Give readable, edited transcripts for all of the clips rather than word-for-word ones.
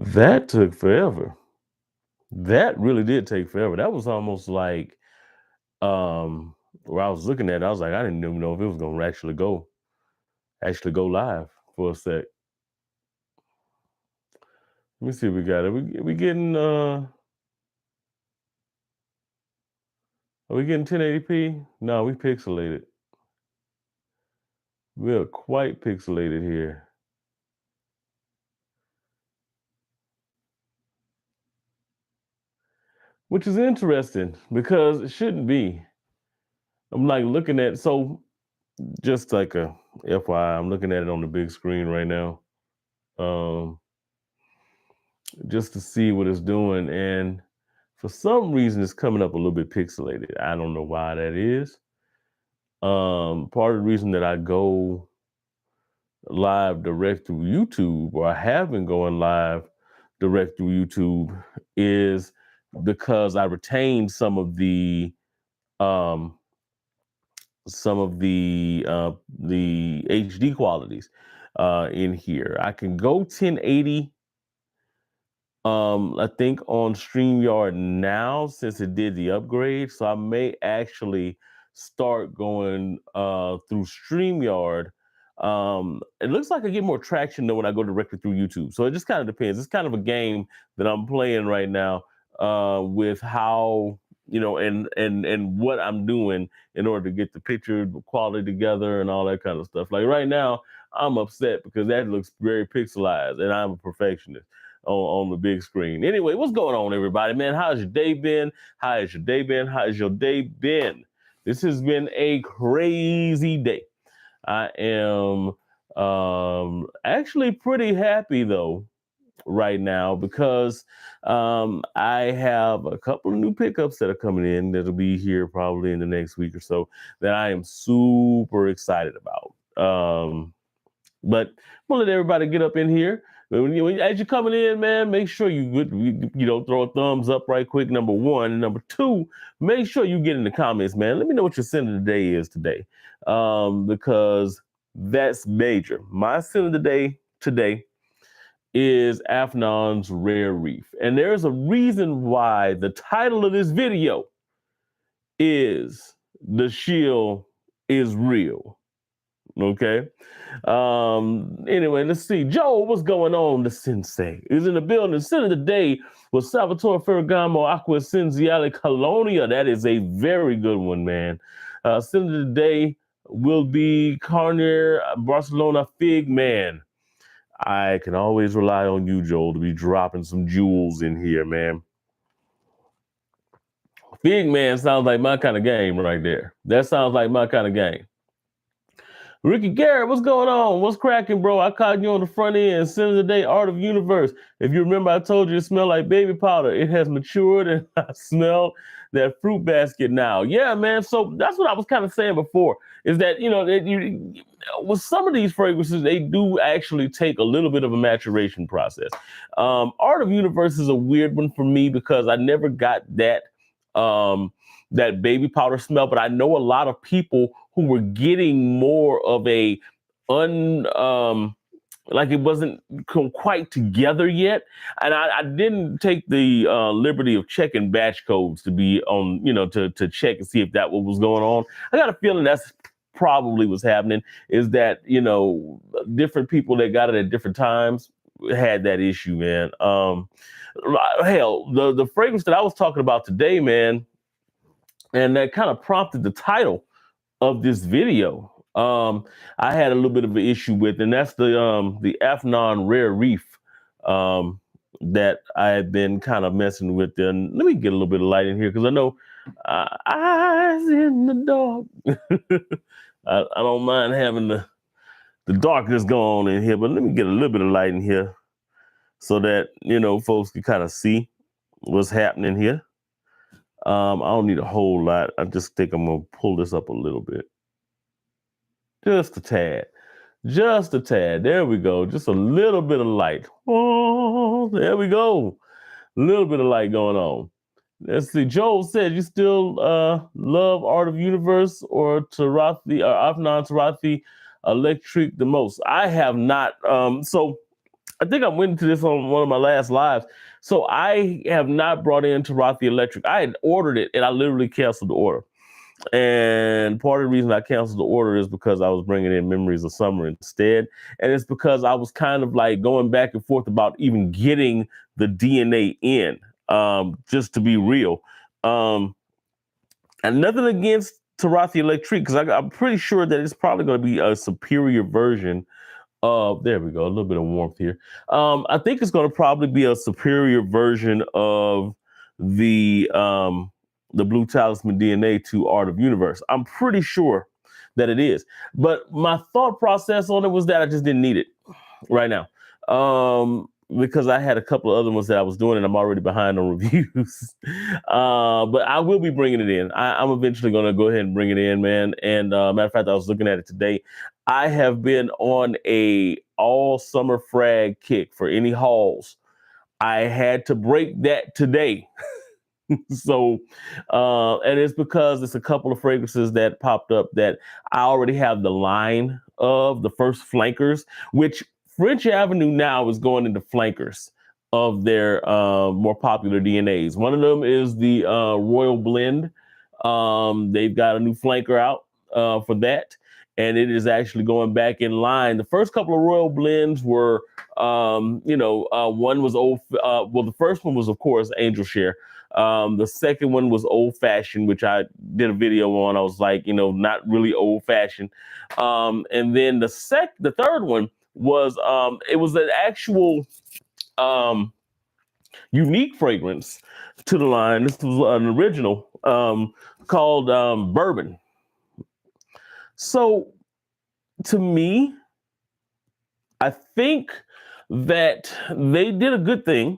That took forever. That really did take forever. That was almost like where I was looking at it, I was like, I didn't even know if it was gonna actually go live for a sec. Let me see if we got it. We getting are we getting 1080p? No, we pixelated. We're quite pixelated here. Which is interesting because it shouldn't be. I'm like looking at just like a FYI, I'm looking at it on the big screen right now. Um just to see what it's doing. And for some reason it's coming up a little bit pixelated. I don't know why that is. Part of the reason that I go live direct through YouTube, or I have been going live direct through YouTube, is because I retained um some of the HD qualities in here. I can go 1080. I think on StreamYard now since it did the upgrade, so I may actually start going through StreamYard. It looks like I get more traction though when I go directly through YouTube. So it just kind of depends. It's kind of a game that I'm playing right now with how and what I'm doing in order to get the picture quality together and all that kind of stuff. Like right now, I'm upset because that looks very pixelized, and I'm a perfectionist on the big screen. Anyway, what's going on, everybody, man? How's your day been? How has your day been? How has your day been? This has been a crazy day. I am actually pretty happy though right now because I have a couple of new pickups that are coming in that'll be here probably in the next week or so that I am super excited about. But I'm gonna let everybody get up in here. As you're coming in, man, make sure you throw a thumbs up right quick. Number one, and number two, make sure you get in the comments, man. Let me know what your sin of the day is today, because that's major. My sin of the day today is Afnan's Rare Reef, and there's a reason why the title of this video is "The Shill is Real." Okay. Anyway, let's see. Joe, what's going on? The sensei is in the building. Sin of the day was Salvatore Ferragamo Aqua Essenziale Colonia. That is a very good one, man. Sin of the day will be Carnier Barcelona Fig Man. I can always rely on you, Joel, to be dropping some jewels in here, man. Fig Man sounds like my kind of game right there. That sounds like my kind of game. Ricky Garrett, what's going on? What's cracking, bro? I caught you on the front end. Sin of the day, Art of Universe. If you remember, I told you it smelled like baby powder. It has matured, and I smell that fruit basket now. Yeah, man. So that's what I was kind of saying before. Is that with some of these fragrances, they do actually take a little bit of a maturation process. Art of Universe is a weird one for me because I never got that baby powder smell, but I know a lot of people who were getting more of a like it wasn't quite together yet. And I didn't take the liberty of checking batch codes to be on, to check and see if that what was going on. I got a feeling that's probably what's happening, is that, different people that got it at different times had that issue, man. Hell, the fragrance that I was talking about today, man, and that kind of prompted the title of this video. I had a little bit of an issue with, and that's the Afnan Rare Reef that I had been kind of messing with. And let me get a little bit of light in here because I know eyes in the dark. I don't mind having the darkness go on in here, but let me get a little bit of light in here so that folks can kind of see what's happening here. I don't need a whole lot. I just think I'm gonna pull this up a little bit. Just a tad. Just a tad. There we go. Just a little bit of light. Oh, there we go. A little bit of light going on. Let's see. Joel said you still love Art of Universe or Afnan Tarathi Electric the most. I have not. So I think I went into this on one of my last lives. So I have not brought in Tarothi Electric. I had ordered it and I literally canceled the order. And part of the reason I canceled the order is because I was bringing in Memories of Summer instead. And it's because I was kind of like going back and forth about even getting the DNA in, just to be real. And nothing against Tarothi Electric, because I'm pretty sure that it's probably going to be a superior version there we go, a little bit of warmth here. I think it's going to probably be a superior version of the Blue Talisman DNA to Art of Universe. I'm pretty sure that it is. But my thought process on it was that I just didn't need it right now. Because I had a couple of other ones that I was doing and I'm already behind on reviews. But I will be bringing it in. I'm eventually going to go ahead and bring it in, man. And matter of fact, I was looking at it today. I have been on a all summer frag kick for any hauls. I had to break that today. So, and it's because it's a couple of fragrances that popped up that I already have the line of the first flankers, which French Avenue now is going into flankers of their more popular DNAs. One of them is the Royal Blend. They've got a new flanker out for that. And it is actually going back in line. The first couple of Royal Blends were, one was old. Well, the first one was, of course, Angel Share. The second one was Old Fashioned, which I did a video on. I was like, not really old fashioned. And then the third one was, it was an actual unique fragrance to the line. This was an original called Bourbon. So to me, I think that they did a good thing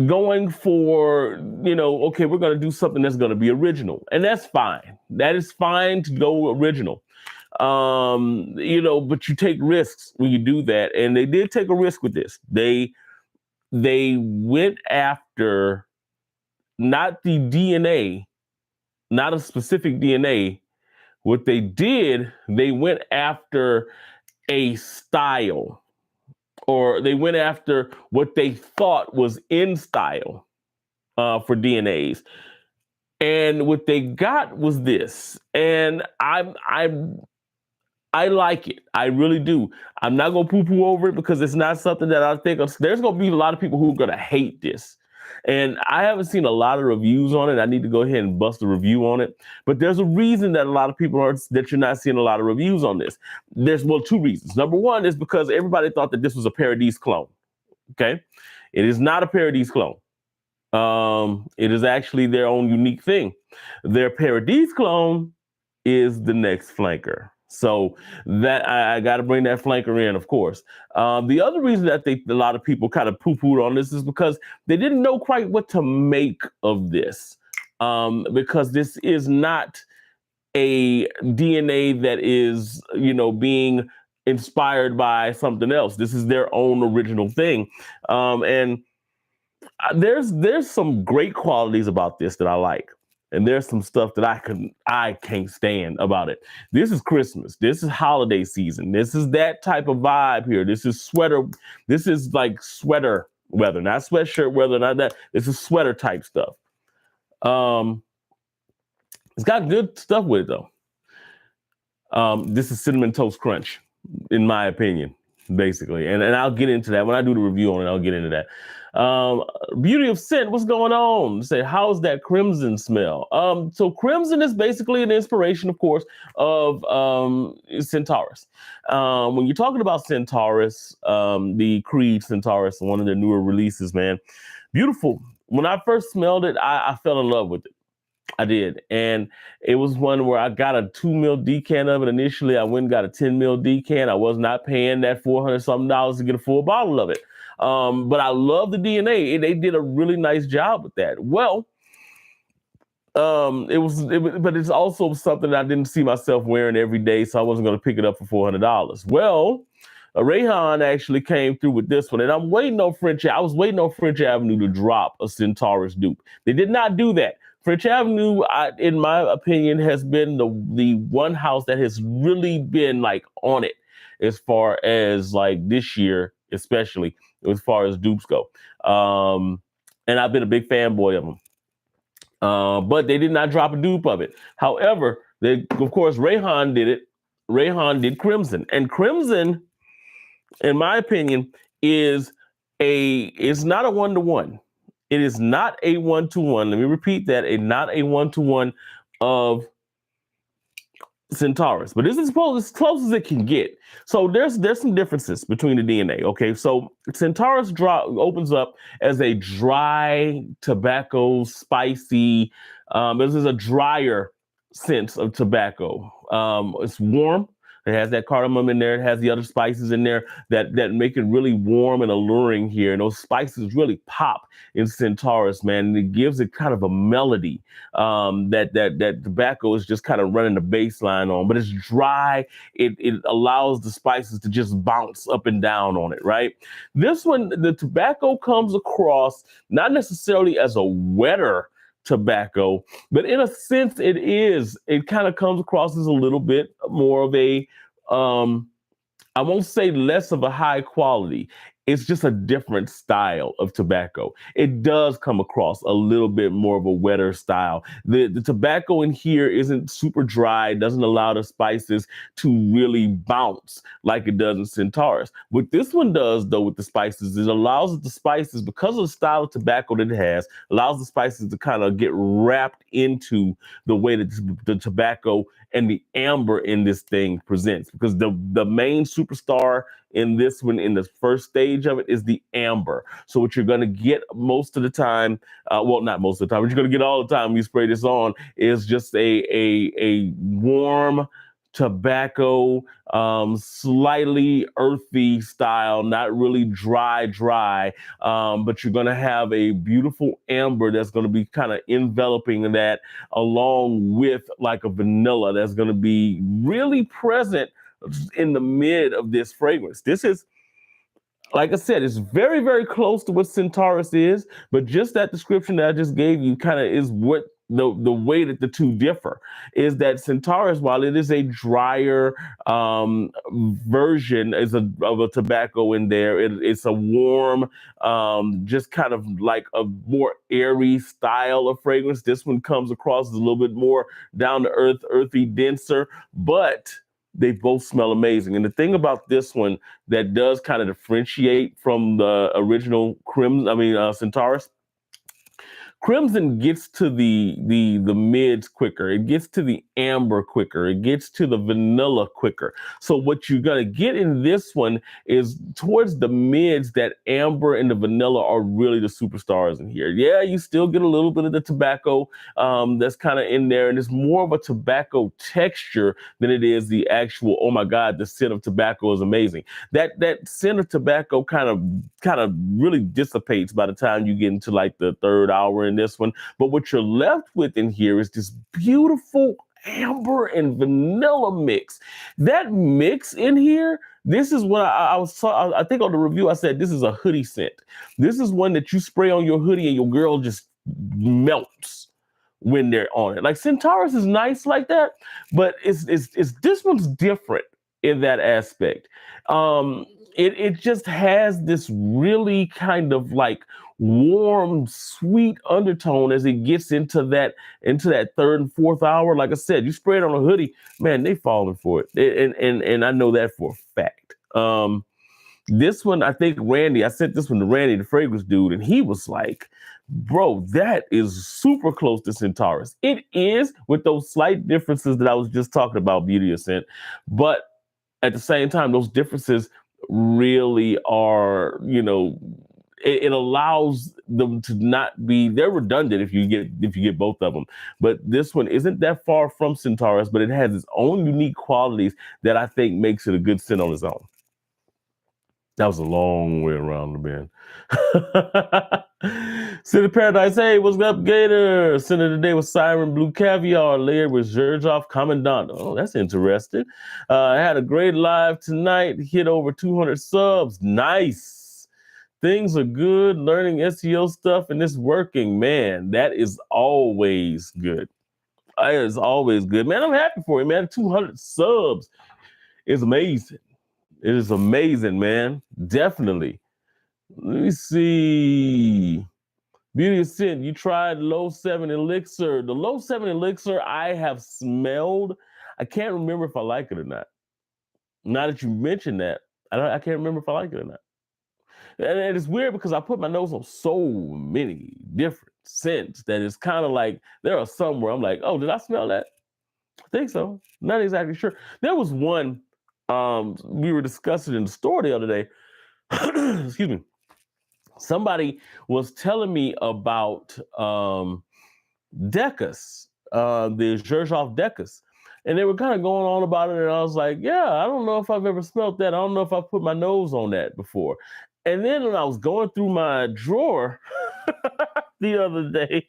going for, okay, we're going to do something that's going to be original. And that's fine. That is fine to go original. But you take risks when you do that. And they did take a risk with this. They went after not the DNA, not a specific DNA. What they did, they went after a style, or they went after what they thought was in style for DNAs. And what they got was this. And I like it. I really do. I'm not going to poo-poo over it because it's not something that I think there's going to be a lot of people who are going to hate this. And I haven't seen a lot of reviews on it. I need to go ahead and bust a review on it. But there's a reason that a lot of people that you're not seeing a lot of reviews on this. There's, two reasons. Number one is because everybody thought that this was a Paradise clone. Okay. It is not a Paradise clone. It is actually their own unique thing. Their Paradise clone is the next flanker. So that I got to bring that flanker in, of course. The other reason that a lot of people kind of poo-pooed on this is because they didn't know quite what to make of this. Because this is not a DNA that is, being inspired by something else. This is their own original thing. And there's some great qualities about this that I like. And there's some stuff that I can't stand about it. This is Christmas. This is holiday season. This is that type of vibe here. This is sweater. This is like sweater weather, not sweatshirt weather, not that. This is sweater type stuff. It's got good stuff with it though. This is Cinnamon Toast Crunch, in my opinion, basically. And I'll get into that. When I do the review on it, I'll get into that. Beauty of Scent, what's going on? Say, how's that crimson smell? So crimson is basically an inspiration, of course, of Centaurus. When you're talking about Centaurus, the Creed Centaurus, one of their newer releases, man, beautiful. When I first smelled it, I fell in love with it. I did. And it was one where I got a 2 ml decan of it. Initially, I went and got a 10 ml decan. I was not paying that $400 something to get a full bottle of it. But I love the DNA. They did a really nice job with that. Well, but it's also something that I didn't see myself wearing every day, so I wasn't going to pick it up for $400. Well, Rayhan actually came through with this one, and I was waiting on French Avenue to drop a Centaurus dupe. They did not do that. French Avenue, in my opinion, has been the one house that has really been like on it as far as like this year especially as far as dupes go. And I've been a big fanboy of them. But they did not drop a dupe of it. However, of course, Rayhan did it. Rayhan did Crimson. And Crimson, in my opinion, is not a one-to-one. It is not a one-to-one. Let me repeat that. Not a one-to-one of Centaurus, but this is as close as it can get. So there's some differences between the DNA. Okay, so Centaurus opens up as a dry tobacco, spicy. This is a drier sense of tobacco. It's warm. It has that cardamom in there. It has the other spices in there that make it really warm and alluring here. And those spices really pop in Centaurus, man. And it gives it kind of a melody that tobacco is just kind of running the bass line on. But it's dry. It allows the spices to just bounce up and down on it, right? This one, the tobacco comes across not necessarily as a wetter tobacco, but in a sense it kind of comes across as a little bit more of a I won't say less of a high quality. It's just a different style of tobacco. It does come across a little bit more of a wetter style. The tobacco in here isn't super dry, doesn't allow the spices to really bounce like it does in Centaurus. What this one does, though, with the spices, it allows the spices, because of the style of tobacco that it has, allows the spices to kind of get wrapped into the way that the tobacco and the amber in this thing presents. Because the main superstar in this one, in the first stage of it, is the amber. So what you're going to get most of the time, well, not most of the time, what you're going to get all the time when you spray this on is just a warm tobacco, slightly earthy style, not really dry, but you're going to have a beautiful amber that's going to be kind of enveloping that, along with like a vanilla that's going to be really present in the mid of this fragrance. This is, like I said, it's very, very close to what Centaurus is, but just that description that I just gave you kind of is what the way that the two differ, is that Centaurus, while it is a drier version of a tobacco in there, it's a warm, just kind of like a more airy style of fragrance. This one comes across as a little bit more down to earth, earthy, denser, but they both smell amazing. And the thing about this one that does kind of differentiate from the original Centaurus, Crimson gets to the mids quicker. It gets to the amber quicker. It gets to the vanilla quicker. So what you're gonna get in this one is towards the mids, that amber and the vanilla are really the superstars in here. Yeah, you still get a little bit of the tobacco that's kind of in there, and it's more of a tobacco texture than it is the actual, oh my God, the scent of tobacco is amazing. That scent of tobacco kind of really dissipates by the time you get into like the third hour in this one. But what you're left with in here is this beautiful amber and vanilla mix. That mix in here, this is what I think on the review I said this is a hoodie scent. This is one that you spray on your hoodie and your girl just melts when they're on it. Like Centaurus is nice like that, but it's this one's different in that aspect. It just has this really kind of like warm, sweet undertone as it gets into that third and fourth hour. Like I said, you spray it on a hoodie, man, they falling for it. And I know that for a fact. This one, I think I sent this one to Randy, the fragrance dude, and he was like, bro, that is super close to Centaurus. It is, with those slight differences that I was just talking about, beauty of scent. But at the same time, those differences really are, it allows them to not be, they're redundant if you get both of them. But this one isn't that far from Centaurus, but it has its own unique qualities that I think makes it a good scent on its own. That was a long way around the bend. City Paradise, hey, what's up, Gator? Scent of the day with Siren Blue Caviar, layered with Zhirjov Commandant. Oh, that's interesting. I had a great live tonight, hit over 200 subs. Nice. Things are good, learning SEO stuff, and it's working, man. That is always good. It is always good. Man, I'm happy for you, man. 200 subs is amazing. It is amazing, man. Definitely. Let me see. Beauty of Sin, you tried low 7 elixir. The low 7 elixir I have smelled. I can't remember if I like it or not. Now that you mentioned that, I can't remember if I like it or not. And it's weird because I put my nose on so many different scents that it's kind of like there are some where I'm like, oh, did I smell that? I think so. Not exactly sure. There was one we were discussing in the store the other day. Excuse me. Somebody was telling me about Decus, the Xerjoff Decus. And they were kind of going on about it. And I was like, yeah, I don't know if I've ever smelled that. I don't know if I've put my nose on that before. And then when I was going through my drawer the other day,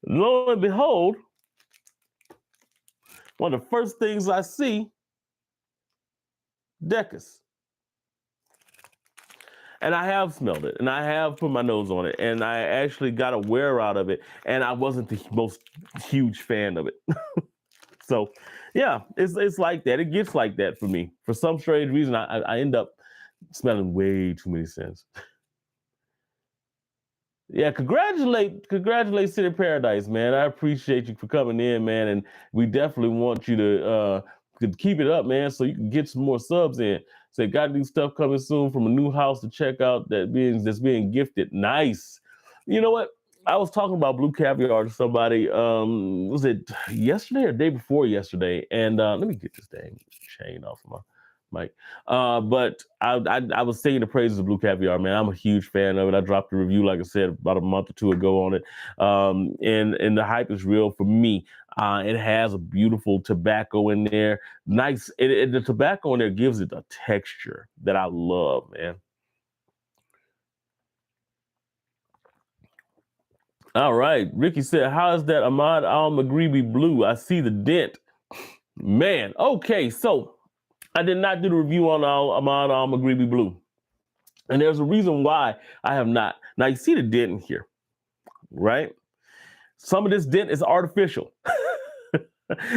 lo and behold, one of the first things I see, Decus. And I have smelled it and I have put my nose on it and I actually got a wear out of it. And I wasn't the most huge fan of it. So yeah, it's like that. It gets like that for me. For some strange reason, I end up smelling way too many scents. Yeah, congratulate City Paradise, man. I appreciate you for coming in, man, and we definitely want you to keep it up, man, so you can get some more subs in. So got new stuff coming soon from a new house to check out that's being gifted. Nice. You know what? I was talking about blue caviar to somebody. Was it yesterday or day before yesterday? And let me get this dang chain off of my mic. But I was singing the praises of blue caviar, man. I'm a huge fan of it. I dropped a review, like I said, about a month or two ago on it. And the hype is real for me. It has a beautiful tobacco in there. Nice. The tobacco in there gives it a texture that I love, man. All right. Ricky said, how is that Ahmad Al Maghribi blue? I see the dent. Man, okay. So I did not do the review on Ahmad Al Maghribi blue. And there's a reason why I have not. Now you see the dent in here, right? Some of this dent is artificial.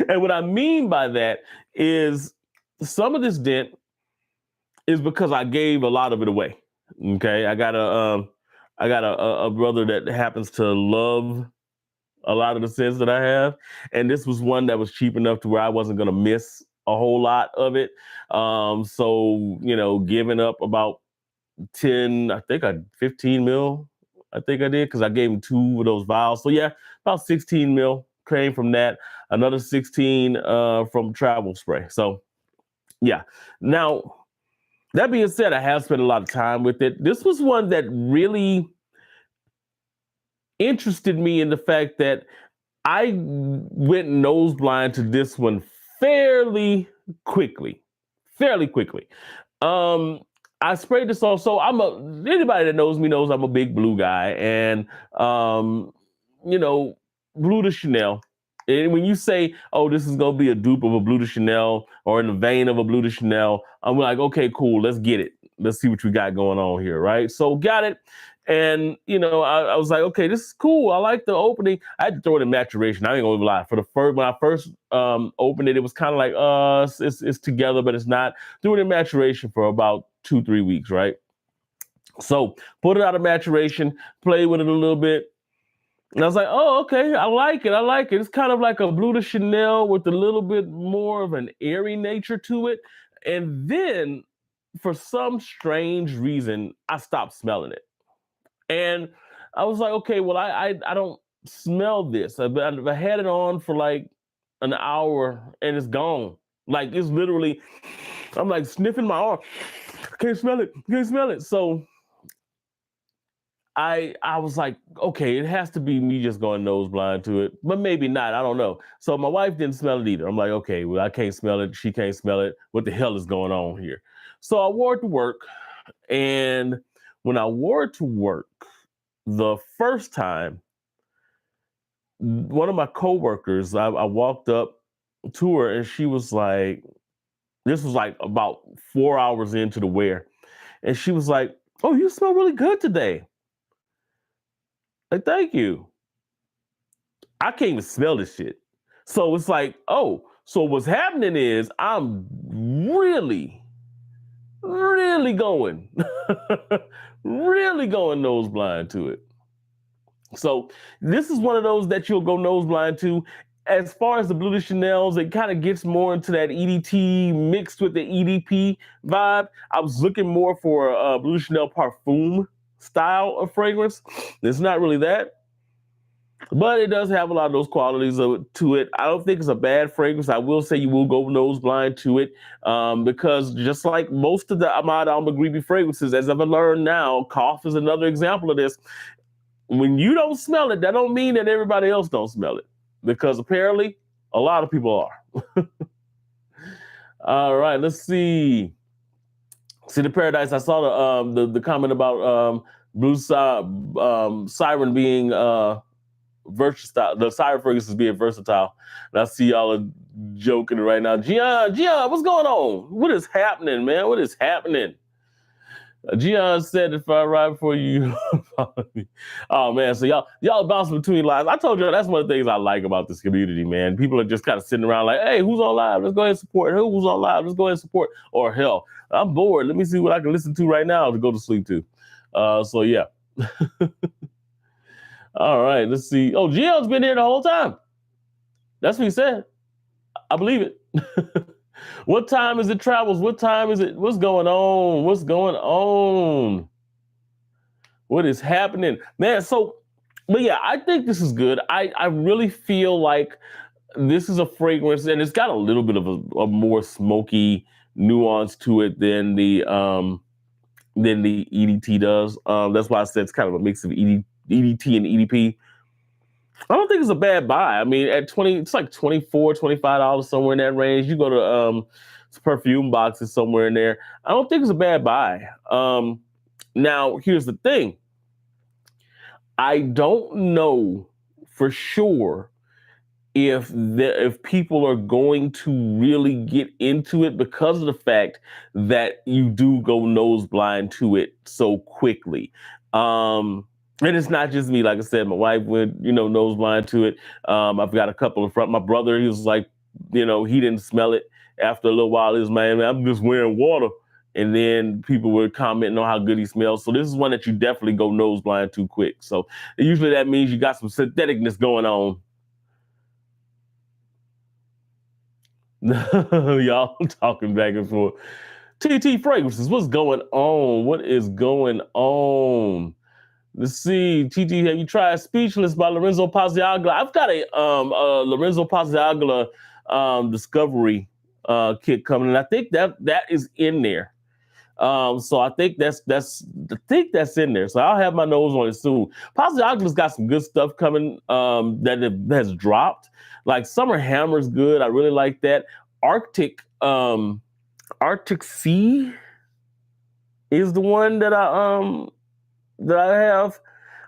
And what I mean by that is some of this dent is because I gave a lot of it away. Okay. I got a brother that happens to love a lot of the scents that I have. And this was one that was cheap enough to where I wasn't gonna miss a whole lot of it. So, giving up about 10, I think 15 mil. I think I did because I gave him 2 of those vials. So yeah, about 16 mil came from that. Another 16 from travel spray. So yeah. Now that being said, I have spent a lot of time with it. This was one that really interested me in the fact that I went nose blind to this one fairly quickly. Fairly quickly. Um, I sprayed this on. So anybody that knows me knows I'm a big blue guy, and you know, blue de Chanel. And when you say, "Oh, this is gonna be a dupe of a blue de Chanel or in the vein of a blue de Chanel," I'm like, "Okay, cool, let's get it. Let's see what we got going on here, right?" So got it, and I was like, "Okay, this is cool. I like the opening." I had to throw it in maturation. I ain't gonna lie. For the first when I first opened it, it was kind of like, it's together, but it's not. Threw it in maturation for about 2-3 weeks, right? So put it out of maturation, play with it a little bit. And I was like, oh, okay, I like it. I like it. It's kind of like a Blue de Chanel with a little bit more of an airy nature to it. And then for some strange reason, I stopped smelling it. And I was like, okay, well, I don't smell this. I had it on for like an hour and it's gone. Like it's literally, I'm like sniffing my arm. I can't smell it. I can't smell it. So I was like, okay, it has to be me just going nose blind to it, but maybe not. I don't know. So my wife didn't smell it either. I'm like, okay, well, I can't smell it. She can't smell it. What the hell is going on here? So I wore it to work. And when I wore it to work, the first time, one of my coworkers, I walked up to her and she was like, this was like about 4 hours into the wear. And she was like, oh, you smell really good today. Like, thank you. I can't even smell this shit. So it's like, oh, so what's happening is I'm really really going, really going nose blind to it. So this is one of those that you'll go nose blind to. As far as the Blue de Chanel's, it kind of gets more into that EDT mixed with the EDP vibe. I was looking more for a Blue de Chanel Parfum style of fragrance. It's not really that, but it does have a lot of those qualities to it. I don't think it's a bad fragrance. I will say you will go nose blind to it because just like most of the Ahmad Al-Maghribi fragrances, as I've learned now, cough is another example of this. When you don't smell it, that don't mean that everybody else don't smell it, because apparently a lot of people are. All right, let's see. See the Paradise. I saw the comment about Blue Siren being versatile. The Siren fragrances being versatile. And I see y'all are joking right now. Gian, what's going on? What is happening, man? What is happening? Gian said, if I ride before you, follow me. Oh man, so y'all bounce between lives. I told you that's one of the things I like about this community, man. People are just kind of sitting around like, hey, who's on live? Let's go ahead and support. Who's on live? Let's go ahead and support. Or hell, I'm bored. Let me see what I can listen to right now to go to sleep to. So yeah. All right, let's see. Oh, Gion's been here the whole time. That's what he said. I believe it. What time is it travels? What time is it? What's going on? What's going on? What is happening? Man, so, but yeah, I think this is good. I really feel like this is a fragrance, and it's got a little bit of a more smoky nuance to it than the EDT does. That's why I said it's kind of a mix of EDT and EDP. I don't think it's a bad buy. I mean, at 20, it's like $24, $25 somewhere in that range. You go to perfume boxes somewhere in there. I don't think it's a bad buy. Now, here's the thing. I don't know for sure if people are going to really get into it because of the fact that you do go nose blind to it so quickly. And it's not just me. Like I said, my wife went, nose blind to it. I've got a couple in front. My brother, he was like, he didn't smell it. After a little while, he was, man, I'm just wearing water. And then people were commenting on how good he smells. So this is one that you definitely go nose blind to quick. So usually that means you got some syntheticness going on. Y'all talking back and forth. TT Fragrances, what's going on? What is going on? Let's see. TT, have you tried Speechless by Lorenzo Paziagla? I've got a Lorenzo Paziagla discovery kit coming, and I think that is in there. So I think that's in there. So I'll have my nose on it soon. Paziagla's got some good stuff coming that has dropped. Like Summer Hammer's good. I really like that. Arctic Sea is the one that I have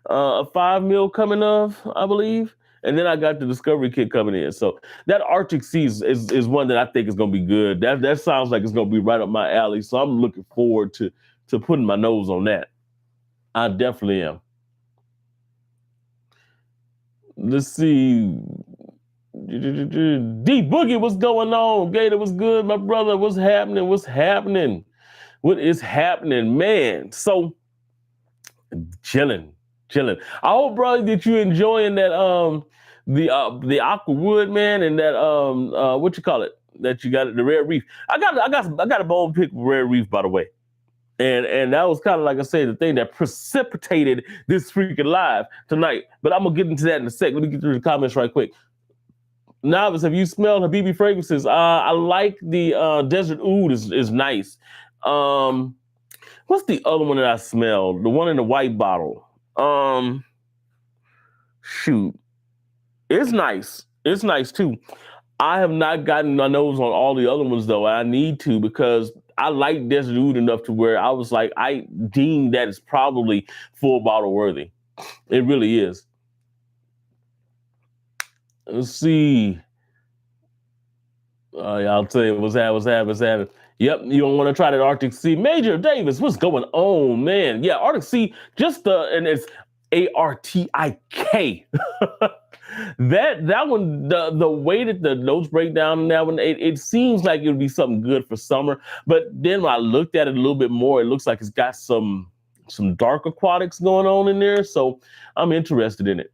a 5 mil coming of, I believe. And then I got the discovery kit coming in. So that Arctic Sea is one that I think is going to be good. That sounds like it's going to be right up my alley. So I'm looking forward to putting my nose on that. I definitely am. Let's see. D Boogie, what's going on? Gator, what's good? My brother, what's happening? What's happening? What is happening, man? So chilling. I hope, brother, that you enjoying that the aqua wood, man, and that what you call it? That you got the Red Reef. I got a bone pick with Red Reef, by the way. And that was kind of, like I said, the thing that precipitated this freaking live tonight. But I'm gonna get into that in a sec. Let me get through the comments right quick. Novice, have you smelled Habibi fragrances? I like the Desert Oud is nice. What's the other one that I smelled? The one in the white bottle. Shoot. It's nice. It's nice too. I have not gotten my nose on all the other ones though. I need to, because I like Desert Oud enough to where I was like, I deem that it's probably full bottle worthy. It really is. Let's see. I'll tell you what's happening. Yep, you don't want to try that Arctic Sea. Major Davis, what's going on, man? Yeah, Arctic Sea, and it's ARTIK. That one, the way that the notes break down in that one, it seems like it would be something good for summer. But then when I looked at it a little bit more, it looks like it's got some dark aquatics going on in there. So I'm interested in it.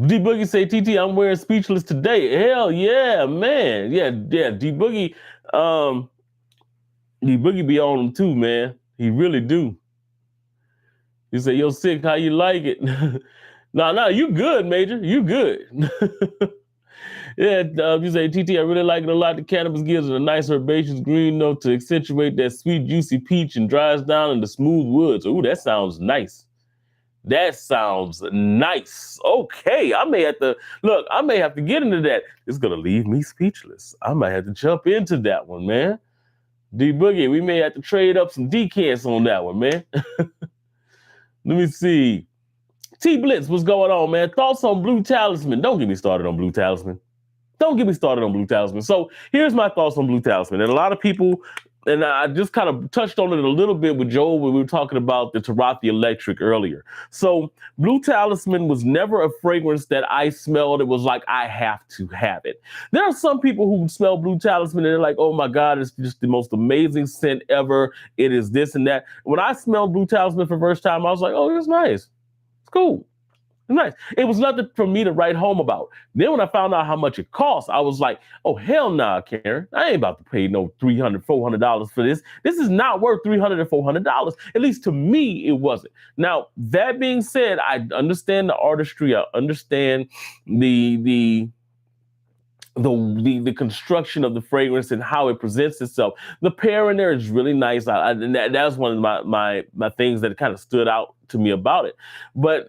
D Boogie say, TT, I'm wearing speechless today. Hell yeah, man. Yeah. Um, D Boogie be on them too, man. He really do. You say, yo, sick, how you like it? No, you good, Major. You good. Yeah, you say, TT, I really like it a lot. The cannabis gives it a nice herbaceous green note to accentuate that sweet, juicy peach and dries down into smooth woods. Ooh, that sounds nice. That sounds nice. Okay, I may have to get into that. It's gonna leave me speechless. I might have to jump into that one, man. D Boogie, we may have to trade up some decants on that one, man. Let me see. T Blitz, what's going on, man? Thoughts on Blue Talisman? Don't get me started on Blue Talisman. Don't get me started on Blue Talisman. So here's my thoughts on Blue Talisman. And a lot of people, and I just kind of touched on it a little bit with Joel when we were talking about the Tarathi Electric earlier. So Blue Talisman was never a fragrance that I smelled. It was like, I have to have it. There are some people who smell Blue Talisman and they're like, oh my God, it's just the most amazing scent ever. It is this and that. When I smelled Blue Talisman for the first time, I was like, oh, it's nice. It's cool. Nice. It was nothing for me to write home about. Then when I found out how much it cost, I was like, oh, hell nah, Karen. I ain't about to pay no $300, $400 for this. This is not worth $300 or $400. At least to me, it wasn't. Now, that being said, I understand the artistry. I understand the construction of the fragrance and how it presents itself. The pear in there is really nice. And that's one of my things that kind of stood out to me about it. But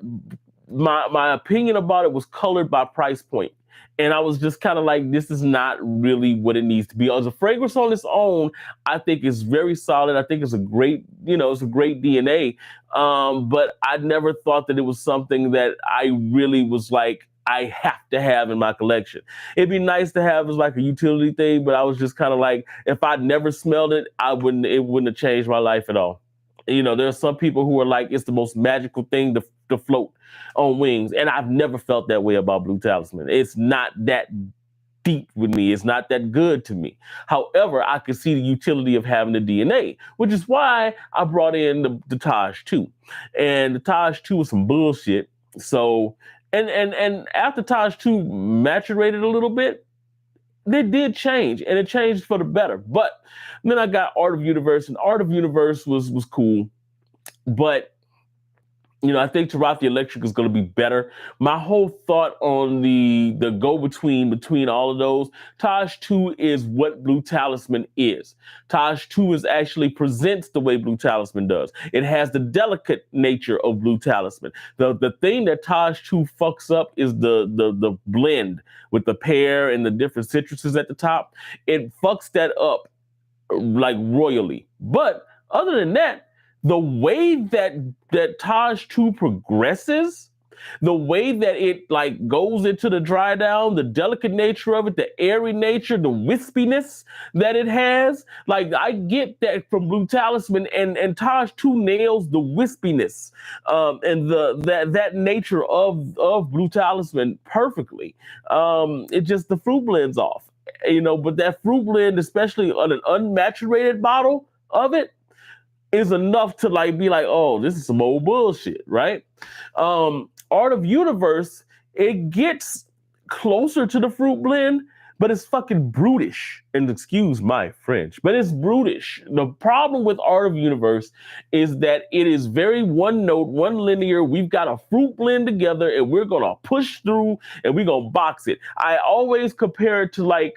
my opinion about it was colored by price point. And I was just kind of like, this is not really what it needs to be. As a fragrance on its own, I think it's very solid. I think it's a great, it's a great DNA. But I never thought that it was something that I really was like, I have to have in my collection. It'd be nice to have as like a utility thing, but I was just kind of like, if I'd never smelled it, it wouldn't have changed my life at all. There are some people who are like, it's the most magical thing to float on wings. And I've never felt that way about Blue Talisman. It's not that deep with me. It's not that good to me. However, I could see the utility of having the DNA, which is why I brought in the Taj 2. And the Taj 2 was some bullshit. So, and after Taj 2 maturated a little bit, they did change, and it changed for the better. But then I got Art of Universe, and Art of Universe was cool. But I think Tarathi Electric is going to be better. My whole thought on the go-between all of those, Taj 2 is what Blue Talisman is. Taj 2 actually presents the way Blue Talisman does. It has the delicate nature of Blue Talisman. The thing that Taj 2 fucks up is the blend with the pear and the different citruses at the top. It fucks that up like royally. But other than that, the way that Taj 2 progresses, the way that it like goes into the dry down, the delicate nature of it, the airy nature, the wispiness that it has, like I get that from Blue Talisman, and Taj 2 nails the wispiness and that nature of Blue Talisman perfectly. It just, the fruit blends off, but that fruit blend, especially on an unmaturated bottle of it, is enough to like be like, oh, this is some old bullshit, right? Art of Universe, it gets closer to the fruit blend, but it's fucking brutish. And excuse my French, but it's brutish. The problem with Art of Universe is that it is very one note, one linear. We've got a fruit blend together and we're gonna push through and we're gonna box it. I always compare it to like,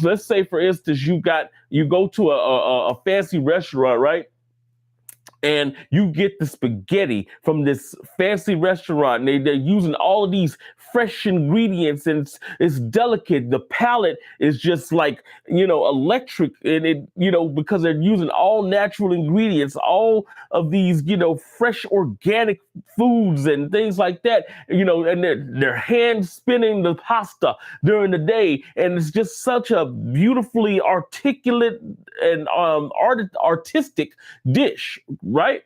let's say for instance, you go to a fancy restaurant, right? And you get the spaghetti from this fancy restaurant. And they're using all of these fresh ingredients, and it's delicate. The palate is just like, electric. And it, because they're using all natural ingredients, all of these, fresh organic foods and things like that, and they're hand spinning the pasta during the day. And it's just such a beautifully articulate and artistic dish, right?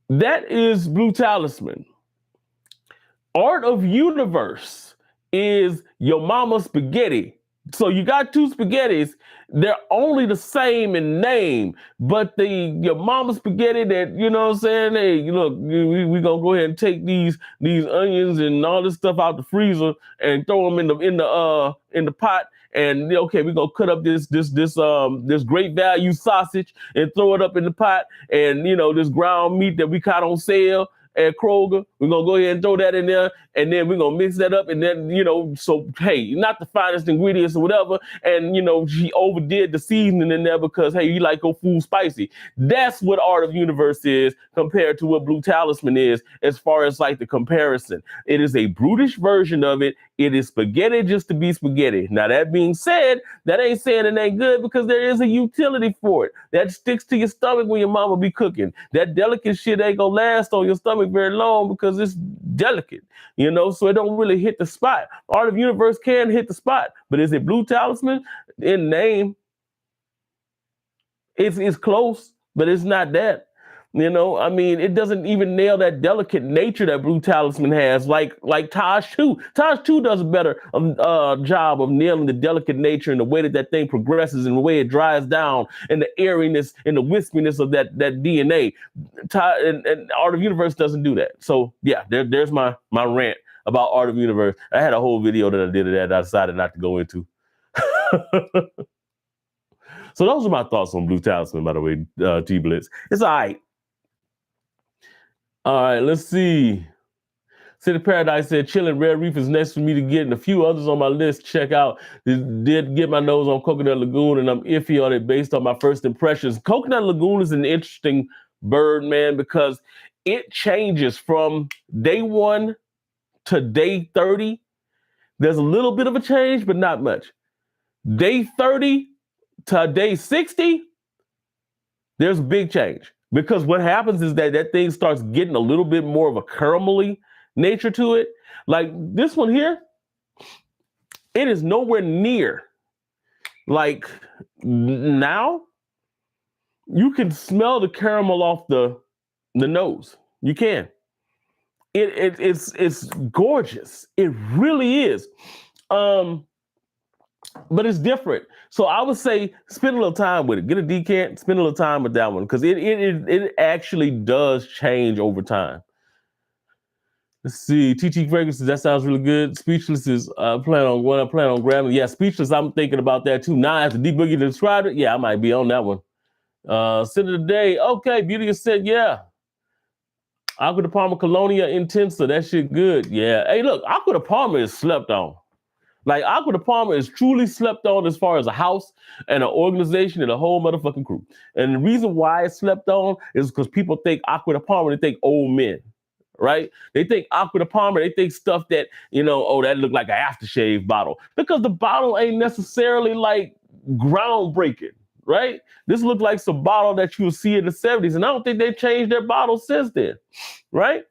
That is Blue Talisman. Art of Universe is your mama spaghetti. So you got two spaghettis. They're only the same in name, but your mama spaghetti that, you know what I'm saying? Hey, look, we gonna go ahead and take these onions and all this stuff out the freezer and throw them in the pot. And okay, we're gonna cut up this great value sausage and throw it up in the pot. And this ground meat that we caught on sale at Kroger. We're gonna go ahead and throw that in there, and then we're gonna mix that up, and then so hey, not the finest ingredients or whatever, and she overdid the seasoning in there because hey, you like your food spicy. That's what Art of Universe is compared to what Blue Talisman is, as far as like the comparison. It is a brutish version of it. It is spaghetti just to be spaghetti. Now that being said, that ain't saying it ain't good, because there is a utility for it. That sticks to your stomach when your mama be cooking. That delicate shit ain't gonna last on your stomach very long because it's delicate, so it don't really hit the spot. Art of Universe can hit the spot, but is it Blue Talisman? In name, it's close, but it's not that. I mean, it doesn't even nail that delicate nature that Blue Talisman has, like Taj 2. Taj 2 does a better job of nailing the delicate nature and the way that thing progresses and the way it dries down and the airiness and the wispiness of that DNA. And Art of Universe doesn't do that. So yeah, there's my rant about Art of Universe. I had a whole video that I did of that I decided not to go into. So those are my thoughts on Blue Talisman, by the way, T-Blitz. It's all right. All right, let's see. City Paradise said, Chillin' Red Reef is next for me to get, and a few others on my list check out. Did get my nose on Coconut Lagoon, and I'm iffy on it based on my first impressions. Coconut Lagoon is an interesting bird, man, because it changes from day 1 to day 30. There's a little bit of a change, but not much. Day 30 to day 60, there's a big change. Because what happens is that thing starts getting a little bit more of a caramelly nature to it. Like this one here, it is nowhere near. Like now, you can smell the caramel off the nose. You can. It's gorgeous. It really is. But it's different. So I would say spend a little time with it. Get a decant, spend a little time with that one, because it actually does change over time. Let's see. TT Fragrances, that sounds really good. Speechless is plan on grabbing. Yeah, Speechless, I'm thinking about that too. Now after D Boogie described it, yeah, I might be on that one. Sit of the day. Okay, Beauty has said, yeah. Aqua de Palma Colonia Intensa, that shit good. Yeah. Hey, look, Aqua de Palma is slept on. Like Aqua de Palma is truly slept on as far as a house and an organization and a whole motherfucking crew. And the reason why it's slept on is because people think Aqua de Palma, they think old men, right? They think Aqua de Palma, they think stuff that, that look like an aftershave bottle. Because the bottle ain't necessarily like groundbreaking, right? This looked like some bottle that you would see in the 70s. And I don't think they've changed their bottle since then, right?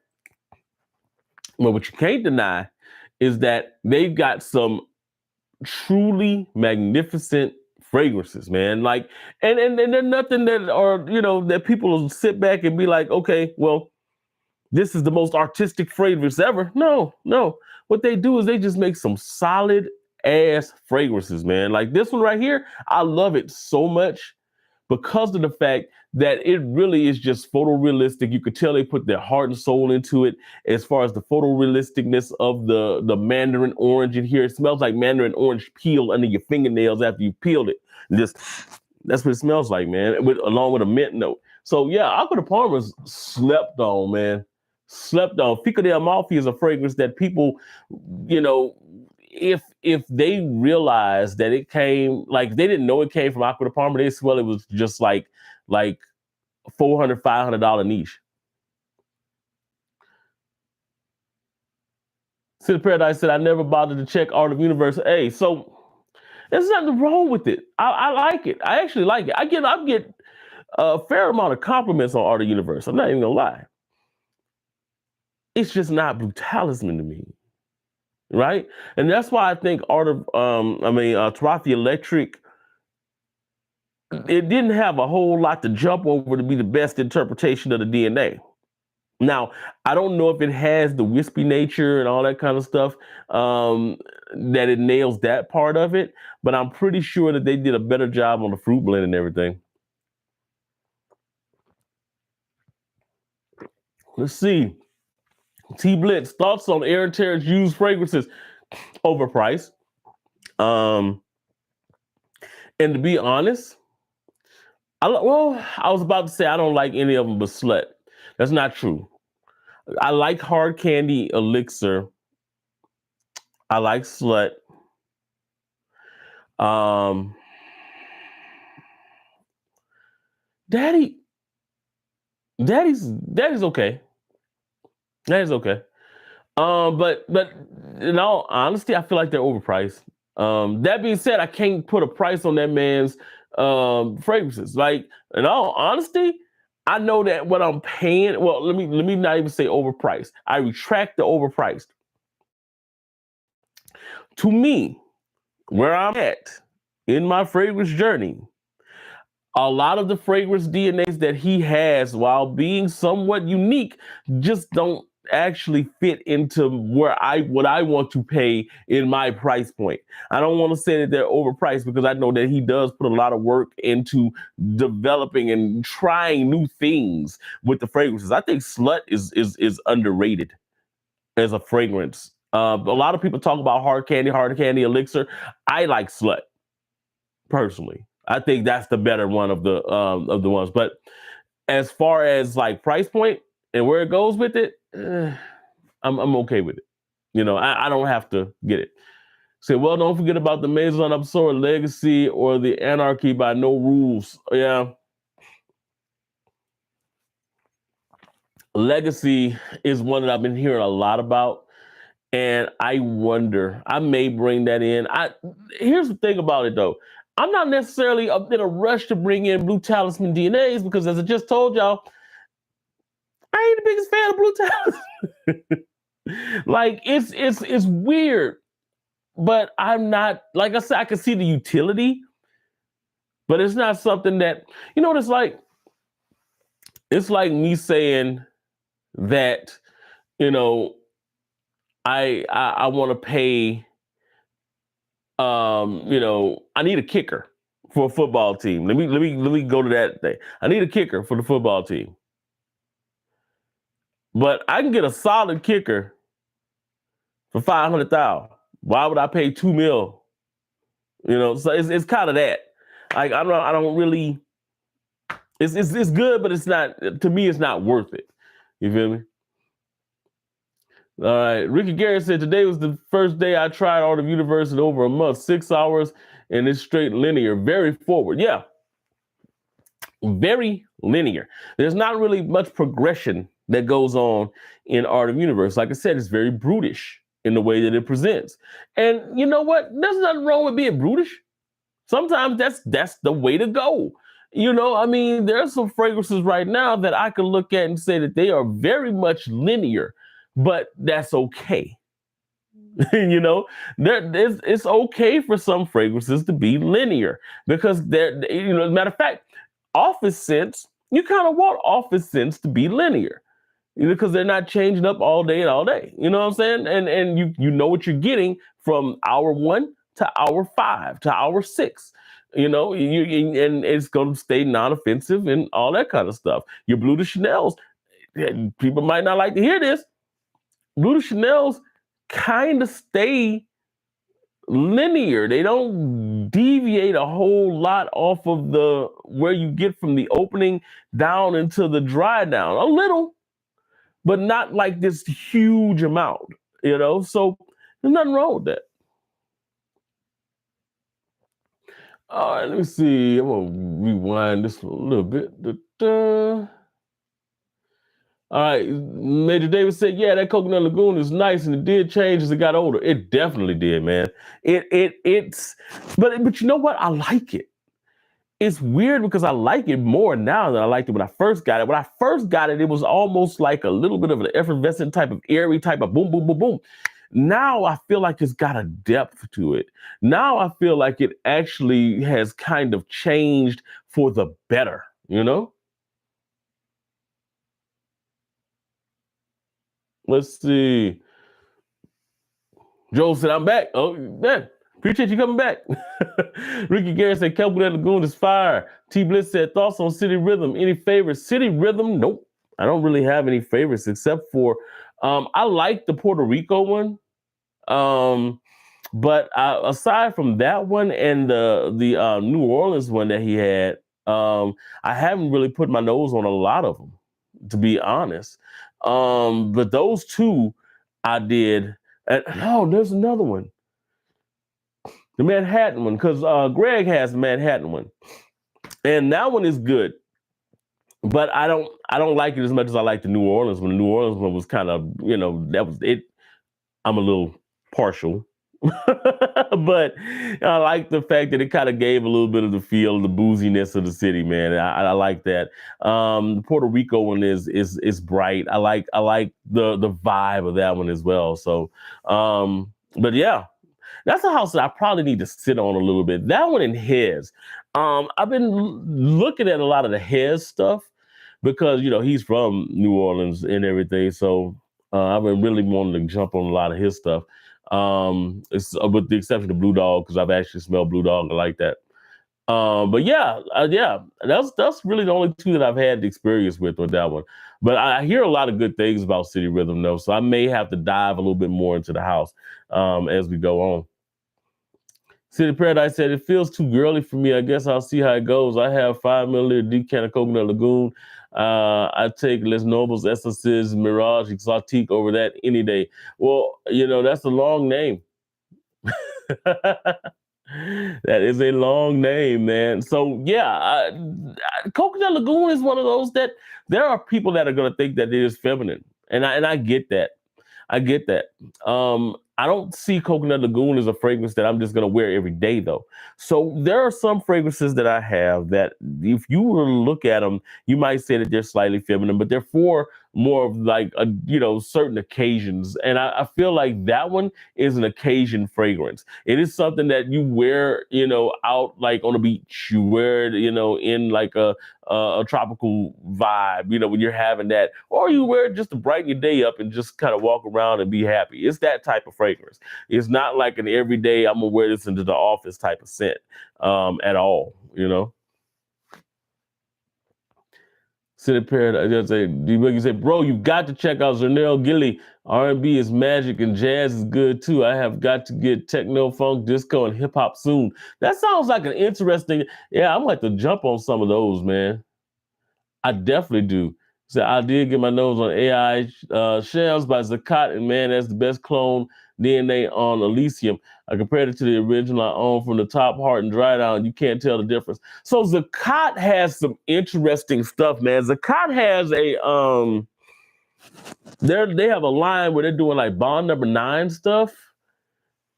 But what you can't deny is that they've got some truly magnificent fragrances, man. Like, and they're nothing that are, that people will sit back and be like, okay, well, this is the most artistic fragrance ever. No. What they do is they just make some solid ass fragrances, man. Like this one right here, I love it so much because of the fact that it really is just photorealistic. You could tell they put their heart and soul into it as far as the photorealisticness of the mandarin orange in here. It smells like mandarin orange peel under your fingernails after you peeled it. That's what it smells like, man, along with a mint note. So yeah, Aqua de Palma's slept on, man. Slept on. Fico de Amalfi is a fragrance that people, if they realized that it came, like they didn't know it came from Aqua de Palma, they swell it was just like $400, $500 niche. City Paradise said, I never bothered to check Art of Universe. Hey, so there's nothing wrong with it. I like it. I actually like it. I get a fair amount of compliments on Art of Universe. I'm not even gonna lie. It's just not Blue Talisman to me. Right? And that's why I think Tarafi Electric, it didn't have a whole lot to jump over to be the best interpretation of the DNA. Now, I don't know if it has the wispy nature and all that kind of stuff, um, that it nails that part of it, but I'm pretty sure that they did a better job on the fruit blend and everything. Let's see. T Blitz, thoughts on Aaron Terrence used fragrances? Overpriced. Um, and to be honest, I was about to say I don't like any of them but Slut. That's not true. I like Hard Candy Elixir. I like Slut. Um, Daddy, Daddy's okay. Daddy's okay. But in all honesty, I feel like they're overpriced. That being said, I can't put a price on that man's fragrances. Like in all honesty, I know that what I'm paying. Well, let me not even say overpriced. I retract the overpriced. To me, where I'm at in my fragrance journey, a lot of the fragrance DNAs that he has, while being somewhat unique, just don't actually fit into where what I want to pay in my price point. I don't want to say that they're overpriced because I know that he does put a lot of work into developing and trying new things with the fragrances. I think Slut is underrated as a fragrance. A lot of people talk about Hard Candy Elixir. I like Slut personally. I think that's the better one of the ones. But as far as like price point and where it goes with it, I'm okay with it. You know, I don't have to get it. Say, well, don't forget about the Maison Absor Legacy or the Anarchy by No Rules. Yeah, Legacy is one that I've been hearing a lot about. And I wonder, I may bring that in. Here's the thing about it though. I'm not necessarily in a rush to bring in Blue Talisman DNAs because, as I just told y'all, I ain't the biggest fan of Blue Talisman. Like it's weird, but I'm not. Like I said, I can see the utility, but it's not something that you know what it's like. It's like me saying that you know I want to pay I need a kicker for a football team. Let me go to that thing. I need a kicker for the football team. But I can get a solid kicker for 500,000. Why would I pay 2 mil? You know, so it's kind of that. Like I don't really it's good, but it's not to me, it's not worth it. You feel me? All right. Ricky Garrett said today was the first day I tried Art of Universe in over a month, 6 hours, and it's straight linear, very forward. Yeah, very linear. There's not really much progression that goes on in Art of Universe. Like I said, it's very brutish in the way that it presents. And you know what? There's nothing wrong with being brutish. Sometimes that's the way to go. You know, I mean, there are some fragrances right now that I can look at and say that they are very much linear, but that's okay. You know, it's okay for some fragrances to be linear because as a matter of fact, office scents, you kind of want office scents to be linear because they're not changing up all day and all day. You know what I'm saying? And you know what you're getting from hour 1 to hour 5 to hour 6. You know, and it's going to stay non-offensive and all that kind of stuff. Your Blue de Chanel's, people might not like to hear this. Blue de Chanel's kind of stay linear. They don't deviate a whole lot off of the where you get from the opening down into the dry down. A little, but not like this huge amount, you know? So there's nothing wrong with that. All right, let me see. I'm gonna rewind this a little bit. Da-da. All right, Major David said, "Yeah, that Coconut Lagoon is nice, and it did change as it got older. It definitely did, man. But you know what? I like it. It's weird because I like it more now than I liked it when I first got it. When I first got it, it was almost like a little bit of an effervescent type of airy type of boom, boom, boom, boom. Now I feel like it's got a depth to it. Now I feel like it actually has kind of changed for the better, you know? Let's see. Joel said, I'm back. Oh, man. Appreciate you coming back. Ricky Garrett said, Kelpwood Lagoon is fire. T Bliss said, thoughts on City Rhythm? Any favorites? City Rhythm? Nope. I don't really have any favorites except for I like the Puerto Rico one. Um, but aside from that one and the New Orleans one that he had, I haven't really put my nose on a lot of them, to be honest. But those two I did. And no, there's another one, the Manhattan one, because Greg has the Manhattan one, and that one is good. But I don't like it as much as I like the New Orleans one. The New Orleans one was kind of, that was it. I'm a little partial. But I like the fact that it kind of gave a little bit of the feel, the booziness of the city, man. I like that. The Puerto Rico one is bright. I like the vibe of that one as well. So, but yeah, that's a house that I probably need to sit on a little bit. That one and his. I've been looking at a lot of the Hez stuff because he's from New Orleans and everything. So I've been really wanting to jump on a lot of his stuff. It's with the exception of Blue Dog, because I've actually smelled Blue Dog. I like that. But yeah, that's really the only two that I've had the experience with that one. But I hear a lot of good things about City Rhythm though, so I may have to dive a little bit more into the house as we go on. City Paradise said, it feels too girly for me. I guess I'll see how it goes. I have 5 milliliter decant of Coconut Lagoon. I take Les Nobles Essences Mirage Exotique over that any day. Well, that's a long name. That is a long name, man. So yeah, Coconut Lagoon is one of those that there are people that are going to think that it is feminine, and I get that. I get that. I don't see Coconut Lagoon as a fragrance that I'm just going to wear every day, though. So there are some fragrances that I have that, if you were to look at them, you might say that they're slightly feminine, but they're for more of like certain occasions. And I feel like that one is an occasion fragrance. It is something that you wear, out like on the beach. You wear it, in like a tropical vibe, when you're having that, or you wear it just to brighten your day up and just kind of walk around and be happy. It's that type of fragrance. It's not like an everyday, I'm gonna wear this into the office type of scent at all. City Paradise, you say, bro, you got to check out Zernell Gilly. R&B is magic and jazz is good too. I have got to get techno, funk, disco, and hip hop soon. That sounds like an interesting. Yeah, I'm like to jump on some of those, man. I definitely do. So I did get my nose on AI Shells by Zakat, and man, that's the best clone DNA on Elysium. I compared it to the original I own from the top, Heart, and Dry Down. You can't tell the difference. So Zakat has some interesting stuff, man. Zakat has they have a line where they're doing like Bond Number 9 stuff,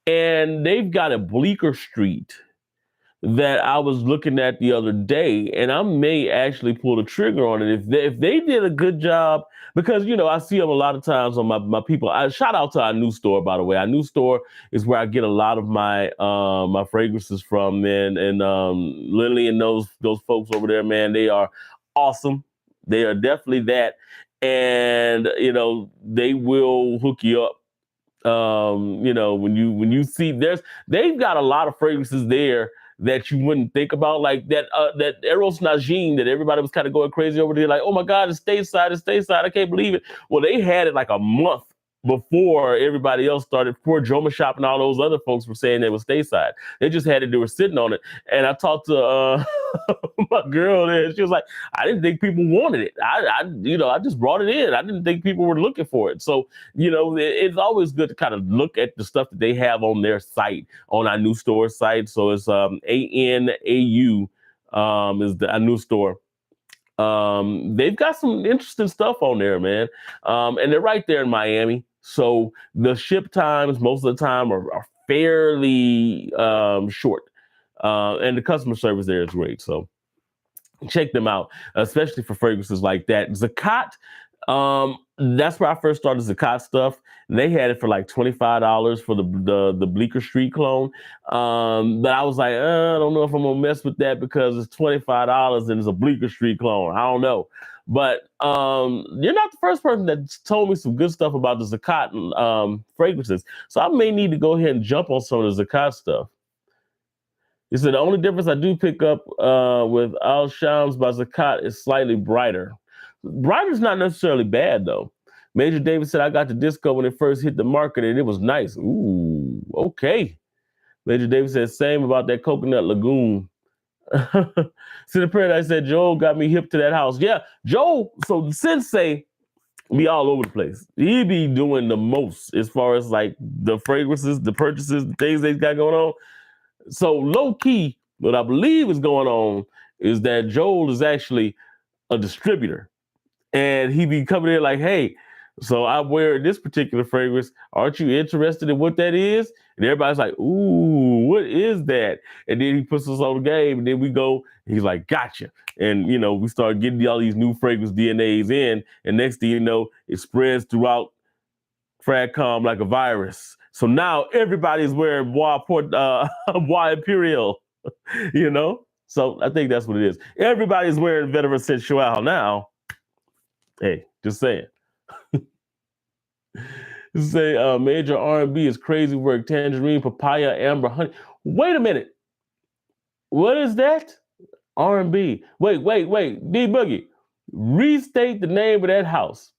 and they've got a Bleecker Street that I was looking at the other day, and I may actually pull the trigger on it if they did a good job, because I see them a lot of times on my people. I shout out to our new store, by the way. Our new store is where I get a lot of my my fragrances from, man. And Lily and those folks over there, man, they are awesome. They are definitely that, and they will hook you up. When you see they've got a lot of fragrances there that you wouldn't think about, like that Eros Najim that everybody was kind of going crazy over there, like, oh my God, it's stateside, I can't believe it. Well, they had it like a month before everybody else started, before Joma Shop and all those other folks were saying they was stateside. They just had it, they were sitting on it. And I talked to my girl there, and she was like, I didn't think people wanted it. I just brought it in. I didn't think people were looking for it. So, it's always good to kind of look at the stuff that they have on their site, on our new store site. So it's ANAU is our new store. They've got some interesting stuff on there, man. And they're right there in Miami. So the ship times most of the time are fairly short. And the customer service there is great. So check them out, especially for fragrances like that. Zakat, That's where I first started Zakat stuff. They had it for like $25 for the Bleecker Street clone. But I was like, I don't know if I'm gonna mess with that because it's $25 and it's a Bleecker Street clone. I don't know. But you're not the first person that told me some good stuff about the Zakat fragrances. So I may need to go ahead and jump on some of the Zakat stuff. He said the only difference I do pick up with Al Shams by Zakat is slightly brighter. Brighter's not necessarily bad though. Major David said I got the disco when it first hit the market and it was nice. Ooh, okay. Major David said same about that Coconut Lagoon. City Paradise said Joel got me hip to that house. Yeah, Joel. So Sensei be all over the place. He be doing the most as far as like the fragrances, the purchases, the things they got going on. So low key, what I believe is going on is that Joel is actually a distributor, and he be coming in like, "Hey, so I'm wearing this particular fragrance. Aren't you interested in what that is?" And everybody's like, "Ooh, what is that?" And then he puts us on the game, and then we go. He's like, "Gotcha." And we start getting all these new fragrance DNAs in, and next thing you know, it spreads throughout Fragcom like a virus. So now everybody's wearing Bois Imperial, So I think that's what it is. Everybody's wearing Vetiver Sensual now. Hey, just saying. Say major R&B is crazy work. Tangerine, papaya, amber, honey. Wait a minute. What is that? R&B. Wait. D Boogie. Restate the name of that house.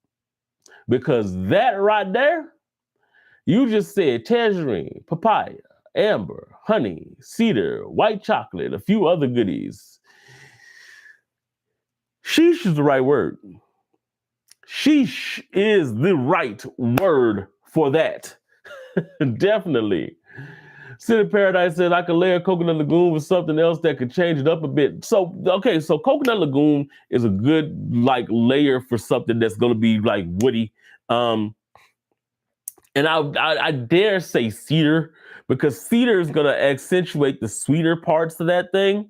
Because that right there, you just said tangerine, papaya, amber, honey, cedar, white chocolate, a few other goodies. Sheesh is the right word. Sheesh is the right word for that. Definitely. City Paradise said I could layer Coconut Lagoon with something else that could change it up a bit. So Coconut Lagoon is a good like layer for something that's going to be like woody. And I dare say cedar because cedar is going to accentuate the sweeter parts of that thing.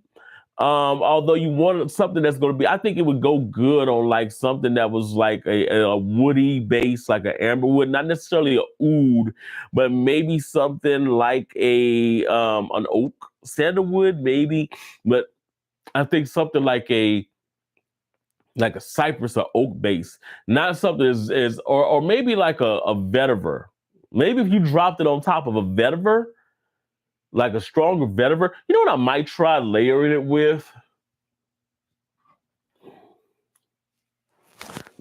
Although you want something that's going to be, I think it would go good on like something that was like a woody base, like an amberwood, not necessarily a oud, but maybe something like an oak, sandalwood, maybe. But I think something like a cypress or oak base, not something or maybe like a vetiver. Maybe if you dropped it on top of a vetiver, like a stronger vetiver, you know what I might try layering it with?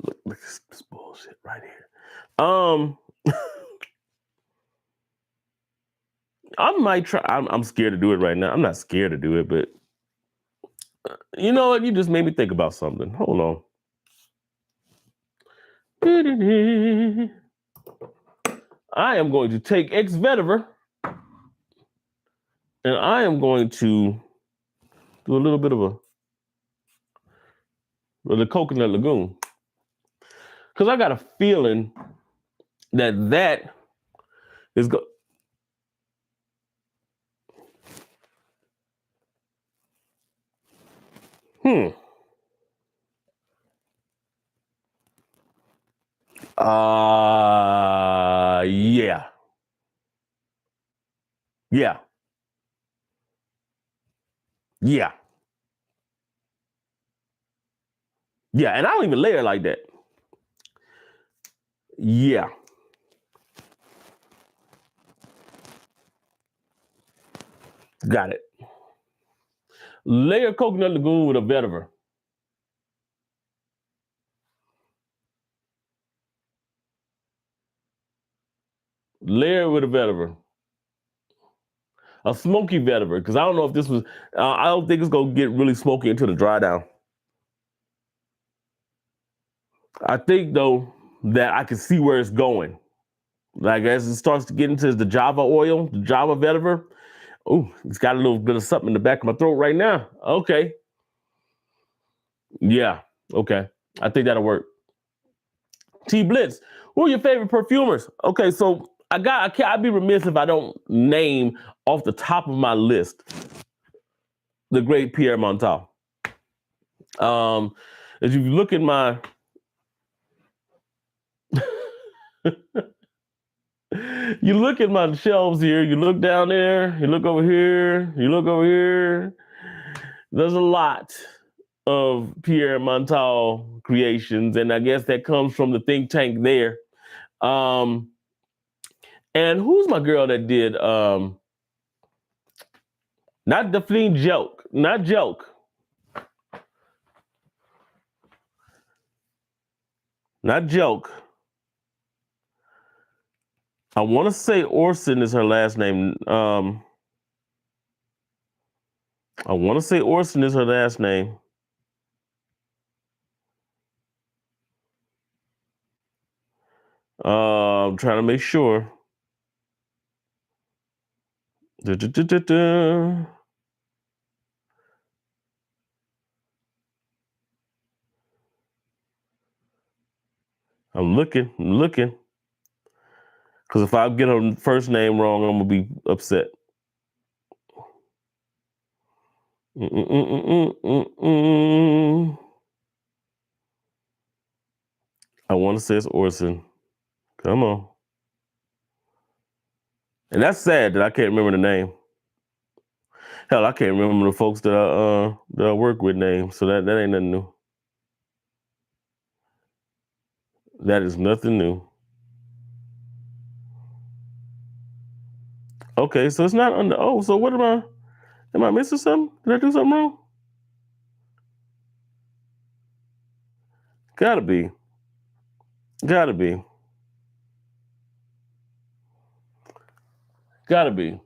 Look at this bullshit right here. I might try. I'm scared to do it right now. I'm not scared to do it, but you know what? You just made me think about something. Hold on. I am going to take X vetiver and I am going to do a little bit of the Coconut Lagoon. Because I got a feeling that is go. Yeah. Yeah. Yeah. Yeah. And I don't even layer like that. Yeah. Got it. Layer Coconut Lagoon with a vetiver. Layer with a vetiver. A smoky vetiver, because I don't know if this was, I don't think it's going to get really smoky until the dry down. I think, though, that I can see where it's going. Like, as it starts to get into the Java oil, the Java vetiver, oh, it's got a little bit of something in the back of my throat right now. Okay. Yeah. Okay. I think that'll work. T Blitz, who are your favorite perfumers? Okay, so I'd be remiss if I don't name off the top of my list the great Pierre Montal. As you look at my You look at my shelves here, you look down there, you look over here, you look over here. There's a lot of Pierre Montal creations, and I guess that comes from the think tank there. Um, and who's my girl that did not the Fiend Joke, not Joke, not Joke. I want to say Orson is her last name. I want to say Orson is her last name. I'm trying to make sure. Da-da-da-da-da. I'm looking. Because if I get her first name wrong, I'm going to be upset. I want to say it's Orson. Come on. And that's sad that I can't remember the name. Hell, I can't remember the folks that I work with names. So that ain't nothing new. That is nothing new. Okay, so it's not under. Oh, so what am I? Am I missing something? Did I do something wrong? Gotta be. Gotta be. Gotta be.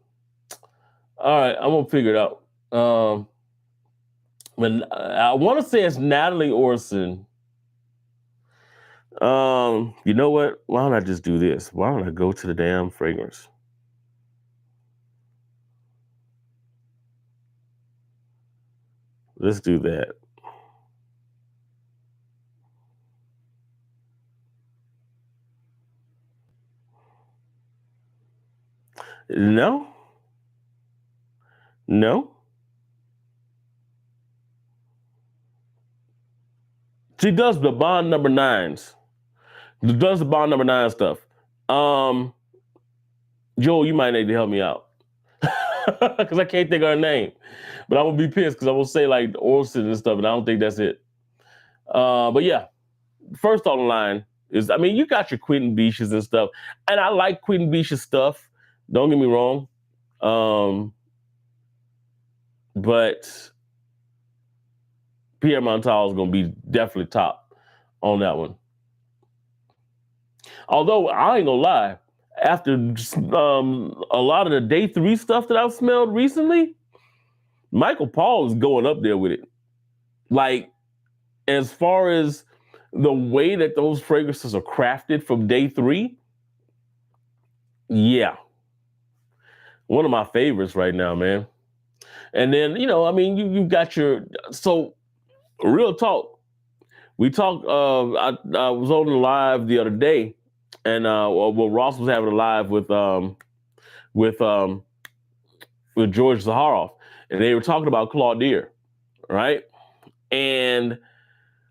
All right, I'm gonna figure it out. When I want to say it's Natalie Orson. You know what? Why don't I just do this? Why don't I go to the damn fragrance? Let's do that. No. She does the Bond number nines. Does the Bond number nine stuff. Joel, you might need to help me out. Because I can't think of her name. But I'm gonna be pissed because I will say like Orson and stuff, and I don't think that's it. But yeah, first on the line is, I mean, you got your Quentin Beaches and stuff, and I like Quentin Beaches stuff. Don't get me wrong, but Pierre Montal is gonna be definitely top on that one. Although I ain't gonna lie, after a lot of the day 3 stuff that I've smelled recently, Michael Paul is going up there with it. Like, as far as the way that those fragrances are crafted from day 3, yeah, one of my favorites right now, man. And then, I mean, you got your, so real talk. We talked. I was on the live the other day, and well, Ross was having a live with George Zaharoff, and they were talking about Claudia, right? And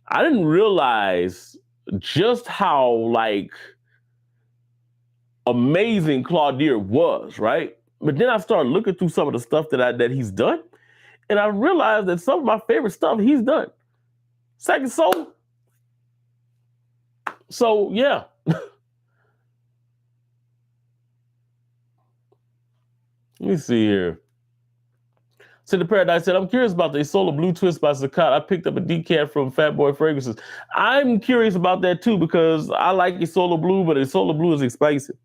I didn't realize just how like amazing Claudia was, right? But then I started looking through some of the stuff that he's done, and I realized that some of my favorite stuff he's done. Second Soul. So yeah. Let me see here. Cindy Paradise said, I'm curious about the Solar Blue Twist by Sakat. I picked up a decaf from Fat Boy Fragrances. I'm curious about that too because I like a Solar Blue, but a Solar Blue is expensive.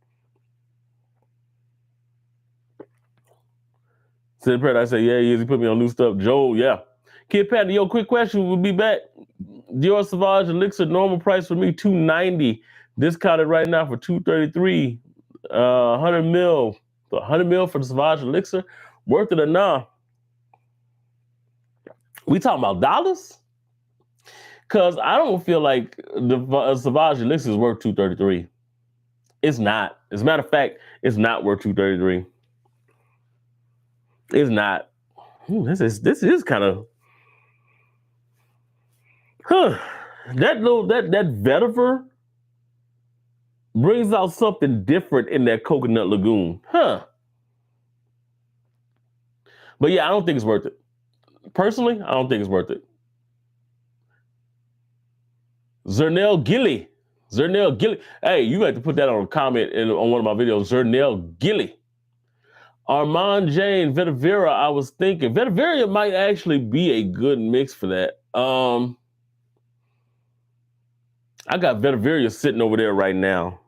Cindy Paradise said, yeah, he is. He put me on new stuff. Joel, yeah. Kid Patty, yo, quick question. We'll be back. Dior Sauvage Elixir, normal price for me, $290. Discounted right now for $233. 100 mil. 100 mil for the Sauvage Elixir. Worth it or not? We talking about dollars? Because I don't feel like the Sauvage Elixir is worth $233. It's not. As a matter of fact, it's not worth $233. It's not. This is kind of, that vetiver Brings out something different in that coconut lagoon. Huh. But yeah, I don't think it's worth it. Personally, I don't think it's worth it. Zernell Gilly. Zernell Gilly. Hey, you got to put that on a comment on one of my videos. Zernell Gilly. Armand Jane, Vetiveria, I was thinking. Vetiveria might actually be a good mix for that. I got Vetiveria sitting over there right now.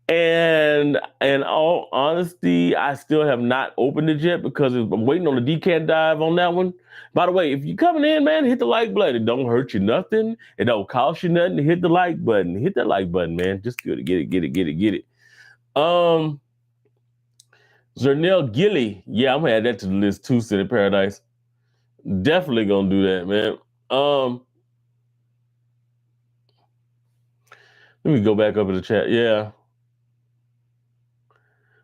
And in all honesty, I still have not opened it yet because I'm waiting on the decant dive on that one. By the way, if you're coming in, man, hit the like button. It don't hurt you nothing. It don't cost you nothing to hit the like button. Hit that like button, man. Just do it. Get it. Zernell Gilly. Yeah, I'm gonna add that to the list too, City Paradise. Definitely gonna do that, man. Let me go back up in the chat. Yeah.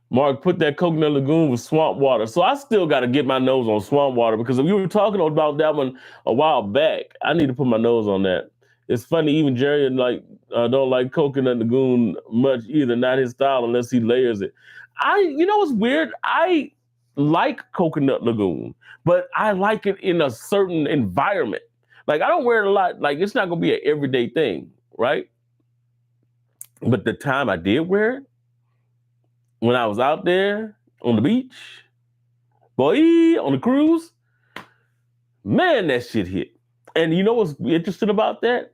Mark, put that coconut lagoon with swamp water. So I still got to get my nose on swamp water because if you were talking about that one a while back, I need to put my nose on that. It's funny, even Jerry don't like coconut lagoon much either. Not his style unless he layers it. What's weird? I like coconut lagoon, but I like it in a certain environment. Like I don't wear it a lot. Like it's not gonna be an everyday thing, right? But the time I did wear it, when I was out there on the beach, boy, on the cruise, man, that shit hit. And you know what's interesting about that?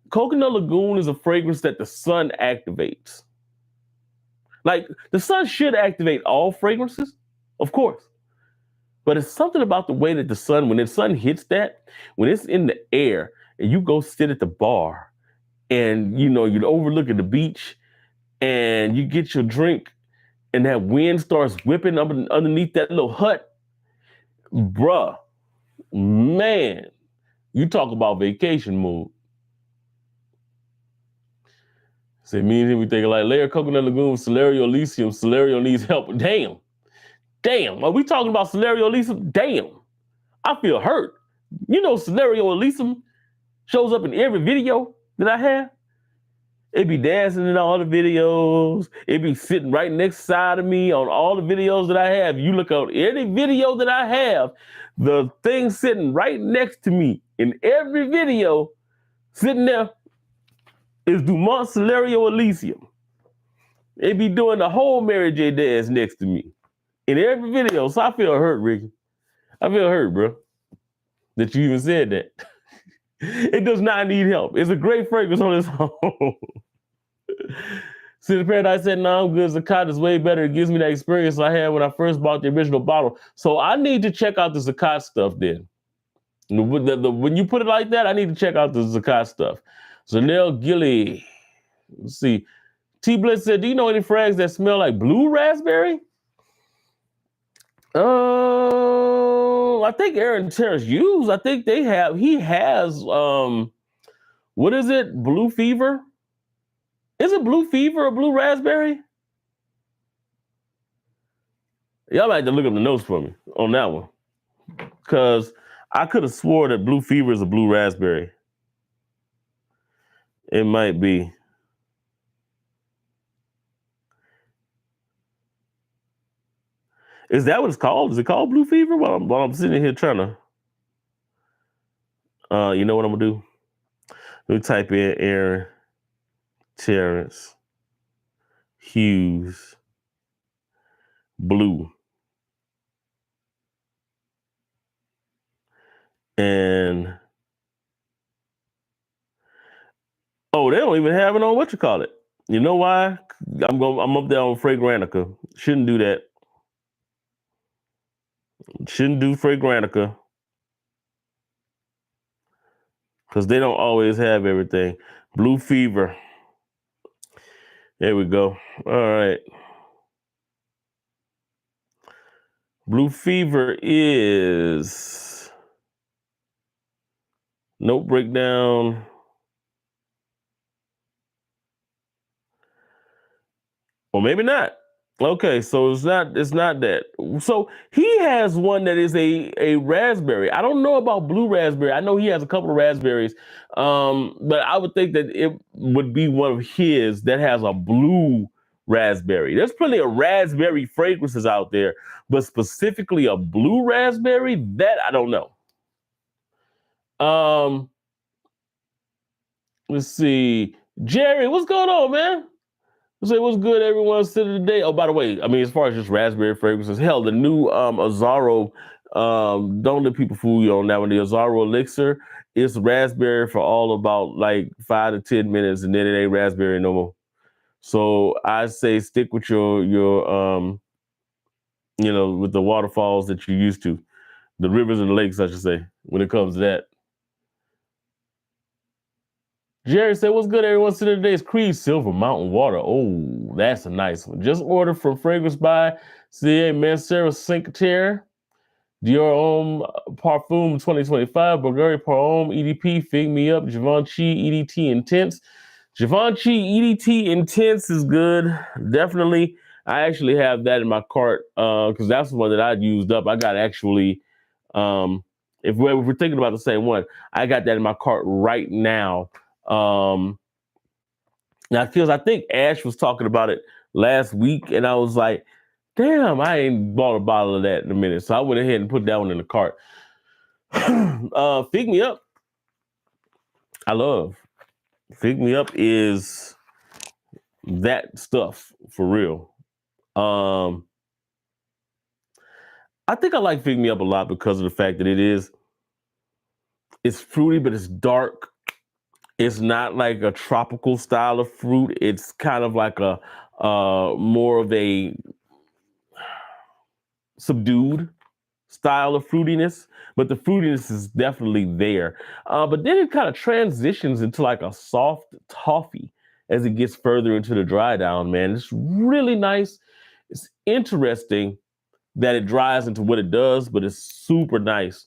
Coconut Lagoon is a fragrance that the sun activates. Like the sun should activate all fragrances, of course. But it's something about the way that when the sun hits that, when it's in the air and you go sit at the bar and you're overlooking the beach and you get your drink and that wind starts whipping up underneath that little hut, bruh, man, you talk about vacation mood. Say, me and him, we thinking like layer coconut lagoon, Celerio Elysium, Celerio needs help. Damn, are we talking about Celerio Elysium? Damn, I feel hurt. Celerio Elysium shows up in every video that I have. It be dancing in all the videos. It be sitting right next side of me on all the videos that I have. You look at any video that I have, the thing sitting right next to me in every video, sitting there, is Dumont Celerio Elysium. It be doing the whole Mary J. dance next to me in every video. So I feel hurt, Ricky. I feel hurt, bro, that you even said that. It does not need help. It's a great fragrance on its own. City Paradise said, no, I'm good. Zakat is way better. It gives me that experience I had when I first bought the original bottle. So I need to check out the Zakat stuff then. When you put it like that, I need to check out the Zakat stuff. Zanelle Gilly. Let's see. T Blitz said, do you know any frags that smell like blue raspberry? I think Aaron Terrace used. I think he has what is it? Blue fever? Is it blue fever or blue raspberry? Y'all might have to look up the notes for me on that one. Because I could have swore that blue fever is a blue raspberry. It might be. Is that what it's called? Is it called blue fever? While I'm sitting here trying to. You know what I'm going to do? Let me type in Aaron Terrence Hughes blue. And oh, they don't even have it on what you call it. You know why? I'm up there on Fragrantica. Shouldn't do that. Shouldn't do Fragrantica. Because they don't always have everything. Blue fever. There we go. All right. Blue fever is note breakdown. Or maybe not. Okay, so it's not that. So he has one that is a raspberry. I don't know about blue raspberry. I know he has a couple of raspberries. But I would think that it would be one of his that has a blue raspberry. There's plenty of raspberry fragrances out there, but specifically a blue raspberry, that I don't know. Um, let's see. Jerry, what's going on, man? Say what's good, everyone. Still today. Oh, by the way, I mean, as far as just raspberry fragrances, hell, the new Azaro, don't let people fool you on that one. The Azaro elixir, it's raspberry for all about like 5 to 10 minutes, and then it ain't raspberry no more. So I say stick with your with the waterfalls that you used to, the rivers and the lakes, I should say, when it comes to that. Jerry said, what's good, everyone? Sitting today is Creed Silver Mountain Water. Oh, that's a nice one. Just ordered from Fragrance by CA Mancera Cinqueterre, Dior Homme Parfum 2025, Bulgari Parfum EDP, Fig Me Up, Givenchy EDT Intense. Givenchy EDT Intense is good. Definitely. I actually have that in my cart because that's the one that I used up. I got actually, if we're thinking about the same one, I got that in my cart right now. Now I think Ash was talking about it last week, and I was like, damn, I ain't bought a bottle of that in a minute. So I went ahead and put that one in the cart. Fig Me Up, I love. Fig Me Up is that stuff for real. I think I like Fig Me Up a lot because of the fact that it's fruity, but it's dark. It's not like a tropical style of fruit. It's kind of like a more of a subdued style of fruitiness, but the fruitiness is definitely there. But then it kind of transitions into like a soft toffee as it gets further into the dry down, man. It's really nice. It's interesting that it dries into what it does, but it's super nice.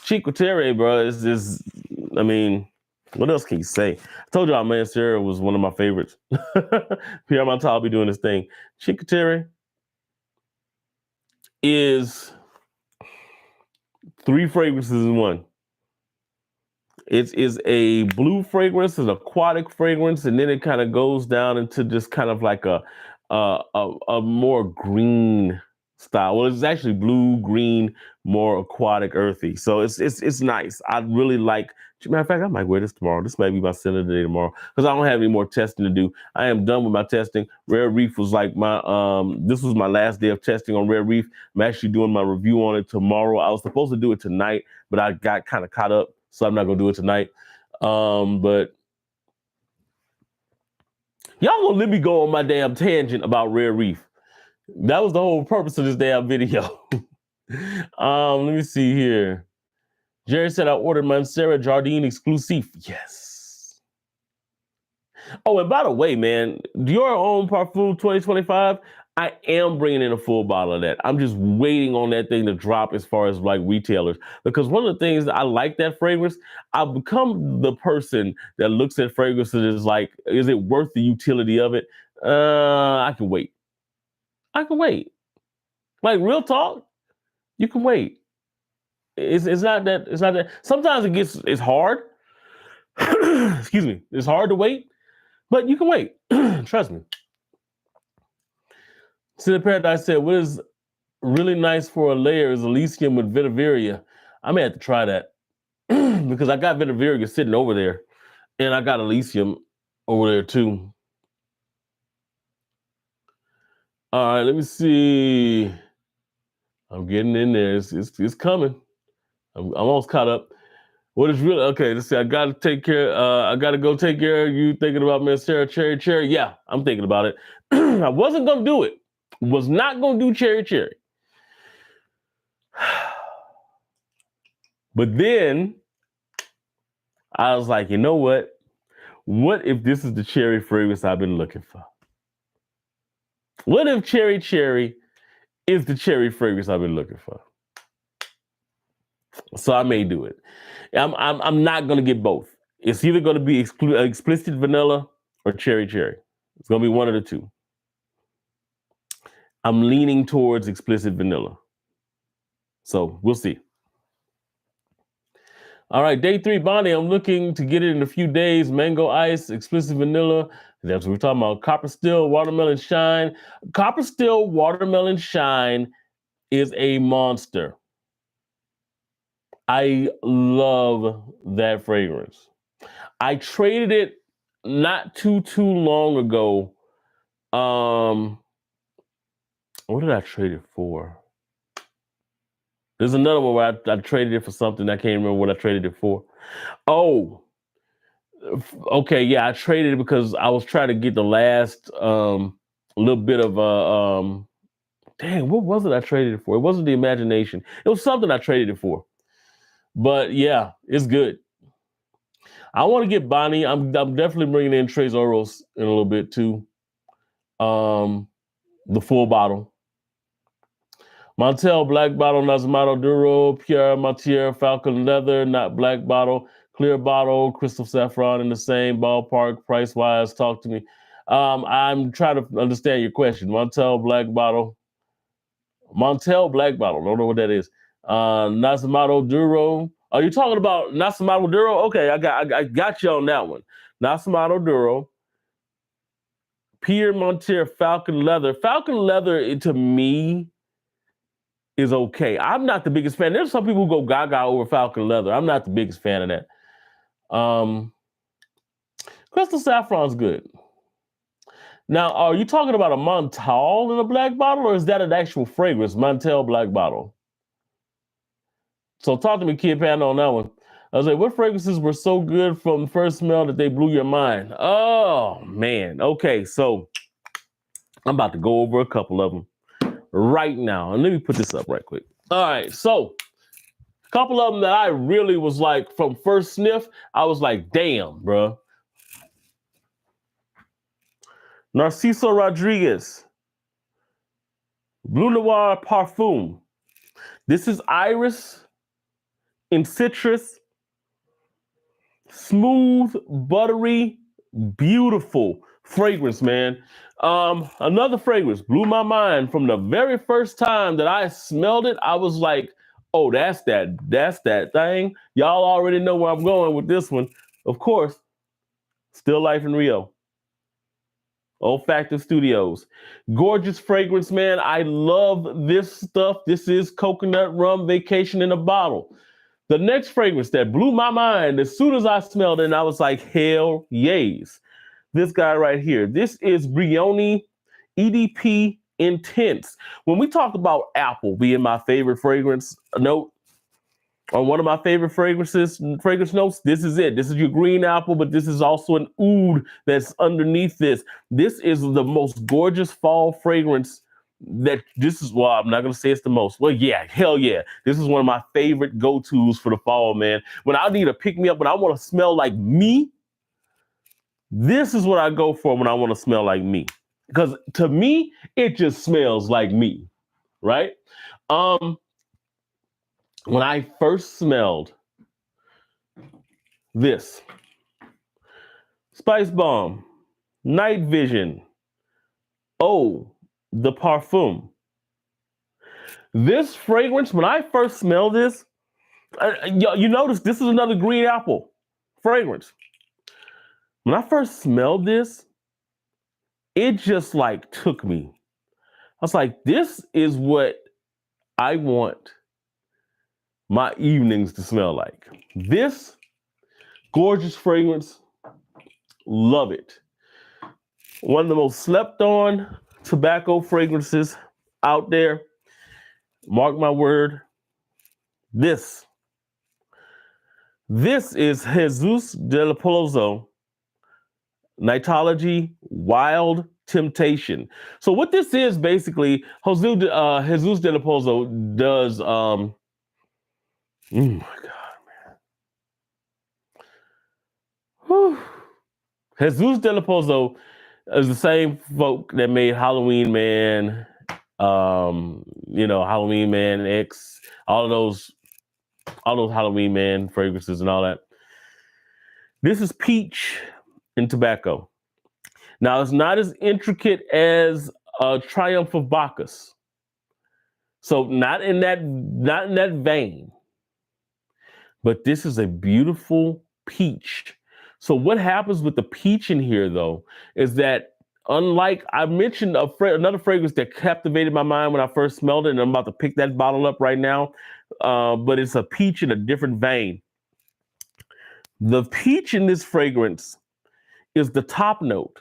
Chico Terre, bro, I mean, what else can you say? I told y'all, man, Sarah was one of my favorites. Pierre Montal be doing this thing. Chico Terre is 3 fragrances in one. It is a blue fragrance, an aquatic fragrance, and then it kind of goes down into just kind of like a more green style. Well, it's actually blue, green, more aquatic, earthy. So it's nice. I really like. Matter of fact, I might wear this tomorrow. This might be my scent of the day tomorrow because I don't have any more testing to do. I am done with my testing. Rare Reef was like my this was my last day of testing on Rare Reef. I'm actually doing my review on it tomorrow. I was supposed to do it tonight, but I got kind of caught up, so I'm not gonna do it tonight. But y'all gonna let me go on my damn tangent about Rare Reef. That was the whole purpose of this damn video. Let me see here. Jerry said I ordered Mancera Jardine exclusive. Yes. Oh, and by the way, man, Dior Homme Parfum 2025, I am bringing in a full bottle of that. I'm just waiting on that thing to drop as far as like retailers. Because one of the things that I like that fragrance, I've become the person that looks at fragrances as like, is it worth the utility of it? I can wait. I can wait. Like real talk, you can wait. It's not that. Sometimes it's hard. Excuse me. It's hard to wait, but you can wait. Trust me. City Paradise said, what is really nice for a layer is Elysium with vetiveria. I may have to try that because I got vetiveria sitting over there and I got Elysium over there too. All right, let me see. I'm getting in there. It's coming. I'm almost caught up. What is really okay? Let's see. I gotta take care. I gotta go take care of you. Thinking about Mancera Cherry. Yeah, I'm thinking about it. I wasn't gonna do it. Was not gonna do Cherry. But then I was like, you know what? What if this is the cherry fragrance I've been looking for? What if Cherry is the cherry fragrance I've been looking for? So I may do it. I'm not gonna get both. It's either gonna be explicit vanilla or cherry. It's gonna be one of the two. I'm leaning towards explicit vanilla. So we'll see. All right, day 3, Bonnie. I'm looking to get it in a few days. Mango ice, explicit vanilla. That's what we're talking about. Copper Still, watermelon shine. Copper Still, watermelon shine is a monster. I love that fragrance. I traded it not too long ago. What did I trade it for? There's another one where I traded it for something. I can't remember what I traded it for. Oh, okay. Yeah, I traded it because I was trying to get the last little bit of dang, what was it I traded it for? It wasn't the imagination. It was something I traded it for. But yeah, it's good. I want to get Bonnie. I'm definitely bringing in Tres Oros in a little bit too. The full bottle. Montel Black Bottle, Nazumato Duro, Pure Mancera, Falcon Leather, not Black Bottle, Clear Bottle, Crystal Saffron in the same ballpark, price wise. Talk to me. I'm trying to understand your question. Montel Black Bottle, don't know what that is. Nazumato Duro. Are you talking about Nazumato Duro? Okay, I got you on that one. Nazumato Duro, Pierre Montier, Falcon Leather. Falcon Leather, to me, is okay. I'm not the biggest fan. There's some people who go gaga over Falcon Leather. I'm not the biggest fan of that. Crystal Saffron's good. Now, are you talking about a Montal in a black bottle, or is that an actual fragrance, Montel Black Bottle? So talk to me, Kid Panda, on that one. I was like, what fragrances were so good from the first smell that they blew your mind? Oh, man. Okay, so I'm about to go over a couple of them right now. And let me put this up right quick. All right, so a couple of them that I really was like, from first sniff, I was like, damn, bro. Narciso Rodriguez, Blue Noir Parfum. This is iris and citrus. Smooth, buttery, beautiful fragrance, man. Another fragrance blew my mind from the very first time that I smelled it. I was like, oh, that's that thing. Y'all already know where I'm going with this one. Of course, Still Life in Rio. Olfactive Studios. Gorgeous fragrance, man. I love this stuff. This is coconut rum vacation in a bottle. The next fragrance that blew my mind as soon as I smelled it, and I was like, hell yes. This guy right here. This is Brioni EDP Intense. When we talk about apple being my favorite fragrance note, or one of my favorite fragrance notes, this is it. This is your green apple, but this is also an oud that's underneath this. This is the most gorgeous fall fragrance well, I'm not going to say it's the most. Well, yeah, hell yeah. This is one of my favorite go-tos for the fall, man. When I need a pick-me-up, when I want to smell like me, this is what I go for when I want to smell like me. Because to me, it just smells like me, right? When I first smelled this, Spice Bomb, Night Vision, the Parfum. This fragrance, when I first smelled this, you notice this is another green apple fragrance. When I first smelled this, it just like took me. I was like, this is what I want my evenings to smell like. This gorgeous fragrance, love it. One of the most slept on tobacco fragrances out there. Mark my word. This is Jesus del Pozo Nightology Wild Temptation. So what this is basically, Jesus del Pozo does, oh my God, man. Whew. Jesus del Pozo is the same folk that made Halloween Man, Halloween Man X, all those Halloween Man fragrances and all that. This is peach and tobacco. Now, it's not as intricate as Triumph of Bacchus. So not in that vein. But this is a beautiful peach. So what happens with the peach in here, though, is that unlike I mentioned another fragrance that captivated my mind when I first smelled it, and I'm about to pick that bottle up right now, but it's a peach in a different vein. The peach in this fragrance is the top note.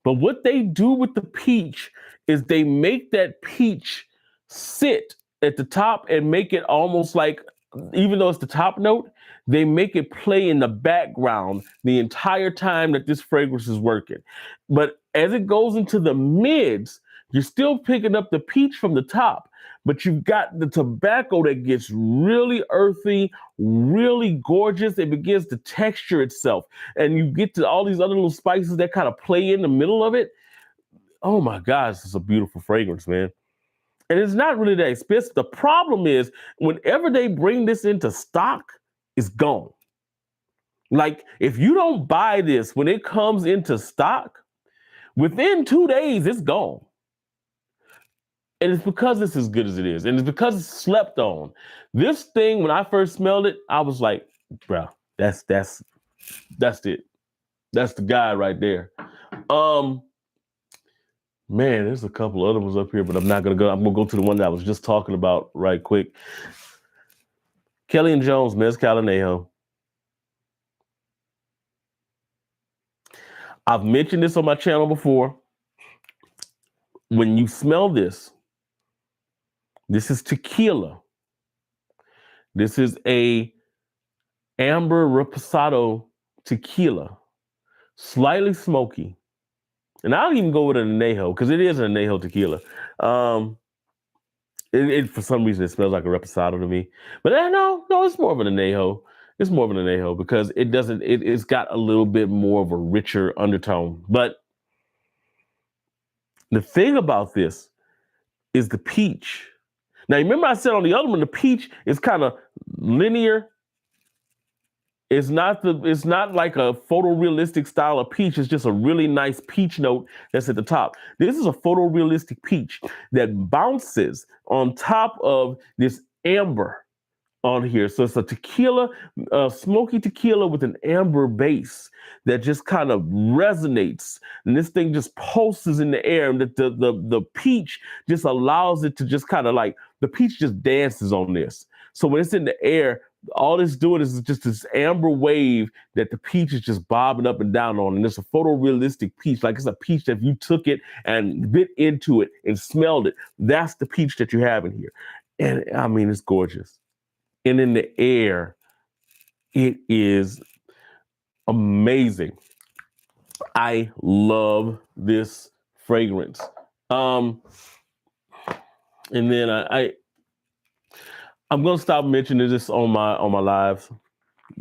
But what they do with the peach is they make that peach sit at the top and make it almost like, even though it's the top note, they make it play in the background the entire time that this fragrance is working. But as it goes into the mids, you're still picking up the peach from the top, but you've got the tobacco that gets really earthy, really gorgeous. It begins to texture itself, and you get to all these other little spices that kind of play in the middle of it. Oh my gosh, it's a beautiful fragrance, man. And it's not really that expensive. The problem is, whenever they bring this into stock, it's gone. Like, if you don't buy this when it comes into stock, within 2 days, it's gone. And it's because it's as good as it is. And it's because it's slept on. This thing, when I first smelled it, I was like, bro, that's it. That's the guy right there. Man, there's a couple other ones up here, but I'm not gonna go. I'm gonna go to the one that I was just talking about right quick. Kelly and Jones, Mezcal Anejo. I've mentioned this on my channel before. When you smell this is tequila. This is a amber reposado tequila, slightly smoky. And I'll even go with an anejo because it is an anejo tequila. It for some reason it smells like a reposado to me, but no, it's more of an anejo. It's more of an anejo because it doesn't. It's got a little bit more of a richer undertone. But the thing about this is the peach. Now, remember I said on the other one, the peach is kind of linear. It's not like a photorealistic style of peach. It's just a really nice peach note that's at the top. This is a photorealistic peach that bounces on top of this amber on here. So it's a tequila, smoky tequila with an amber base that just kind of resonates. And this thing just pulses in the air. And the peach just allows it to just kind of like, the peach just dances on this. So when it's in the air, all it's doing is just this amber wave that the peach is just bobbing up and down on. And it's a photorealistic peach. Like, it's a peach that if you took it and bit into it and smelled it, that's the peach that you have in here. And I mean, it's gorgeous. And in the air, it is amazing. I love this fragrance. And then I'm gonna stop mentioning this on my lives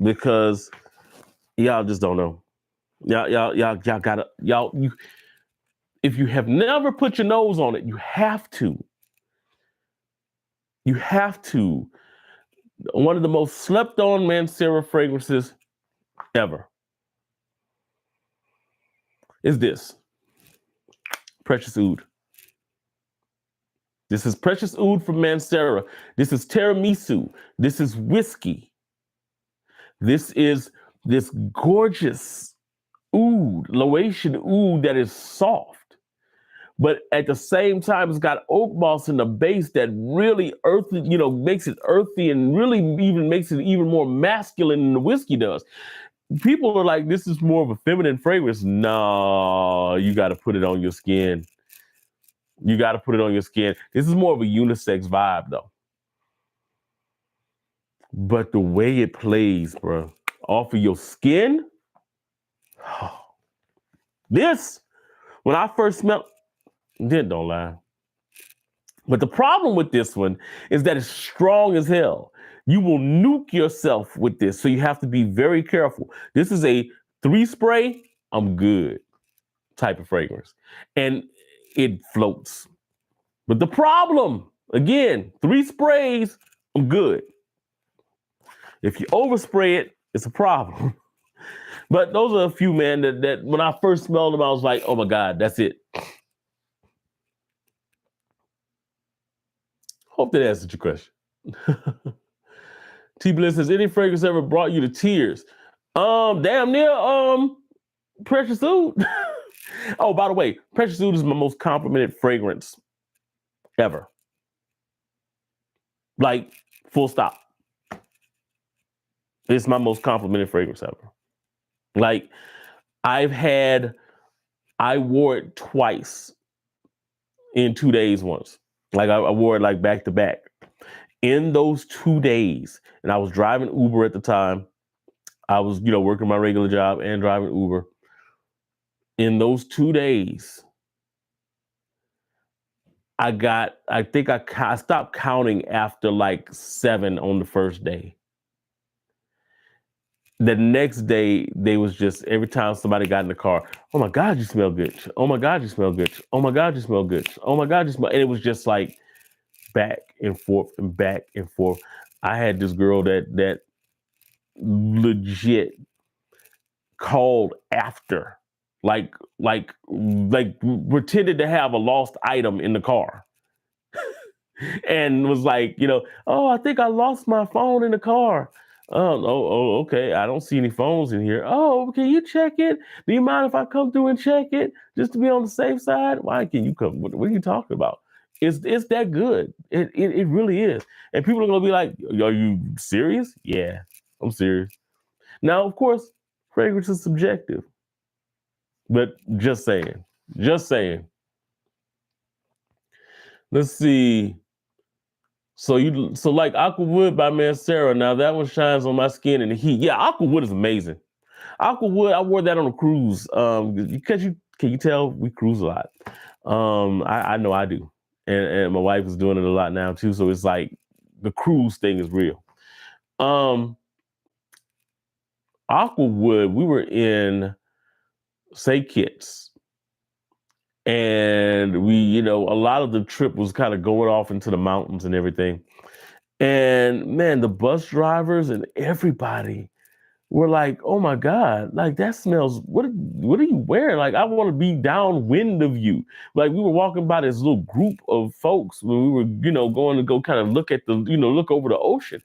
because y'all just don't know. Y'all gotta if you have never put your nose on it, you have to. You have to. One of the most slept on mancera fragrances ever is this Precious Oud. This is Precious Oud from Mancera. This is tiramisu. This is whiskey. This is this gorgeous oud, Laotian oud that is soft. But at the same time, it's got oak moss in the base that really earthy, makes it earthy and really even makes it even more masculine than the whiskey does. People are like, this is more of a feminine fragrance. No, you got to put it on your skin. You got to put it on your skin. This is more of a unisex vibe, though. But the way it plays, bro, off of your skin, this, when I first smelled, don't lie. But the problem with this one is that it's strong as hell. You will nuke yourself with this, so you have to be very careful. This is a 3 spray, I'm good type of fragrance. And it floats. But the problem, again, 3 sprays, I'm good. If you overspray it, it's a problem. But those are a few, man, that when I first smelled them, I was like, oh my God, that's it. Hope that answered your question. T Bliss says, any fragrance ever brought you to tears? Damn near Precious Oud. Oh, by the way, Precious Oud is my most complimented fragrance ever. Like, full stop. It's my most complimented fragrance ever. Like, I wore it twice in 2 days once. Like, I wore it like back to back. In those 2 days, and I was driving Uber at the time. I was, working my regular job and driving Uber. In those 2 days, I stopped counting after like 7 on the first day. The next day, they was just every time somebody got in the car, oh my God, you smell good. Oh my God, you smell good. Oh my God, you smell good. Oh my God, you smell. And it was just like back and forth and back and forth. I had this girl that legit called after, like pretended to have a lost item in the car. And was like, oh, I think I lost my phone in the car. Okay. I don't see any phones in here. Oh, can you check it? Do you mind if I come through and check it just to be on the safe side? Why can you come? What are you talking about? It's that good. It really is. And people are gonna be like, are you serious? Yeah, I'm serious. Now, of course, fragrance is subjective, but just saying, just saying. Let's see. So like Aquawood by Mancera. Now that one shines on my skin in the heat. Yeah, Aquawood is amazing. Aquawood, I wore that on a cruise. Because can you tell we cruise a lot? I know I do, and my wife is doing it a lot now too. So it's like the cruise thing is real. Aquawood, we were in St. Kitts, and a lot of the trip was kind of going off into the mountains and everything. And man, the bus drivers and everybody were like, "Oh my God, like that smells. What are you wearing? Like I want to be downwind of you." Like we were walking by this little group of folks when we were, going to go kind of look at look over the ocean,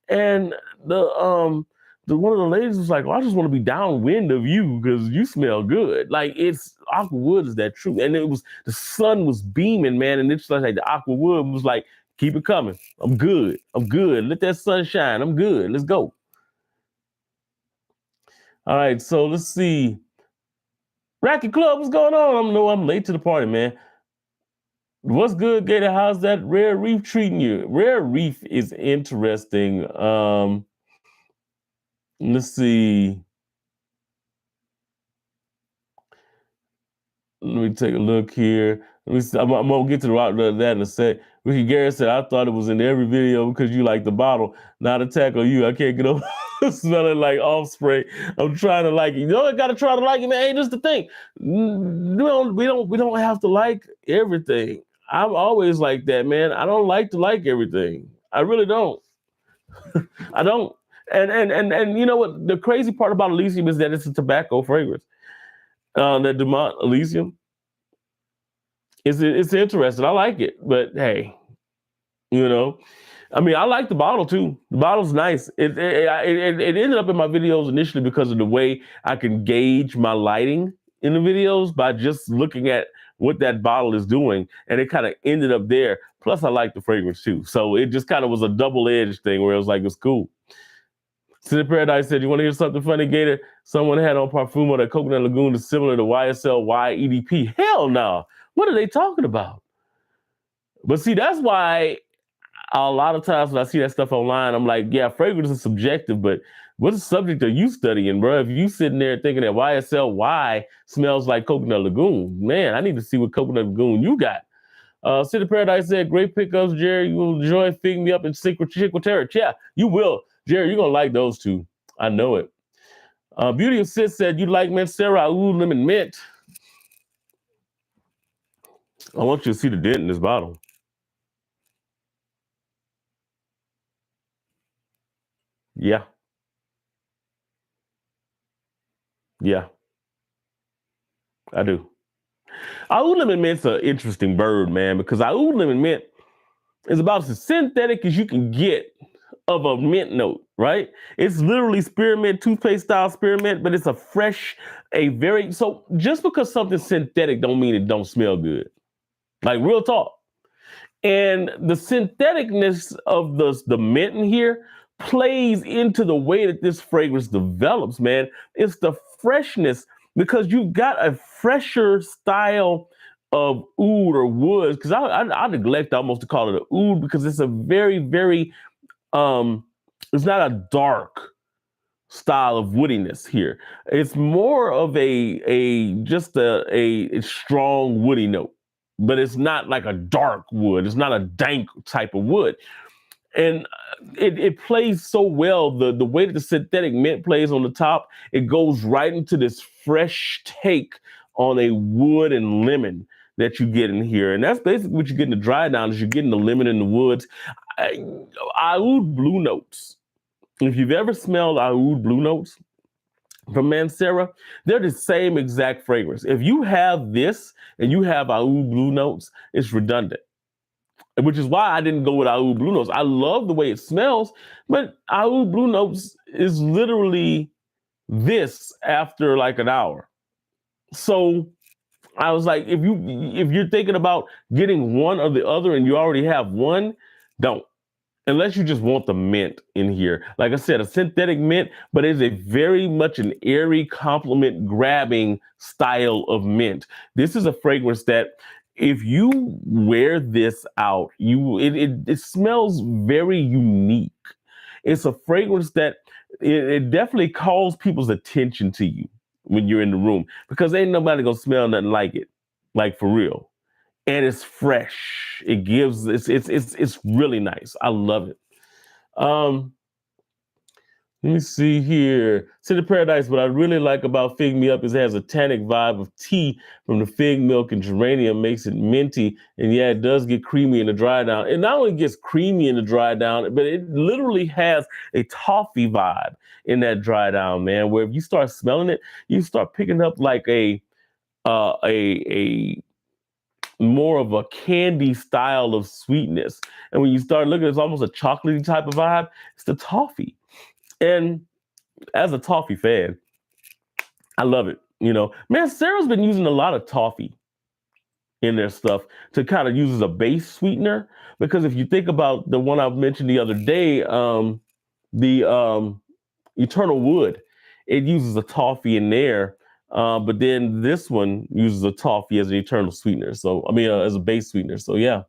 and the one of the ladies was like, "Well, I just want to be downwind of you because you smell good." Like it's Aquawood is that true, and it was the sun was beaming, man, and it's like the Aquawood was like, "Keep it coming. I'm good. I'm good. Let that sun shine. I'm good. Let's go." All right, so let's see. Racket Club, what's going on? I'm late to the party, man. What's good, Gator? How's that Rare Reef treating you? Rare Reef is interesting. Let's see. Let me take a look here. Let me see. I'm gonna get to that in a sec. Ricky Garrett said, "I thought it was in every video because you like the bottle. Not attack on you. I can't get over smelling like Offspray. I'm trying to like it. I gotta try to like it, man. Hey, this is the thing. We don't have to like everything. I'm always like that, man. I don't like to like everything. I really don't. I don't. And you know what? The crazy part about Elysium is that it's a tobacco fragrance. That Dumont Elysium. It's interesting. I like it, but hey, you know, I mean, I like the bottle too. The bottle's nice. It ended up in my videos initially because of the way I can gauge my lighting in the videos by just looking at what that bottle is doing, and it kind of ended up there. Plus, I like the fragrance too, so it just kind of was a double-edged thing where it was like it's cool. City Paradise said, "You want to hear something funny, Gator? Someone had on Parfumo that Coconut Lagoon is similar to YSL EDP. Hell no. What are they talking about?" But see, that's why a lot of times when I see that stuff online, I'm like, yeah, fragrance is subjective, but what subject are you studying, bro? If you sitting there thinking that YSL smells like Coconut Lagoon, man, I need to see what Coconut Lagoon you got. City Paradise said, great pickups, Jerry. You will enjoy Fig Me Up and Secret. Yeah, you will. Jerry, you're going to like those two. I know it. Beauty of Sis said, you like Mancera, Lemon Mint. I want you to see the dent in this bottle. Yeah. Yeah, I do. Oud lemon mint's an interesting bird, man, because oud lemon mint is about as synthetic as you can get of a mint note, right? It's literally spearmint, toothpaste style spearmint, but it's a fresh, a very, so just because something's synthetic don't mean it don't smell good. Like real talk. And the syntheticness of the mint in here plays into the way that this fragrance develops, man. It's the freshness because you've got a fresher style of oud or woods. Because I neglect almost to call it a oud because it's a very, very it's not a dark style of woodiness here. It's more of a just a strong woody note, but it's not like a dark wood. It's not a dank type of wood. And it plays so well. The way that the synthetic mint plays on the top, it goes right into this fresh take on a wood and lemon that you get in here. And that's basically what you get in the dry down is you're getting the lemon in the woods. Oud blue notes. If you've ever smelled oud blue notes from mancera, they're the same exact fragrance. If you have this and you have oud blue notes, it's redundant. Which is why I didn't go with oud blue notes. I love the way it smells, but oud blue notes is literally this after like an hour. So I was like, if you're thinking about getting one or the other and you already have one, don't. Unless you just want the mint in here. Like I said, a synthetic mint, but it's a very much an airy compliment grabbing style of mint. This is a fragrance that if you wear this out, it smells very unique. It's a fragrance that it definitely calls people's attention to you when you're in the room because ain't nobody gonna smell nothing like it, like for real. And it's fresh. It gives it's really nice. I love it. Um, Let me see here. City Paradise, what I really like about Fig Me Up is it has a tannic vibe of tea from the fig milk and geranium, makes it minty. And yeah, it does get creamy in the dry down. It not only gets creamy in the dry down, but it literally has a toffee vibe in that dry down, man, where if you start smelling it, you start picking up like a more of a candy style of sweetness. And when you start looking, it's almost a chocolatey type of vibe. It's the toffee. And as a toffee fan, I love it. You know, man, Sarah's been using a lot of toffee in their stuff to kind of use as a base sweetener. Because if you think about the one I mentioned the other day, the Eternal Wood, it uses a toffee in there. But then this one uses a toffee as an eternal sweetener. So, I mean, as a base sweetener. So, yeah.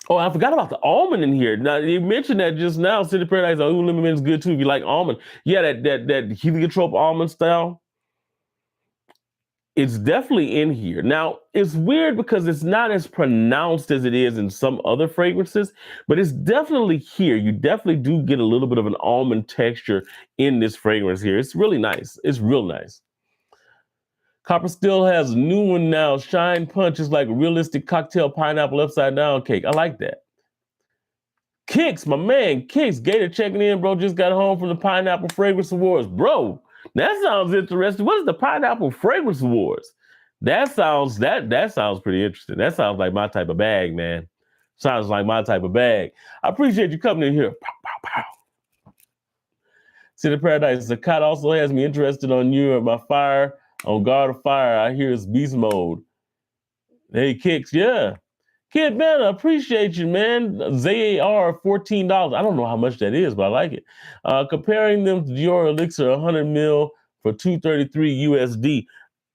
Oh, I forgot about the almond in here. Now you mentioned that just now. City Paradise, oh, lemon mint is good too if you like almond. Yeah, that heliotrope almond style. It's definitely in here. Now it's weird because it's not as pronounced as it is in some other fragrances, but it's definitely here. You definitely do get a little bit of an almond texture in this fragrance here. It's really nice. It's real nice. Copper still has a new one now. Shine Punch is like a realistic cocktail pineapple upside down cake. I like that. Kicks, my man, Kicks, Gator checking in, bro. Just got home from the Pineapple Fragrance Awards. Bro, that sounds interesting. What is the Pineapple Fragrance Awards? That sounds pretty interesting. That sounds like my type of bag, man. Sounds like my type of bag. I appreciate you coming in here. Pow, pow, pow. City Paradise, the cat also has me interested on you and my fire, on guard of fire. I hear it's beast mode. Hey, Kicks, yeah. Kid Man, I appreciate you, man. ZAR, $14. I don't know how much that is, but I like it. Comparing them to Dior Elixir, 100 mil for 233 USD.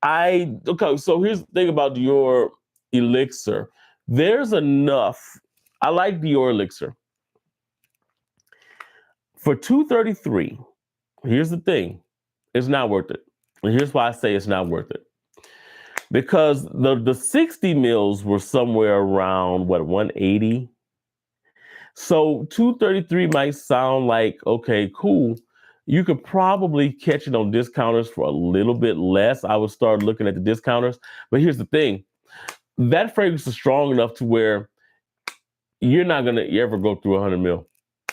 Okay, so here's the thing about Dior Elixir. There's enough. I like Dior Elixir. For 233, here's the thing. It's not worth it. And here's why I say it's not worth it. Because the 60 mils were somewhere around, what, 180? So 233 might sound like, okay, cool. You could probably catch it on discounters for a little bit less. I would start looking at the discounters. But here's the thing. That fragrance is strong enough to where you're not going to ever go through 100 mil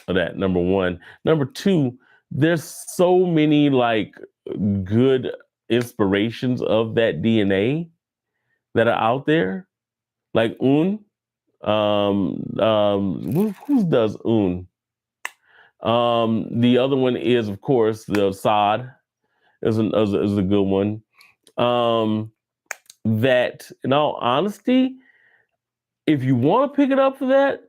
of that, number one. Number two, there's so many like good inspirations of that DNA that are out there. Like Un. Who does Un? The other one is, of course, the Sod is a good one. Um, that, in all honesty, if you want to pick it up for that,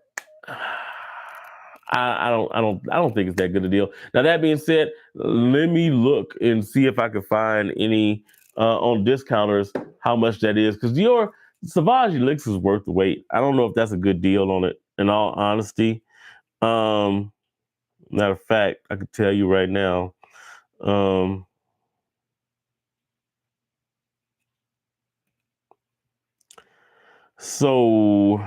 I don't think it's that good a deal. Now that being said, let me look and see if I can find any on discounters how much that is, because your Sauvage Elixir is worth the wait. I don't know if that's a good deal on it. In all honesty, um, matter of fact, I could tell you right now. Um, so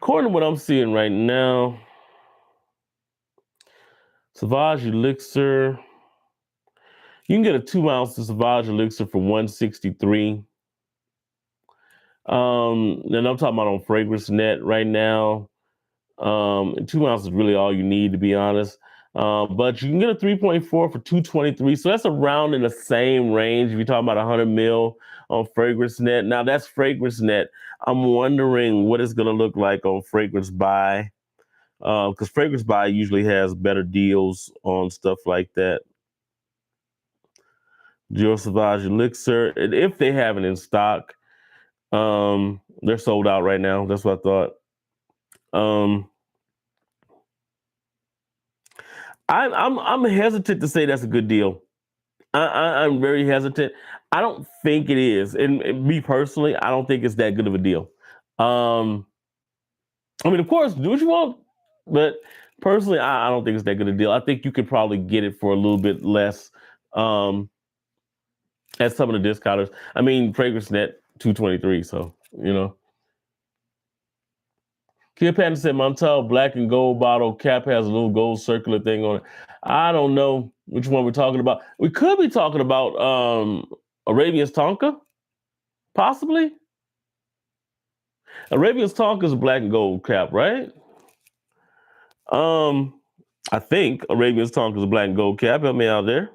according to what I'm seeing right now, Sauvage Elixir, you can get a 2 ounce of Sauvage Elixir for $163. And I'm talking about on Fragrance Net right now. 2 ounces is really all you need, to be honest. But you can get a 3.4 for $223. So that's around in the same range if you're talking about 100 mil on Fragrance Net. Now that's Fragrance Net. I'm wondering what it's going to look like on Fragrance Buy, because Fragrance Buy usually has better deals on stuff like that. Dior Sauvage Elixir, and if they have it in stock, they're sold out right now. That's what I thought. Um, I'm hesitant to say that's a good deal. I'm very hesitant. I don't think it is, and me personally, I don't think it's that good of a deal. Um, I mean, of course, do what you want, but personally, I don't think it's that good a deal. I think you could probably get it for a little bit less um, at some of the discounters. I mean, Fragrance Net 223, so you know. Kia Patton said, Montel black and gold bottle cap has a little gold circular thing on it. I don't know which one we're talking about. We could be talking about Arabian's Tonka, possibly. Arabian's Tonka is a black and gold cap, right? Um, I think Arabian's Tonka is a black and gold cap. Help me out there.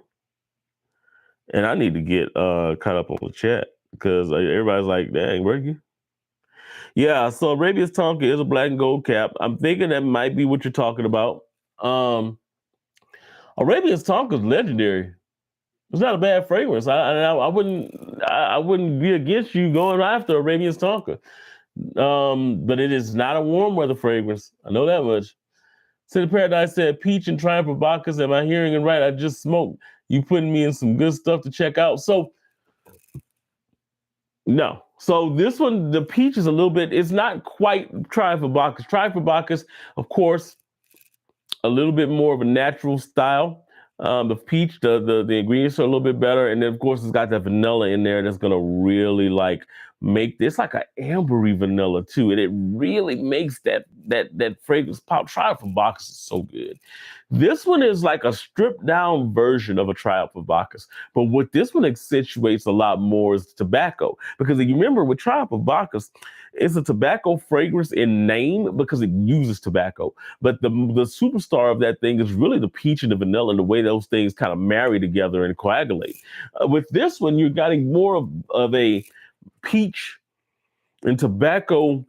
And I need to get caught up on the chat because everybody's like, dang, where you? Yeah, so Arabian's Tonka is a black and gold cap. I'm thinking that might be what you're talking about. Um, Arabian's Tonka is legendary. It's not a bad fragrance. I wouldn't be against you going after Arabian's Tonka. But it is not a warm weather fragrance. I know that much. City Paradise said peach and Triumph of Bacchus. Am I hearing it right? I just smoked. You putting me in some good stuff to check out. So no. So this one, the peach is a little bit, it's not quite Triumph of Bacchus. Triumph of Bacchus, of course, a little bit more of a natural style. The peach, the ingredients are a little bit better, and then of course it's got that vanilla in there that's gonna really like make this like an ambery vanilla too, and it really makes that fragrance pop. Triumph of Bacchus is so good. This one is like a stripped down version of a Triumph of Bacchus, but what this one accentuates a lot more is tobacco, because if you remember with Triumph of Bacchus, it's a tobacco fragrance in name because it uses tobacco. But the superstar of that thing is really the peach and the vanilla and the way those things kind of marry together and coagulate. With this one, you're getting more of a peach and tobacco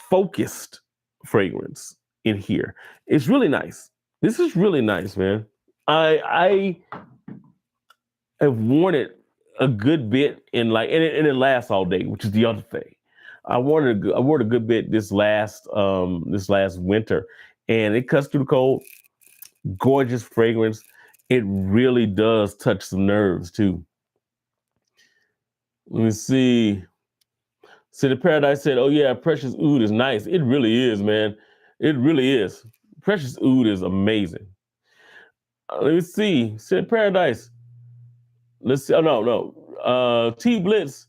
focused fragrance in here. It's really nice. This is really nice, man. I have worn it a good bit and it lasts all day, which is the other thing. I wore it a good bit this last winter, and it cuts through the cold. Gorgeous fragrance. It really does touch some nerves too. Let me see. City Paradise said, "Oh yeah, Precious Oud is nice. It really is, man. It really is. Precious Oud is amazing." Let me see. City Paradise. Let's see. Oh no. T Blitz.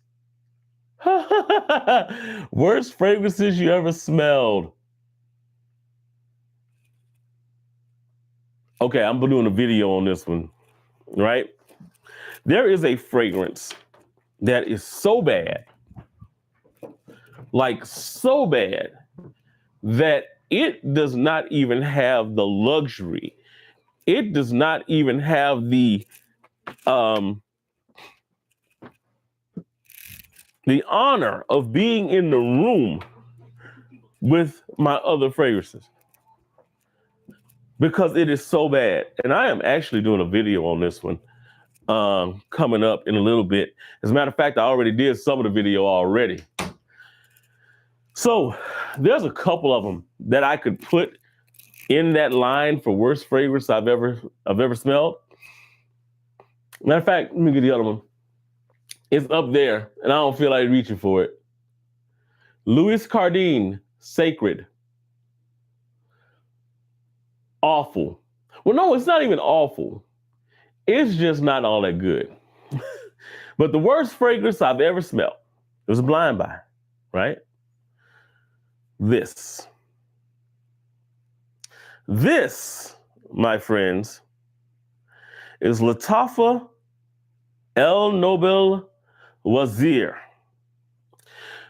Worst fragrances you ever smelled. Okay, I'm doing a video on this one, right? There is a fragrance that is so bad, like so bad, that it does not even have the luxury. It does not even have the honor of being in the room with my other fragrances because it is so bad. And I am actually doing a video on this one coming up in a little bit. As a matter of fact, I already did some of the video already. So there's a couple of them that I could put in that line for worst fragrance I've ever smelled. Matter of fact, let me get the other one. It's up there, and I don't feel like reaching for it. Louis Cardin, Sacred. Awful. Well, no, it's not even awful. It's just not all that good. But the worst fragrance I've ever smelled, it was a blind buy, right? This, my friends, is Lattafa El Nobel Wazir.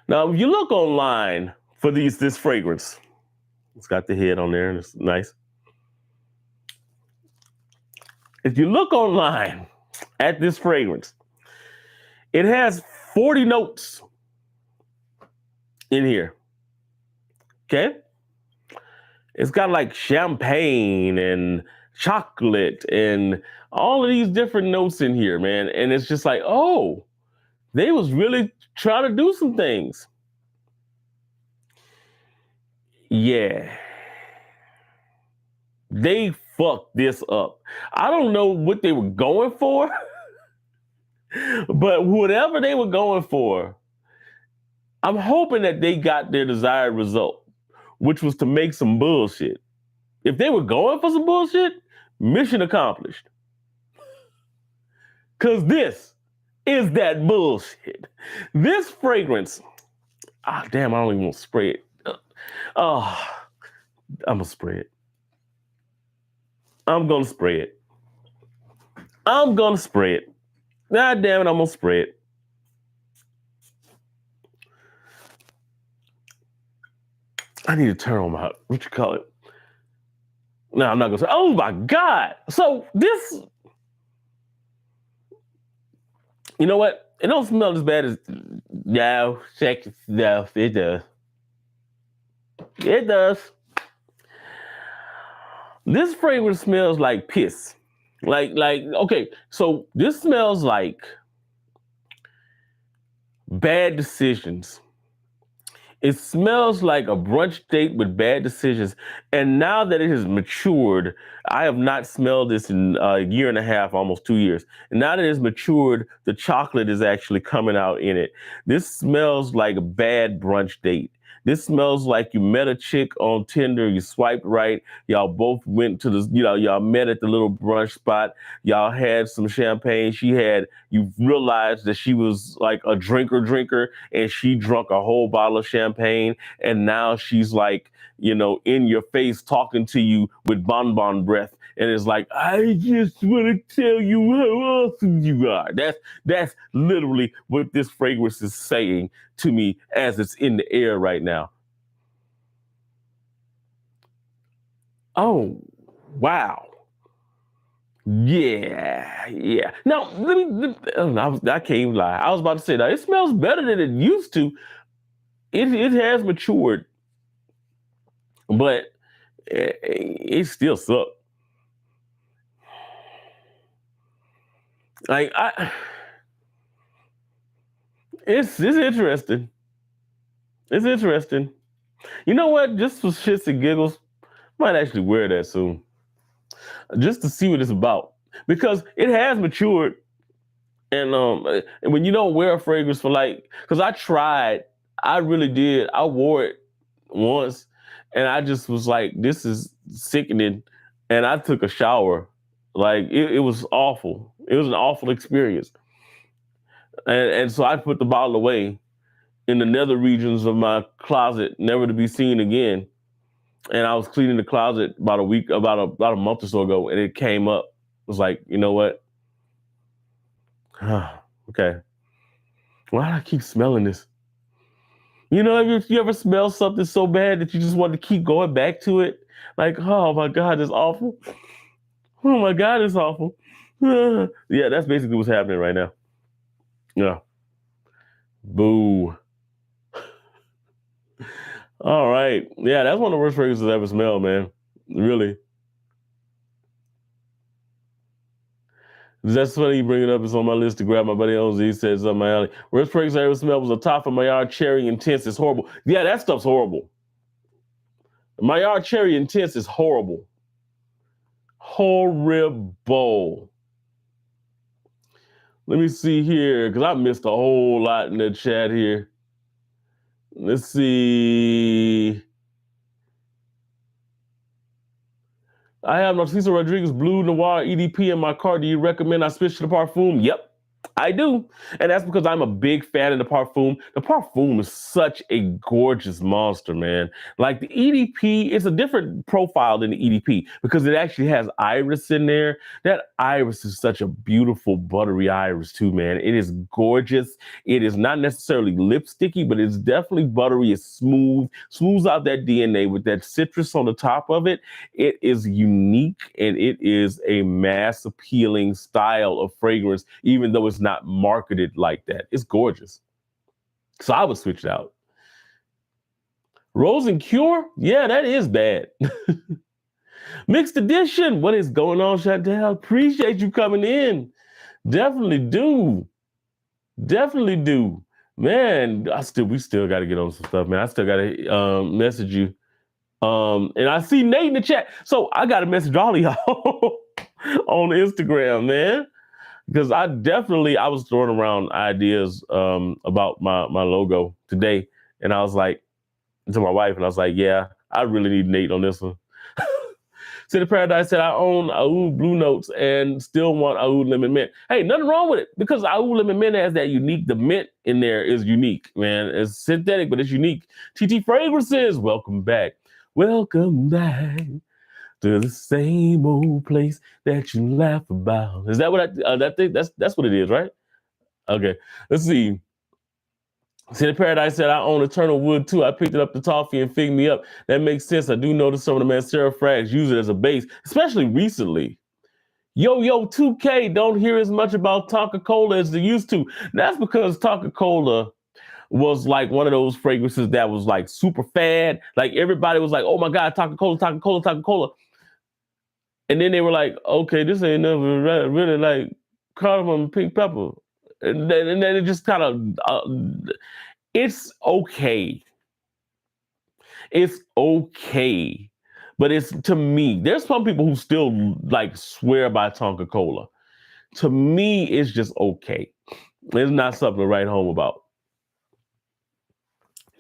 Now, if you look online for this fragrance, it's got the head on there and it's nice. If you look online at this fragrance, it has 40 notes in here. Okay? It's got like champagne and chocolate and all of these different notes in here, man. And it's just like, oh, they was really trying to do some things. Yeah. They fucked this up. I don't know what they were going for, but whatever they were going for, I'm hoping that they got their desired result, which was to make some bullshit. If they were going for some bullshit, mission accomplished. Because this is that bullshit. This fragrance, damn, I don't even want to spray it. I'm going to spray it. I'm going to spray it. I'm going to spray it. God damn it, I'm going to spray it. I need to turn on my, what you call it? No, I'm not going to say, oh my God. So this, you know what? It don't smell as bad as, no, check stuff. It does. It does. This fragrance smells like piss. Like, okay, so this smells like bad decisions. It smells like a brunch date with bad decisions. And now that it has matured, I have not smelled this in a year and a half, almost 2 years. And now that it's matured, the chocolate is actually coming out in it. This smells like a bad brunch date. This smells like you met a chick on Tinder, you swiped right, y'all both went to the, y'all met at the little brunch spot, y'all had some champagne, you realized that she was like a drinker, and she drunk a whole bottle of champagne, and now she's like, in your face talking to you with bonbon breath, and it's like, I just want to tell you how awesome you are. That's literally what this fragrance is saying to me as it's in the air right now. Oh, wow. Yeah. Now, I can't even lie. I was about to say that it smells better than it used to. It has matured, but it still sucks. Like it's interesting. It's interesting. You know what? Just for shits and giggles, I might actually wear that soon, just to see what it's about, because it has matured. And when you don't wear a fragrance for because I really did. I wore it once, and I just was like, this is sickening. And I took a shower. Like it was awful. It was an awful experience. And so I put the bottle away in the nether regions of my closet, never to be seen again. And I was cleaning the closet about a month or so ago, and it came up. It was like, you know what? Okay. Why do I keep smelling this? You know, you ever smell something so bad that you just want to keep going back to it? Like, oh my God, it's awful. Oh my God, it's awful. Yeah, that's basically what's happening right now. Yeah. Boo. All right. Yeah, that's one of the worst fragrances I ever smelled, man. Really. That's funny you bring it up. It's on my list to grab. My buddy owns it. He says on my alley. Worst fragrance I ever smelled was Lattafa Maillard Cherry Intense. It's horrible. Yeah, that stuff's horrible. Maillard Cherry Intense is horrible. Horrible. Let me see here, because I missed a whole lot in the chat here. Let's see. I have Narciso Rodriguez Blue Noir EDP in my car. Do you recommend I switch to the Parfum? Yep, I do. And that's because I'm a big fan of the Parfum. The Parfum is such a gorgeous monster, man. Like the EDP, it's a different profile than the EDP because it actually has iris in there. That iris is such a beautiful, buttery iris, too, man. It is gorgeous. It is not necessarily lipsticky, but it's definitely buttery. It's smooth, smooths out that DNA with that citrus on the top of it. It is unique and it is a mass appealing style of fragrance, even though it's not marketed like that. It's gorgeous. So I would switch it out. Rose and Cure? Yeah, that is bad. Mixed edition. What is going on, Chantel? Appreciate you coming in. Definitely do. Definitely do. Man, we still got to get on some stuff, man. I still got to message you. And I see Nate in the chat. So I got to message all of y'all on Instagram, man. Because I was throwing around ideas about my logo today. And I was like, to my wife, and I was like, yeah, I really need Nate on this one. City Paradise said, I own Oud Blue Notes and still want Oud Lemon Mint. Hey, nothing wrong with it because Oud Lemon Mint has that unique, the mint in there is unique, man. It's synthetic, but it's unique. TT Fragrances, welcome back. Welcome back to the same old place that you laugh about. Is that what that's what it is, right? Okay, let's see. City Paradise said, I own Eternal Wood too. I picked it up the toffee and fig me up. That makes sense. I do notice some of the mancera frags use it as a base, especially recently. Yo, 2K don't hear as much about Tonka Cola as they used to. That's because Tonka Cola was like one of those fragrances that was like super fad. Like everybody was like, oh my God, Tonka Cola, Tonka Cola, Tonka Cola. And then they were like, okay, this ain't never really like cardamom and pink pepper. And then it just kind of, it's okay. It's okay. But it's, to me, there's some people who still like swear by Tonka Cola. To me, it's just okay. It's not something to write home about.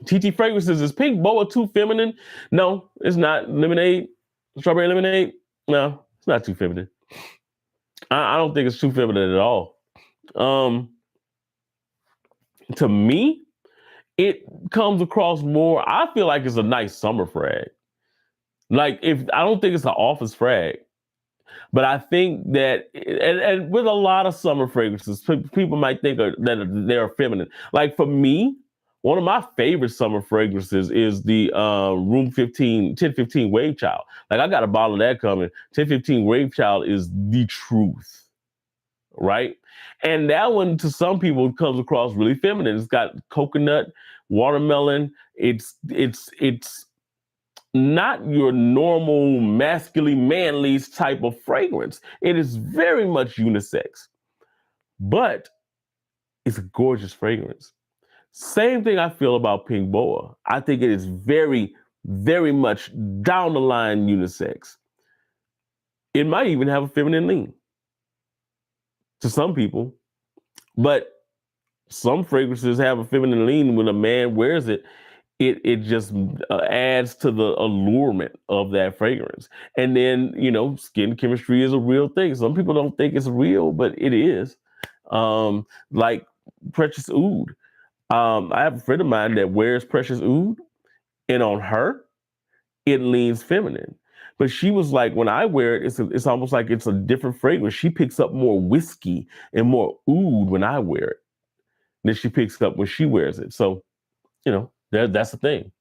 TT Fragrances, is Pink Boa too feminine? No, it's not. Lemonade, strawberry lemonade? No, it's not too feminine. I don't think it's too feminine at all. To me, it comes across more, I feel like it's a nice summer frag. Like, I don't think it's an office frag, but I think that, and with a lot of summer fragrances, people might think that they're feminine. Like for me, one of my favorite summer fragrances is the Room 1015 Wave Child. Like I got a bottle of that coming. 1015 Wave Child is the truth, right? And that one, to some people, comes across really feminine. It's got coconut, watermelon. It's not your normal masculine, manly type of fragrance. It is very much unisex, but it's a gorgeous fragrance. Same thing I feel about Pink Boa. I think it is very, very much down the line unisex. It might even have a feminine lean to some people, but some fragrances have a feminine lean. When a man wears it, it just adds to the allurement of that fragrance. And then, skin chemistry is a real thing. Some people don't think it's real, but it is. Like Precious Oud. I have a friend of mine that wears Precious Oud, and on her, it leans feminine. But she was like, when I wear it, it's almost like it's a different fragrance. She picks up more whiskey and more oud when I wear it than she picks up when she wears it. So, That's the thing.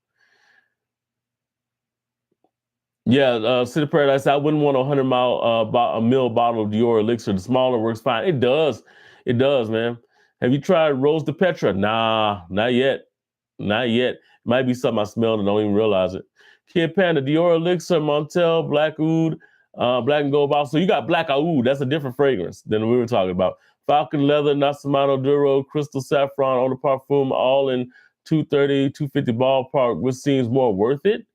Yeah, City Paradise. I wouldn't want a 100 ml bottle of Dior Elixir. The smaller works fine. It does, man. Have you tried Rose de Petra? Nah, not yet, not yet. Might be something I smelled and don't even realize it. Kid Panda, Dior Elixir, Montel, Black Oud, Black and Gold bottle. So you got Black Oud. That's a different fragrance than we were talking about. Falcon Leather, Nascimento Duro, Crystal Saffron, Eau de Parfum, all in 230, 250 ballpark, which seems more worth it.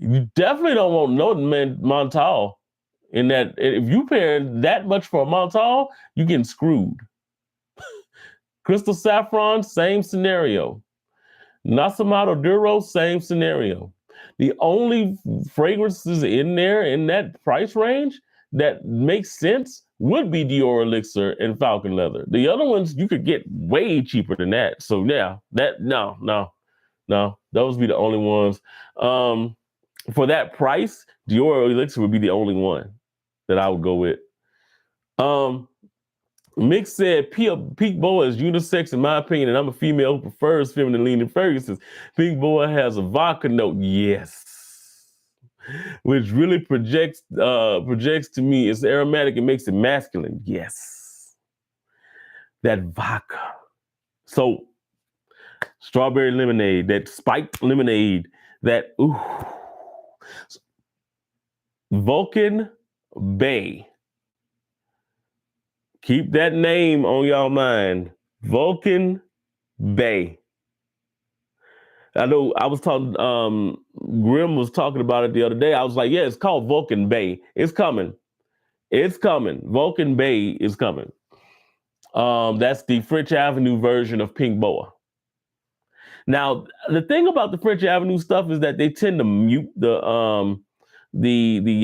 You definitely don't want no Montal in that. If you pay that much for a Montal, you getting screwed. Crystal Saffron, same scenario. Nascimento Duro, same scenario. The only fragrances in there in that price range that makes sense would be Dior Elixir and Falcon Leather. The other ones you could get way cheaper than that. So yeah, no, those would be the only ones. For that price, Dior Elixir would be the only one that I would go with. Mick said Pink Boa is unisex in my opinion, and I'm a female who prefers feminine leaning fragrances. Pink Boa has a vodka note, yes, which really projects to me. It's aromatic and makes it masculine, yes. That vodka. So strawberry lemonade, that spiked lemonade, that ooh. Vulcan Bay. Keep that name on y'all mind. Vulcan Bay. I know I was talking, Grim was talking about it the other day. I was like, yeah, it's called Vulcan Bay. It's coming. It's coming. Vulcan Bay is coming. That's the French Avenue version of Pink Boa. Now, the thing about the French Avenue stuff is that they tend to mute the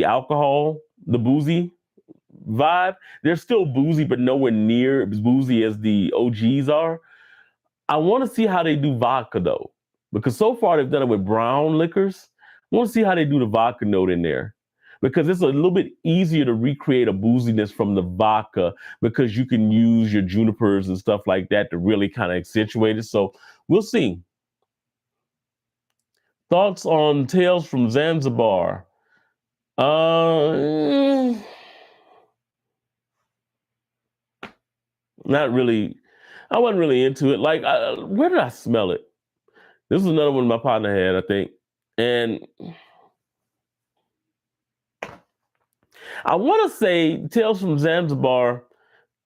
alcohol, the boozy vibe. They're still boozy, but nowhere near as boozy as the OGs are. I want to see how they do vodka though, because so far they've done it with brown liquors. I want to see how they do the vodka note in there, because it's a little bit easier to recreate a booziness from the vodka because you can use your junipers and stuff like that to really kind of accentuate it. So we'll see. Thoughts on Tales from Zanzibar? Not really. I wasn't really into it. Like, where did I smell it? This was another one my partner had, I think. And I want to say Tales from Zanzibar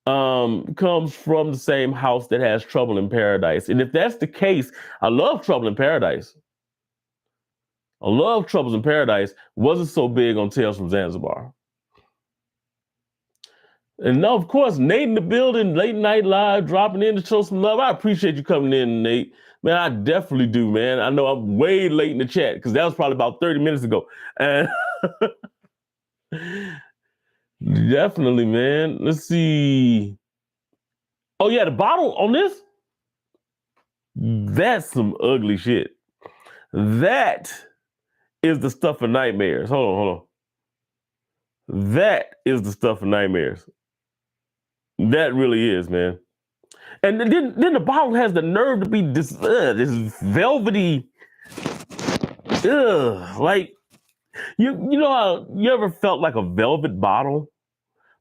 comes from the same house that has Trouble in Paradise. And if that's the case, I love Trouble in Paradise. I love Troubles in Paradise. Wasn't so big on Tales from Zanzibar. And now, of course, Nate in the building, late night live, dropping in to show some love. I appreciate you coming in, Nate. Man, I definitely do, man. I know I'm way late in the chat because that was probably about 30 minutes ago. And definitely, man. Let's see. Oh, yeah, the bottle on this? That's some ugly shit. That is the stuff of nightmares. Hold on. That is the stuff of nightmares. That really is, man. And then the bottle has the nerve to be this velvety, like you know how you ever felt like a velvet bottle?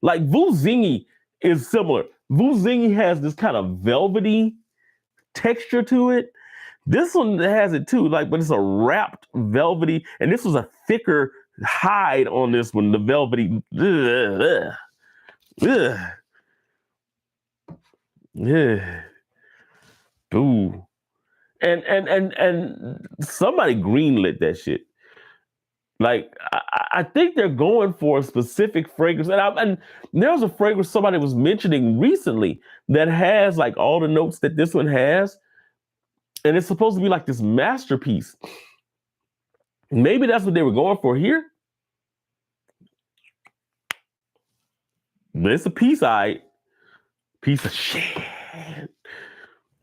Like Vuzingi is similar. Vuzingi has this kind of velvety texture to it. This one has it too, like, but it's a wrapped velvety, and this was a thicker hide on this one, the velvety. Yeah. Ooh. And somebody greenlit that shit. Like I think they're going for a specific fragrance, and there was a fragrance somebody was mentioning recently that has like all the notes that this one has, and it's supposed to be like this masterpiece. Maybe that's what they were going for here. But it's a piece of shit.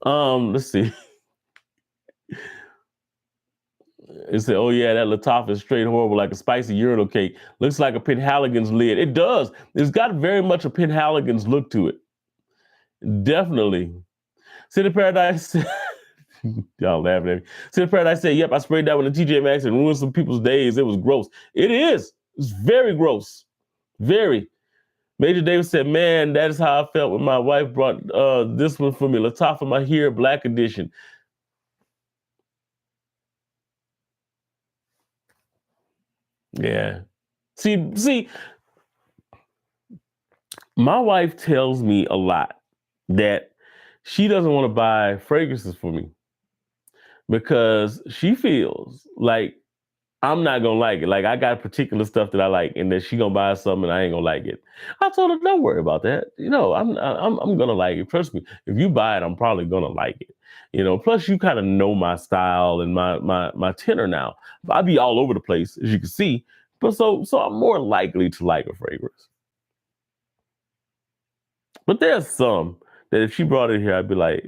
Let's see. It said, oh yeah, that Lattafa is straight horrible, like a spicy urinal cake. Looks like a Penhaligon's lid. It does. It's got very much a Penhaligon's look to it. Definitely. City Paradise. Y'all laughing at me. Since Paradise said, yep, I sprayed that with a TJ Maxx and ruined some people's days. It was gross. It is. It's very gross. Very. Major Davis said, man, that is how I felt when my wife brought this one for me. Lattafa, my hair, black edition. Yeah. See, my wife tells me a lot that she doesn't want to buy fragrances for me because she feels like I'm not gonna like it. Like I got particular stuff that I like, and that she gonna buy something and I ain't gonna like it. I told her, don't worry about that. You know, I'm gonna like it. Trust me. If you buy it, I'm probably gonna like it. You know. Plus, you kind of know my style and my tenor now. I be all over the place, as you can see. But so I'm more likely to like a fragrance. But there's some that if she brought it here, I'd be like,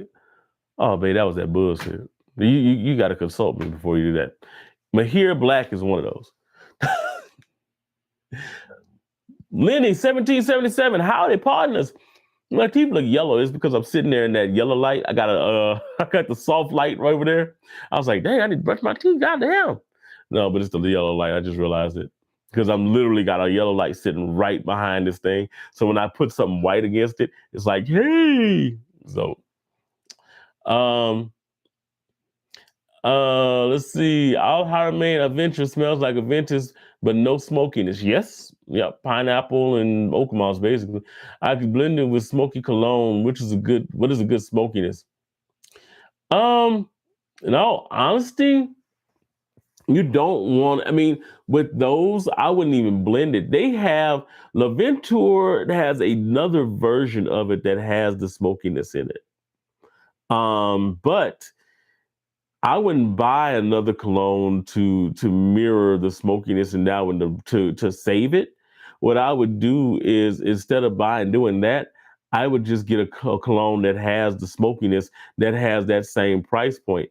oh, babe, that was that bullshit. You got to consult me before you do that. Mahir Black is one of those. Lenny, 1777. Howdy, partners. My teeth look yellow. It's because I'm sitting there in that yellow light. I got I got the soft light right over there. I was like, dang, I need to brush my teeth. Goddamn. No, but it's the yellow light. I just realized it because I'm literally got a yellow light sitting right behind this thing. So when I put something white against it, it's like, hey. So, um, let's see. Alharamain Adventure smells like Aventus, but no smokiness. Yes. Yep. Pineapple and oak moss, basically. I could blend it with smoky cologne, what is a good smokiness? Um, in all honesty, you don't want, I mean, with those, I wouldn't even blend it. They have Laventure has another version of it that has the smokiness in it. But I wouldn't buy another cologne to mirror the smokiness in that one to save it. What I would do is instead of doing that, I would just get a cologne that has the smokiness that has that same price point.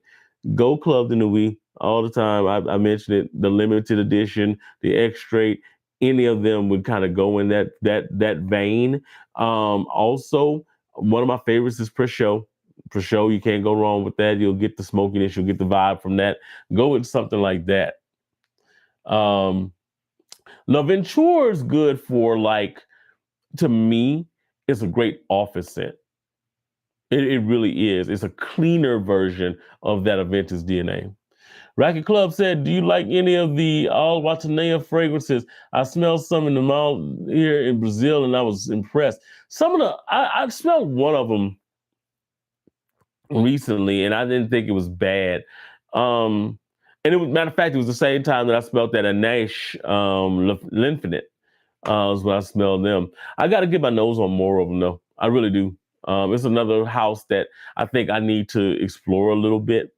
Go Club de Nuit all the time. I mentioned it. The limited edition, the extrait, any of them would kind of go in that vein. Also, one of my favorites is Pre-Show. For sure, you can't go wrong with that. You'll get the smokiness, you'll get the vibe from that. Go with something like that. Um, L'Aventure is good for like, to me, it's a great office scent. It really is. It's a cleaner version of that Aventus DNA. Racket Club said, do you like any of the All Watanea fragrances? I smelled some in the mall here in Brazil and I was impressed. Some of I smelled one of them recently, and I didn't think it was bad. And it was, matter of fact, it was the same time that I smelled that Anash L'Infinite. Was when I smelled them. I got to get my nose on more of them though. I really do. It's another house that I think I need to explore a little bit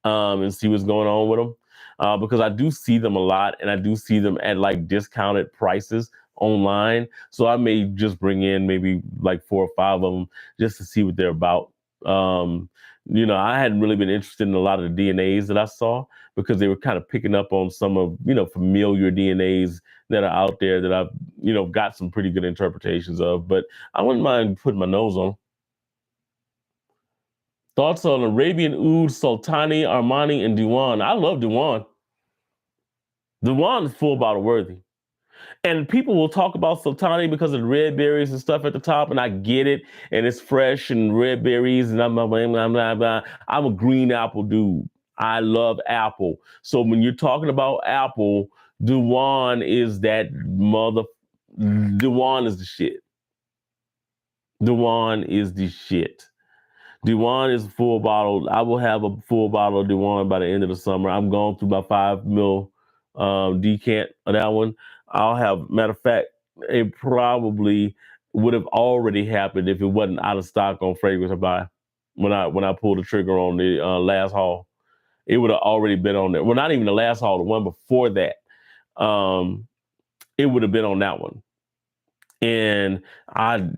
and see what's going on with them. Because I do see them a lot, and I do see them at like discounted prices online. So I may just bring in maybe like 4 or 5 of them just to see what they're about. Um, I hadn't really been interested in a lot of the DNAs that I saw because they were kind of picking up on some of familiar DNAs that are out there that I've got some pretty good interpretations of. But I wouldn't mind putting my nose on. Thoughts on Arabian Oud, Sultani, Armani, and Diwan? I love Diwan. Diwan is full bottle worthy. And people will talk about Sultani because of the red berries and stuff at the top, and I get it. And it's fresh and red berries, and I'm a green apple dude. I love apple. So when you're talking about apple, Diwan is that mother. Diwan is the shit. Diwan is the shit. Diwan is a full bottle. I will have a full bottle of Diwan by the end of the summer. I'm going through my 5 ml decant of that one. I'll have, matter of fact, it probably would have already happened if it wasn't out of stock on fragrance I buy when I pulled the trigger on the last haul. It would have already been on there. Well, not even the last haul, the one before that. It would have been on that one, and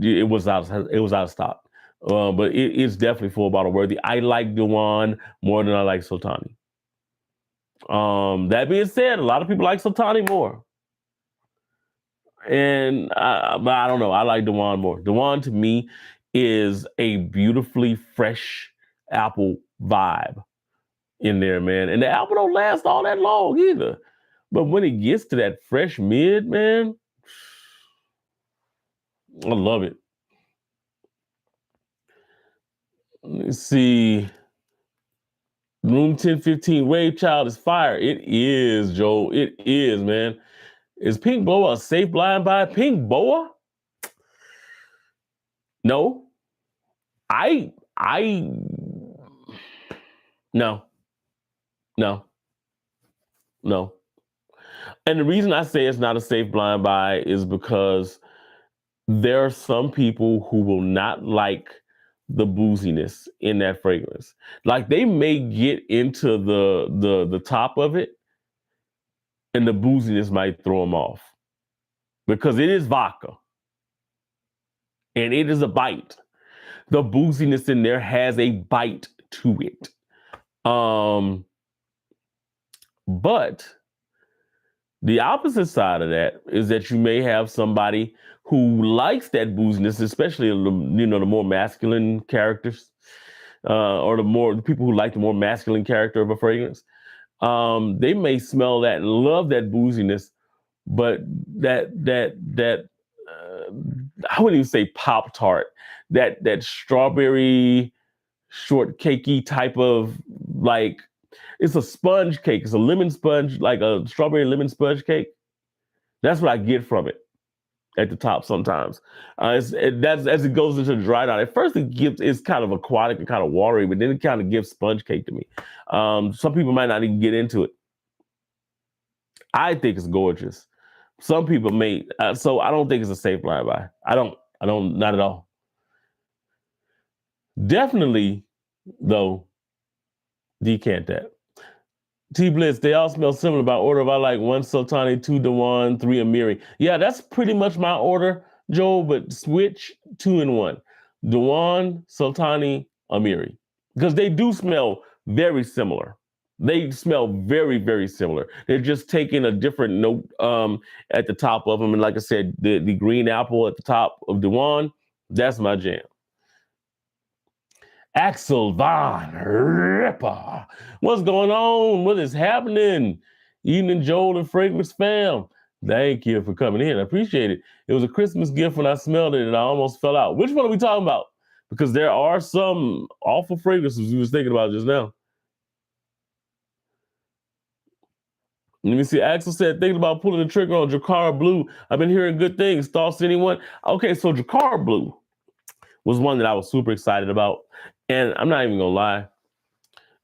it was out of stock. But it's definitely full bottle worthy. I like Diwan more than I like Sultani. That being said, a lot of people like Sultani more. But I don't know. I like Diwan more. Diwan to me is a beautifully fresh apple vibe. in there, man. And the album don't last all that long either. But when it gets to that fresh mid, man, I love it. Let's see. Room 1015, Wave Child is fire. It is, Joe. It is, man. Is Pink Boa a safe blind buy? Pink Boa? No. I no. No. No. And the reason I say it's not a safe blind buy is because there are some people who will not like the booziness in that fragrance. Like they may get into the top of it and the booziness might throw them off because it is vodka and it is a bite. The booziness in there has a bite to it. But the opposite side of that is that you may have somebody who likes that booziness, especially the more masculine characters, or the people who like the more masculine character of a fragrance. They may smell that and love that booziness, but that I wouldn't even say Pop Tart, that strawberry shortcakey type of, like, it's a sponge cake. It's a lemon sponge, like a strawberry lemon sponge cake. That's what I get from it at the top sometimes. That's as it goes into the dry down. At first, it's kind of aquatic and kind of watery, but then it kind of gives sponge cake to me. Some people might not even get into it. I think it's gorgeous. Some people may. So I don't think it's a safe blind buy. I don't. Not at all. Definitely, though, decant that. T Blitz, they all smell similar by order of I like 1 Sultani, 2 Dewan, 3 Amiri. Yeah, that's pretty much my order, Joel, but switch 2 and 1. Dewan, Sultani, Amiri. Because they do smell very similar. They smell very, very similar. They're just taking a different note at the top of them. And like I said, the green apple at the top of Dewan, that's my jam. Axel Von Ripper. What's going on? What is happening? Evening, Joel and Fragrance fam. Thank you for coming in. I appreciate it. It was a Christmas gift when I smelled it and I almost fell out. Which one are we talking about? Because there are some awful fragrances we was thinking about just now. Let me see. Axel said, thinking about pulling the trigger on Drakkar Blue. I've been hearing good things. Thoughts, anyone? Okay, so Drakkar Blue was one that I was super excited about. And I'm not even gonna lie.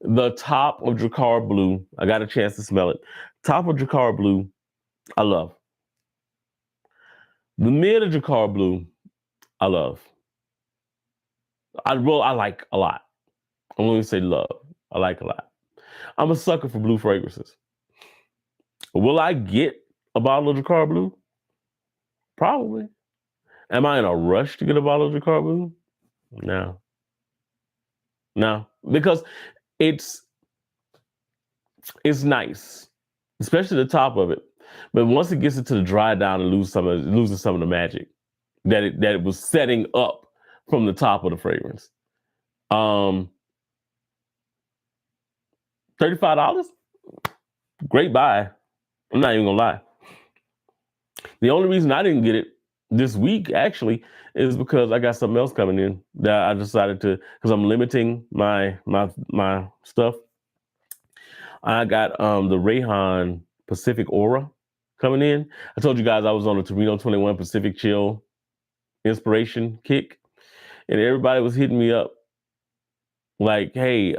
The top of Drakkar Blue, I got a chance to smell it. Top of Drakkar Blue, I love. The mid of Drakkar Blue, I love. I like a lot. I'm gonna say love. I like a lot. I'm a sucker for blue fragrances. Will I get a bottle of Drakkar Blue? Probably. Am I in a rush to get a bottle of Drakkar Blue? No. No, because it's nice, especially the top of it. But once it gets into the dry down, it loses some of the magic that it was setting up from the top of the fragrance. $35, great buy. I'm not even gonna lie. The only reason I didn't get it this week actually is because I got something else coming in that I decided to, because I'm limiting my stuff. I got the Rayhan Pacific Aura coming in. I told you guys I was on the Torino 21 Pacific Chill inspiration kick, and everybody was hitting me up like, hey,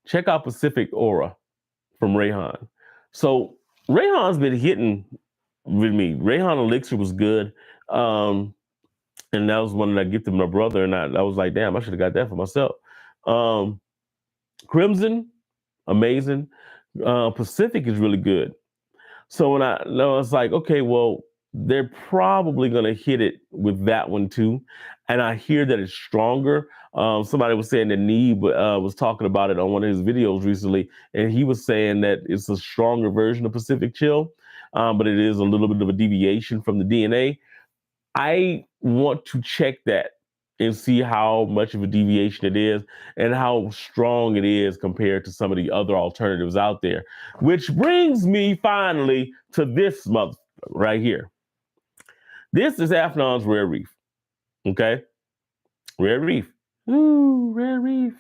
check out Pacific Aura from Rayhan. So Rayhan's been hitting with me. Rayhan Elixir was good. And that was one that I gifted my brother, and I was like, damn, I should have got that for myself. Crimson, amazing. Pacific is really good. So when I was like, okay, well, they're probably going to hit it with that one too. And I hear that it's stronger. Somebody was saying that Neeb was talking about it on one of his videos recently, and he was saying that it's a stronger version of Pacific Chill, but it is a little bit of a deviation from the DNA. I want to check that and see how much of a deviation it is and how strong it is compared to some of the other alternatives out there. Which brings me finally to this month right here. This is Afnon's Rare Reef. Okay? Rare Reef. Ooh, Rare Reef.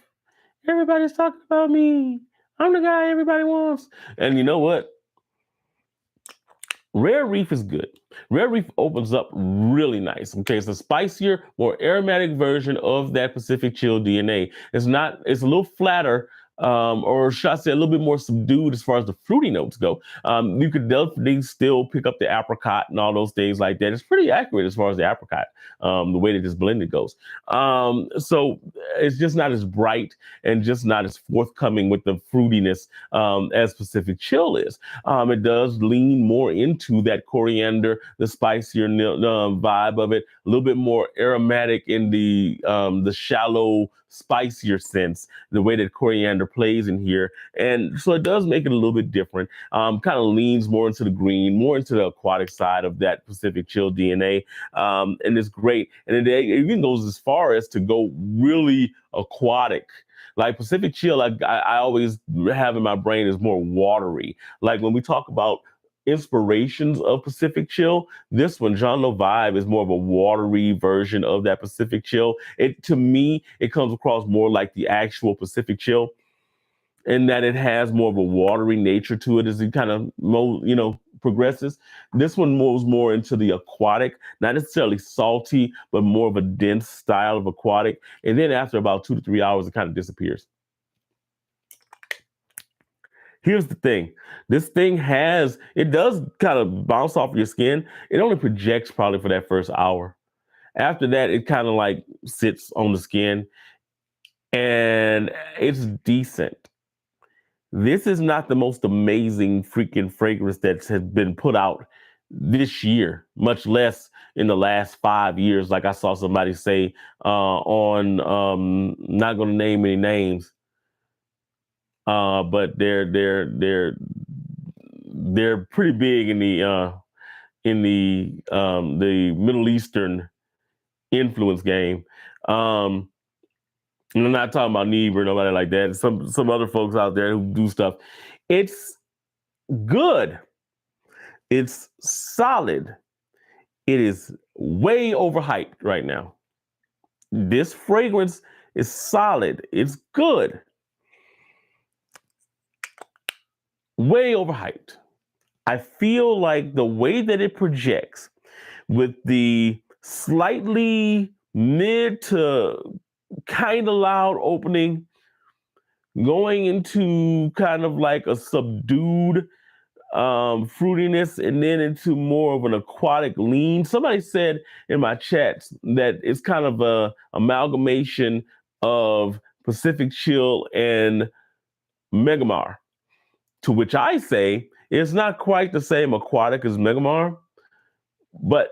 Everybody's talking about me. I'm the guy everybody wants. And you know what? Rare Reef is good. Rare Reef opens up really nice. Okay, it's a spicier, more aromatic version of that Pacific Chill DNA. It's a little flatter, or should I say a little bit more subdued as far as the fruity notes go. You could definitely still pick up the apricot and all those things like that. It's pretty accurate as far as the apricot, the way that this blended goes. So it's just not as bright and just not as forthcoming with the fruitiness as Pacific Chill is. It does lean more into that coriander, the spicier vibe of it, a little bit more aromatic in the shallow, spicier sense, the way that coriander plays in here. And so it does make it a little bit different. Kind of leans more into the green, more into the aquatic side of that Pacific Chill DNA. And it's great. And it even goes as far as to go really aquatic. Like Pacific Chill, I always have in my brain is more watery. Like when we talk about inspirations of Pacific Chill, this one, Jean Lo Vibe, is more of a watery version of that Pacific Chill. To me, it comes across more like the actual Pacific Chill, in that it has more of a watery nature to it as it kind of progresses. This one moves more into the aquatic, not necessarily salty, but more of a dense style of aquatic. And then after about 2 to 3 hours, it kind of disappears. Here's the thing. This thing it does kind of bounce off your skin. It only projects probably for that first hour. After that, it kind of like sits on the skin and it's decent. This is not the most amazing freaking fragrance that has been put out this year, much less in the last 5 years. Like I saw somebody say on, not going to name any names, but they're pretty big in the Middle Eastern influence game. And I'm not talking about Neve or nobody like that. Some other folks out there who do stuff. It's good. It's solid. It is way overhyped right now. This fragrance is solid. It's good. Way overhyped. I feel like the way that it projects with the slightly mid to kind of loud opening, going into kind of like a subdued fruitiness, and then into more of an aquatic lean. Somebody said in my chats that it's kind of a amalgamation of Pacific Chill and Megamar, to which I say it's not quite the same aquatic as Megamar, but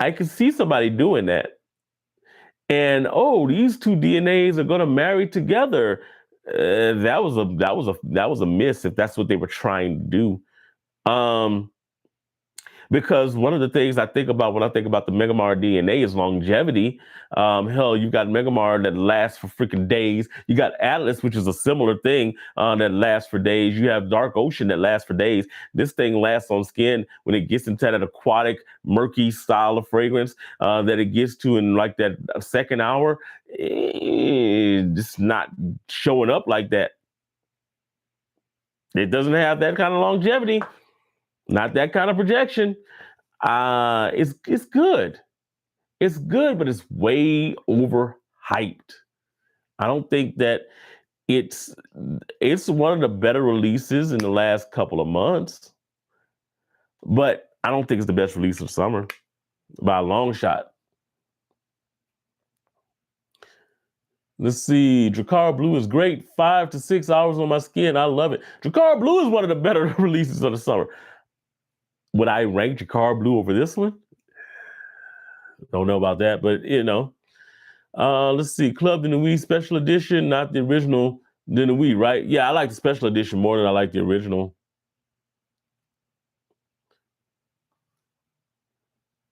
I can see somebody doing that. And these two DNAs are going to marry together. That was a miss if that's what they were trying to do. Because one of the things I think about when I think about the Megamar DNA is longevity. Hell, you've got Megamar that lasts for freaking days. You got Atlas, which is a similar thing that lasts for days. You have Dark Ocean that lasts for days. This thing lasts on skin when it gets into that aquatic, murky style of fragrance that it gets to in like that second hour. It's not showing up like that. It doesn't have that kind of longevity. Not that kind of projection. It's good. It's good, but it's way overhyped. I don't think that it's one of the better releases in the last couple of months, but I don't think it's the best release of summer by a long shot. Let's see. Drakkar Blue is great. 5 to 6 hours on my skin. I love it. Drakkar Blue is one of the better releases of the summer. Would I rank Drakkar Blue over this one? Don't know about that, but let's see. Club de Nuit Special Edition, not the original de Nuit, right? Yeah, I like the Special Edition more than I like the original.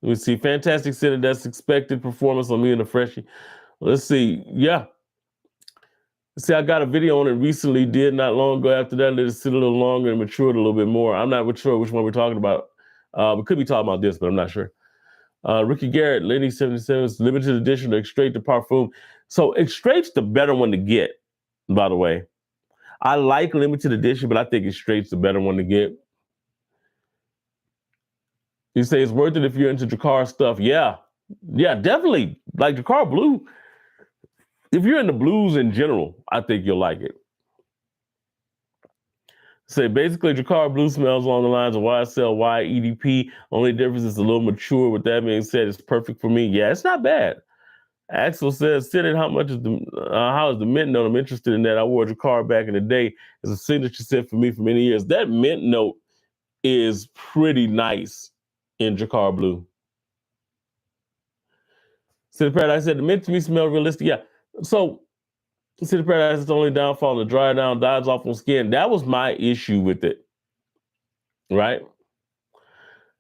Let me see. Fantastic scented. That's expected performance on me and the freshie. Let's see. Yeah. See, I got a video on it recently, did not long ago. After that, let it sit a little longer and matured a little bit more. I'm not sure which one we're talking about. We could be talking about this, but I'm not sure. Ricky Garrett, Lenny 77, limited edition, Extrait de Parfum. So Extrait's the better one to get, by the way. I like limited edition, but I think Extrait's the better one to get. You say it's worth it if you're into Drakkar stuff. Yeah. Yeah, definitely. Like Drakkar Blue. If you're into blues in general, I think you'll like it. Say basically Drakkar Blue smells along the lines of YSL, YEDP. Only difference is a little mature. With that being said, it's perfect for me. Yeah, it's not bad. Axel says, "Sid, how much is how is the mint note? I'm interested in that. I wore Drakkar back in the day. It's a signature scent for me for many years. That mint note is pretty nice in Drakkar Blue." Sid Paradise said, "The mint to me smell realistic." Yeah. So Sid Paradise is the only downfall to dry down, dies off on skin. That was my issue with it. Right?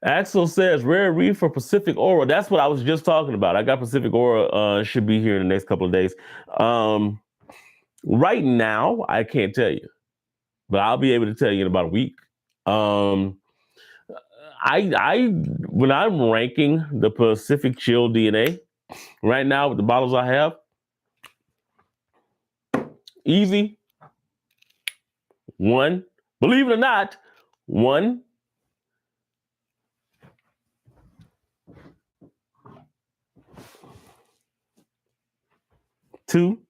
Axel says rare reef for Pacific Aura. That's what I was just talking about. I got Pacific Aura, should be here in the next couple of days. Right now, I can't tell you, but I'll be able to tell you in about a week. I when I'm ranking the Pacific Chill DNA right now with the bottles I have, easy. One, believe it or not, one. Two,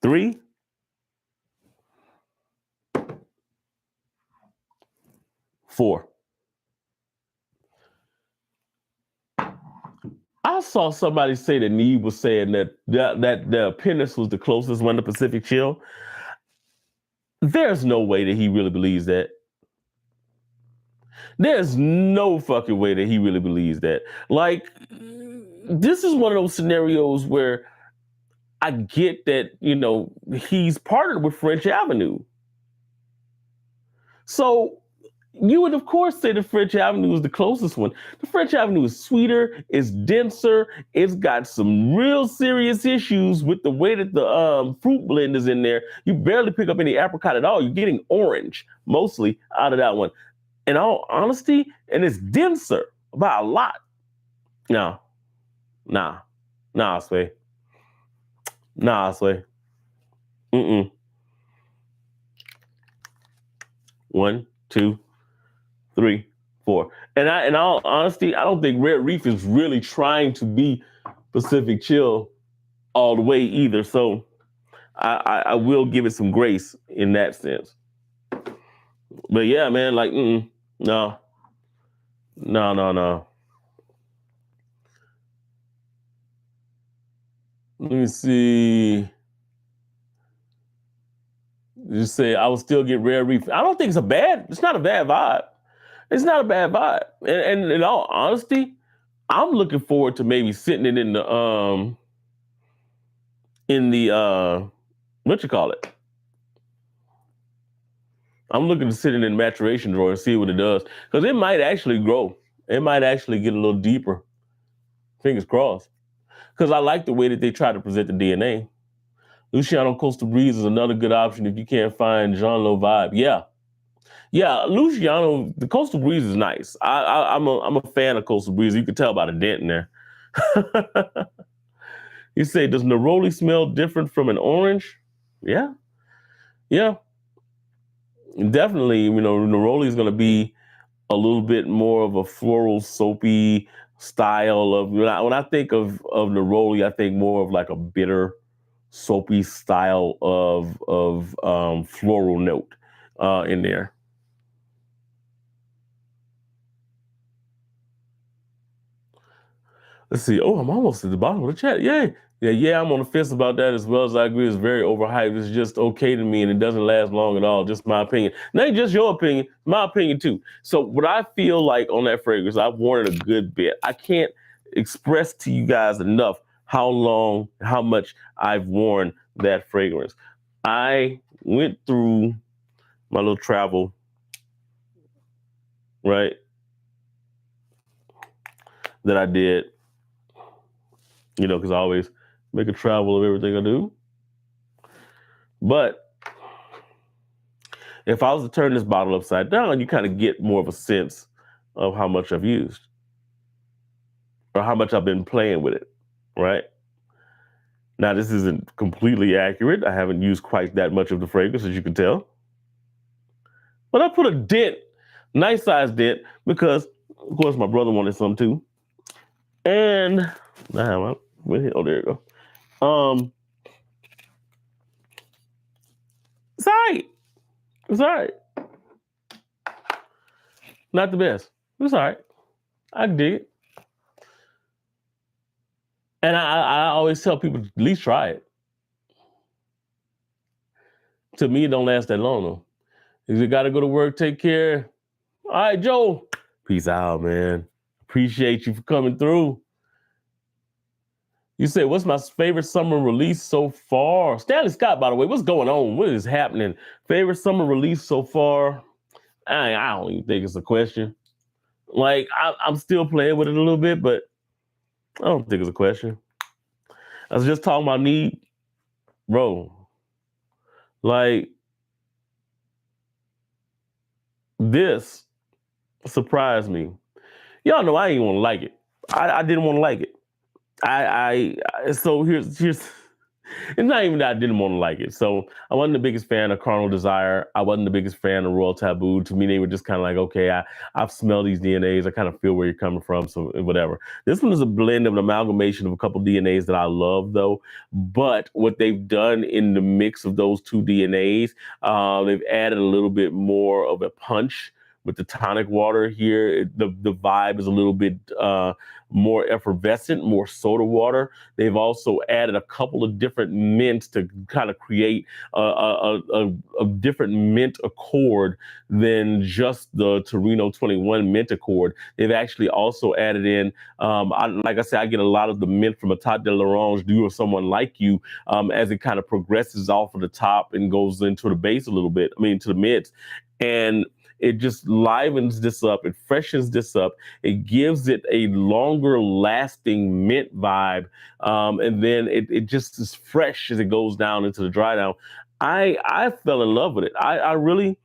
three, four. I saw somebody say that Neve was saying that the Apprentice was the closest one to Pacific Chill. There's no way that he really believes that. There's no fucking way that he really believes that. Like, this is one of those scenarios where I get that, he's partnered with French Avenue. So you would, of course, say the French Avenue is the closest one. The French Avenue is sweeter, it's denser, it's got some real serious issues with the way that the fruit blend is in there. You barely pick up any apricot at all. You're getting orange mostly out of that one. In all honesty, and it's denser by a lot. No, nah, Sway. Nah, Sway. Mm-mm. One, two, three, four. And in all honesty, I don't think Red Reef is really trying to be Pacific Chill all the way either. So I will give it some grace in that sense. But yeah, man, like, no. Let me see. You say I would still get Rare Reef. I don't think it's not a bad vibe. It's not a bad vibe. And in all honesty, I'm looking forward to maybe sitting it in the what you call it? I'm looking to sit it in the maturation drawer and see what it does. Because it might actually grow. It might actually get a little deeper. Fingers crossed. Because I like the way that they try to present the DNA. Luciano Coastal Breeze is another good option if you can't find Jean Lo vibe. Yeah, Luciano, the Coastal Breeze is nice. I'm a fan of Coastal Breeze. You can tell by the dent in there. You say, does Neroli smell different from an orange? Yeah. Definitely, Neroli is going to be a little bit more of a floral, soapy style of. When I think of Neroli, I think more of like a bitter, soapy style of floral note in there. Let's see. Oh, I'm almost at the bottom of the chat. Yay. Yeah, I'm on the fence about that as well. As I agree, it's very overhyped. It's just okay to me, and it doesn't last long at all. Just my opinion. Not just your opinion, my opinion too. So what I feel like on that fragrance, I've worn it a good bit. I can't express to you guys enough how much I've worn that fragrance. I went through my little travel right? That I did, because I always make a travel of everything I do. But if I was to turn this bottle upside down, you kind of get more of a sense of how much I've used or how much I've been playing with it, right? Now, this isn't completely accurate. I haven't used quite that much of the fragrance, as you can tell. But I put a dent, nice size dent, because, of course, my brother wanted some too. And, oh, there you go. It's all right. It's all right. Not the best. It's all right. I dig it. And I always tell people, at least try it. To me, it don't last that long, though. You got to go to work, take care. All right, Joe. Peace out, man. Appreciate you for coming through. You say, what's my favorite summer release so far? Stanley Scott, by the way, what's going on? What is happening? Favorite summer release so far? I don't even think it's a question. Like, I'm still playing with it a little bit, but I don't think it's a question. I was just talking about need, bro. Like, this surprised me. Y'all know I ain't want to like it. I didn't want to like it. So here's it's not even that I didn't want to like it. So I wasn't the biggest fan of Carnal Desire. I wasn't the biggest fan of Royal Taboo. To me, they were just kind of like, okay, I've smelled these DNAs. I kind of feel where you're coming from. So whatever. This one is a blend of an amalgamation of a couple DNAs that I love, though. But what they've done in the mix of those two DNAs, they've added a little bit more of a punch with the tonic water here. The vibe is a little bit more effervescent, more soda water. They've also added a couple of different mints to kind of create a different mint accord than just the Torino 21 mint accord. They've actually also added in, like I said, I get a lot of the mint from a Tat de l'Orange, Do or Someone Like You, as it kind of progresses off of the top and goes into the base a little bit, to the mids. And it just livens this up. It freshens this up. It gives it a longer lasting mint vibe. And then it just is fresh as it goes down into the dry down. I fell in love with it. I really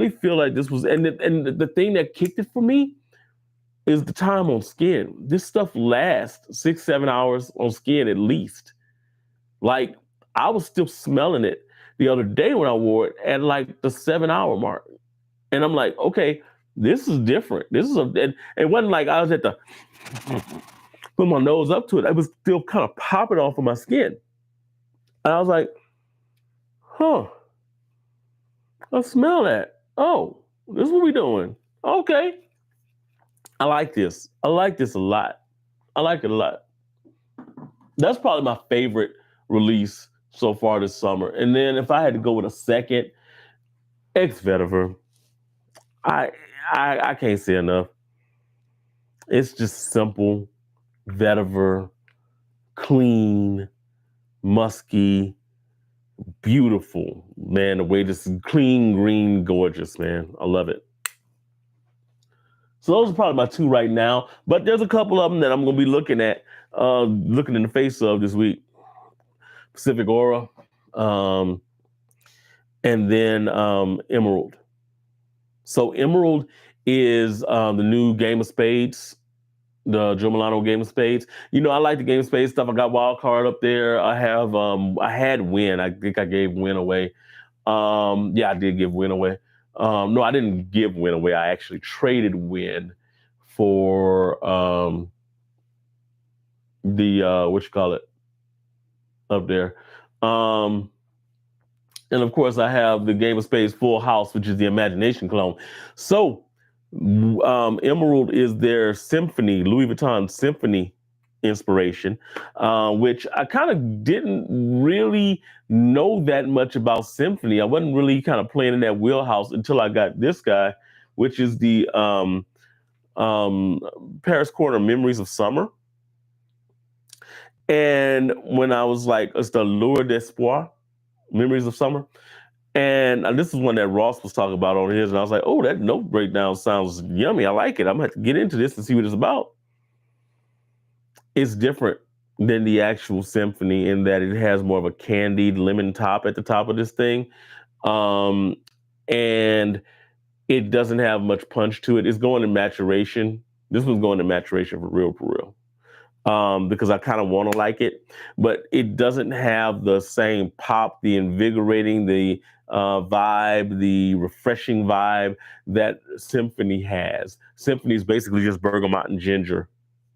feel like this was, and the thing that kicked it for me is the time on skin. This stuff lasts 6-7 hours on skin at least. Like, I was still smelling it the other day when I wore it at like the 7-hour mark. And I'm like, okay, this is different. This is it wasn't like I was at the put my nose up to it. I was still kind of popping off of my skin. And I was like, huh, I smell that. Oh, this is what we doing. Okay. I like this. I like this a lot. I like it a lot. That's probably my favorite release so far this summer. And then if I had to go with a second, Ex Vetiver. I can't say enough. It's just simple, vetiver, clean, musky, beautiful. Man, the way this is clean, green, gorgeous, man. I love it. So those are probably my two right now. But there's a couple of them that I'm going to be looking at, looking in the face of this week. Pacific Aura, and then Emerald. So Emerald is the new Game of Spades, the Joe Milano Game of Spades. I like the Game of Spades stuff. I got Wild Card up there. I had Win. I think I gave Win away. Yeah, I did give Win away. No, I didn't give Win away. I actually traded Win for the what you call it up there. And of course, I have the Game of Spades Full House, which is the Imagination clone. So, Emerald is their Symphony, Louis Vuitton Symphony inspiration, which I kind of didn't really know that much about Symphony. I wasn't really kind of playing in that wheelhouse until I got this guy, which is the Paris Corner Memories of Summer. And when I was like, it's the Lure d'Espoir, Memories of Summer. And this is one that Ross was talking about on his, and I was like, oh, that note breakdown sounds yummy. I like it. I'm gonna have to get into this and see what it's about. It's different than the actual symphony in that it has more of a candied lemon top at the top of this thing. Um, and it doesn't have much punch to it. It's going to maturation. This one's going to maturation for real. Because I kind of want to like it, but it doesn't have the same pop, the invigorating, the vibe, the refreshing vibe that Symphony has. Symphony is basically just bergamot and ginger.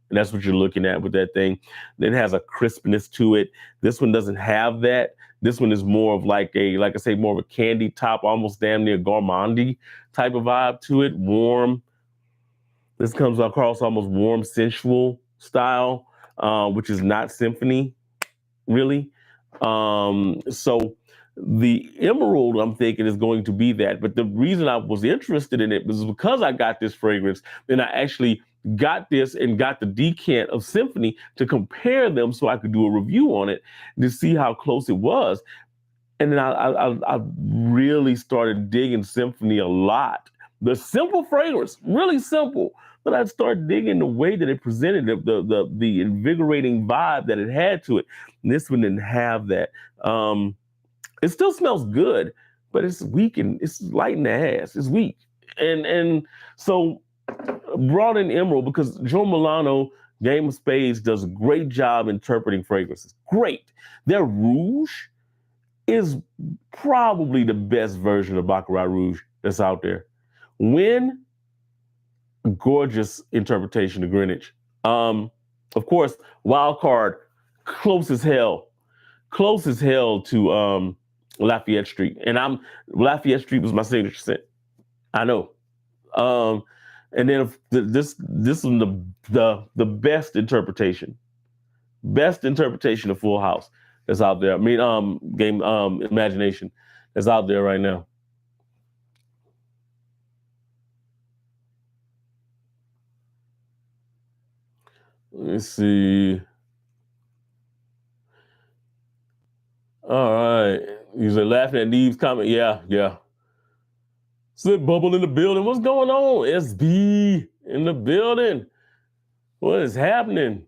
And that's what you're looking at with that thing. It has a crispness to it. This one doesn't have that. This one is more of like like I say, more of a candy top, almost damn near gourmandy type of vibe to it. Warm. This comes across almost warm, sensual style, which is not symphony, really. So the emerald, I'm thinking, is going to be that. But the reason I was interested in it was because I got this fragrance, and I actually got this and got the decant of symphony to compare them so I could do a review on it to see how close it was. And then I really started digging symphony a lot. The simple fragrance, really simple, but I started digging the way that it presented the invigorating vibe that it had to it. And this one didn't have that. It still smells good, but it's weak and it's light in the ass. It's weak, and so brought in Emerald because Joe Milano, Game of Spades, does a great job interpreting fragrances. Great. Their Rouge is probably the best version of Baccarat Rouge that's out there. When gorgeous interpretation of Greenwich. Of course, Wild Card, close as hell, to Lafayette Street, and Lafayette Street was my signature scent. I know. And then this is the best interpretation of Full House that's out there. I mean, game imagination that's out there right now. Let's see. All right. You're laughing at Neve's comment. Yeah, yeah. Slip bubble in the building. What's going on? SB in the building. What is happening?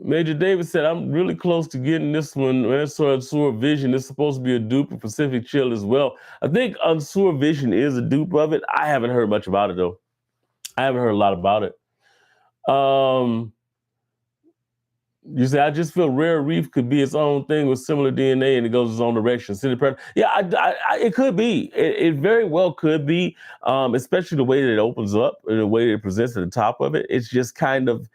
Major David said, I'm really close to getting this one. Unsure Vision is supposed to be a dupe of Pacific Chill as well. I think Unsure Vision is a dupe of it. I haven't heard much about it, though. I haven't heard a lot about it. You say, I just feel Rare Reef could be its own thing with similar DNA and it goes its own direction. Yeah, it could be. It very well could be, especially the way that it opens up and the way that it presents at the top of it. It's just kind of,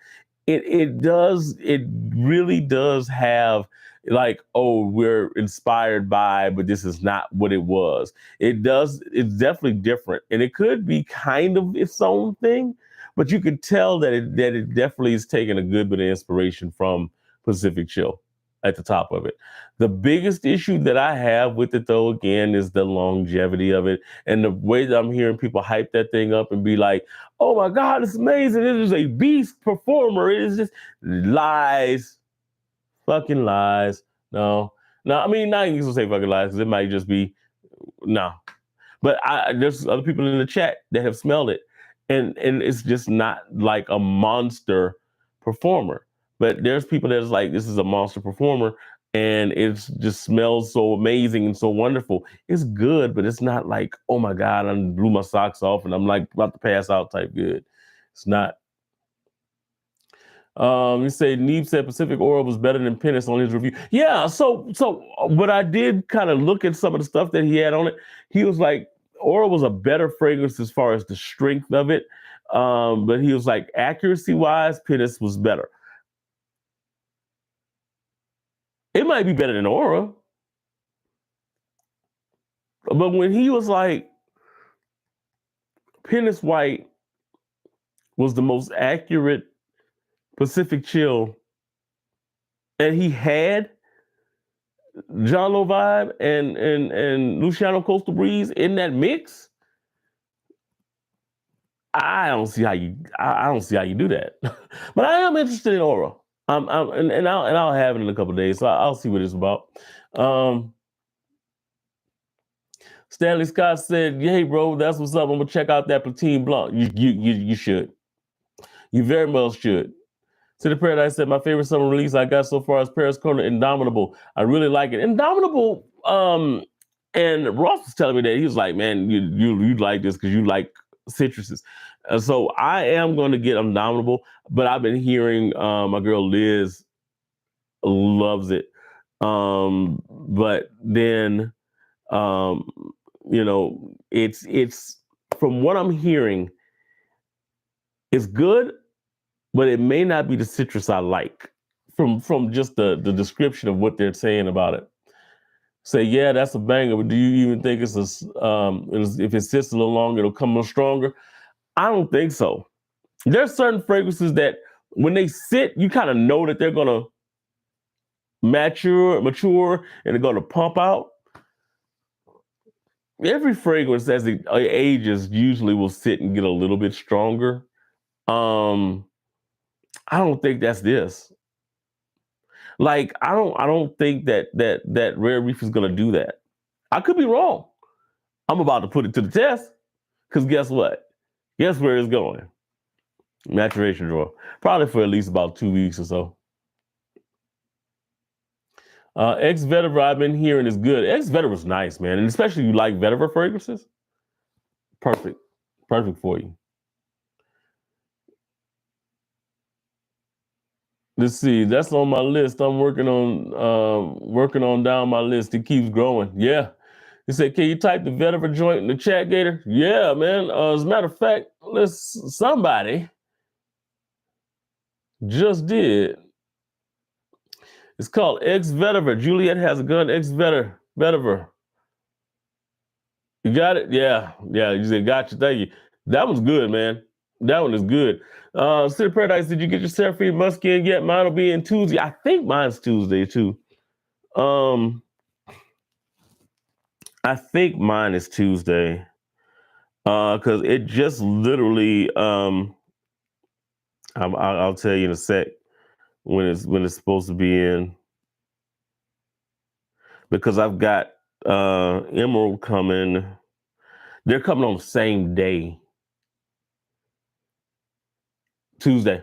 it really does have like, oh, we're inspired by, but this is not what it was. It's definitely different. And it could be kind of its own thing, but you could tell that it definitely is taking a good bit of inspiration from Pacific Chill at the top of it. The biggest issue that I have with it, though, again, is the longevity of it and the way that I'm hearing people hype that thing up and be like, "Oh my God, it's amazing! It is a beast performer." It is just lies, fucking lies. No, no. I mean, not even gonna say fucking lies because it might just be no. But there's other people in the chat that have smelled it, and it's just not like a monster performer. But there's people that's like, this is a monster performer, and it just smells so amazing and so wonderful. It's good, but it's not like, oh my God, I blew my socks off and I'm like about to pass out type good. It's not. You say Neeb said Pacific Oil was better than Pennis on his review. Yeah, so but I did kind of look at some of the stuff that he had on it. He was like, Oil was a better fragrance as far as the strength of it. But he was like, accuracy wise, Pennis was better. It might be better than Aura. But when he was like, Pennis White was the most accurate Pacific Chill, and he had John Low Vibe and Luciano Coastal Breeze in that mix. I don't see how you do that. But I am interested in Aura. And I'll have it in a couple of days, so I'll see what it's about. Stanley Scott said, "Hey, bro, that's what's up. I'm gonna check out that Platine Blanc. You should. You very well should." City Paradise said, "My favorite summer release I got so far is Paris Corner Indomitable. I really like it. Indomitable." And Ross was telling me that he was like, "Man, you like this because you like citruses." So I am going to get Indomitable, but I've been hearing my girl Liz loves it. But then um, it's from what I'm hearing, it's good, but it may not be the citrus I like from just the description of what they're saying about it. Say, yeah, that's a banger, but do you even think if it sits a little longer, it'll come a little stronger? I don't think so. There's certain fragrances that when they sit, you kind of know that they're gonna mature, and they're gonna pump out. Every fragrance as it ages usually will sit and get a little bit stronger. Um, I don't think that's this. Like I don't think that Rare Reef is gonna do that. I could be wrong. I'm about to put it to the test because guess what? Guess where it's going? Maturation drawer. Probably for at least about 2 weeks or so. Ex Vetiver I've been hearing is good. Ex Vetiver's nice, man, and especially if you like vetiver fragrances. Perfect, perfect for you. Let's see. That's on my list. I'm working on down my list. It keeps growing. Yeah. He said, "Can you type the vetiver joint in the chat, Gator?" Yeah, man. As a matter of fact, somebody just did. It's called Ex Vetiver. Juliet has a gun. Ex Vetiver. You got it? Yeah. Yeah. You said, "Gotcha. Thank you." That was good, man. That one is good. City Paradise, did you get your Seraphine Muskin yet? Mine will be in Tuesday. I think mine's Tuesday too. Um, I think mine is Tuesday. Because it just literally I'll tell you in a sec when it's supposed to be in, because I've got Emerald coming. They're coming on the same day, Tuesday.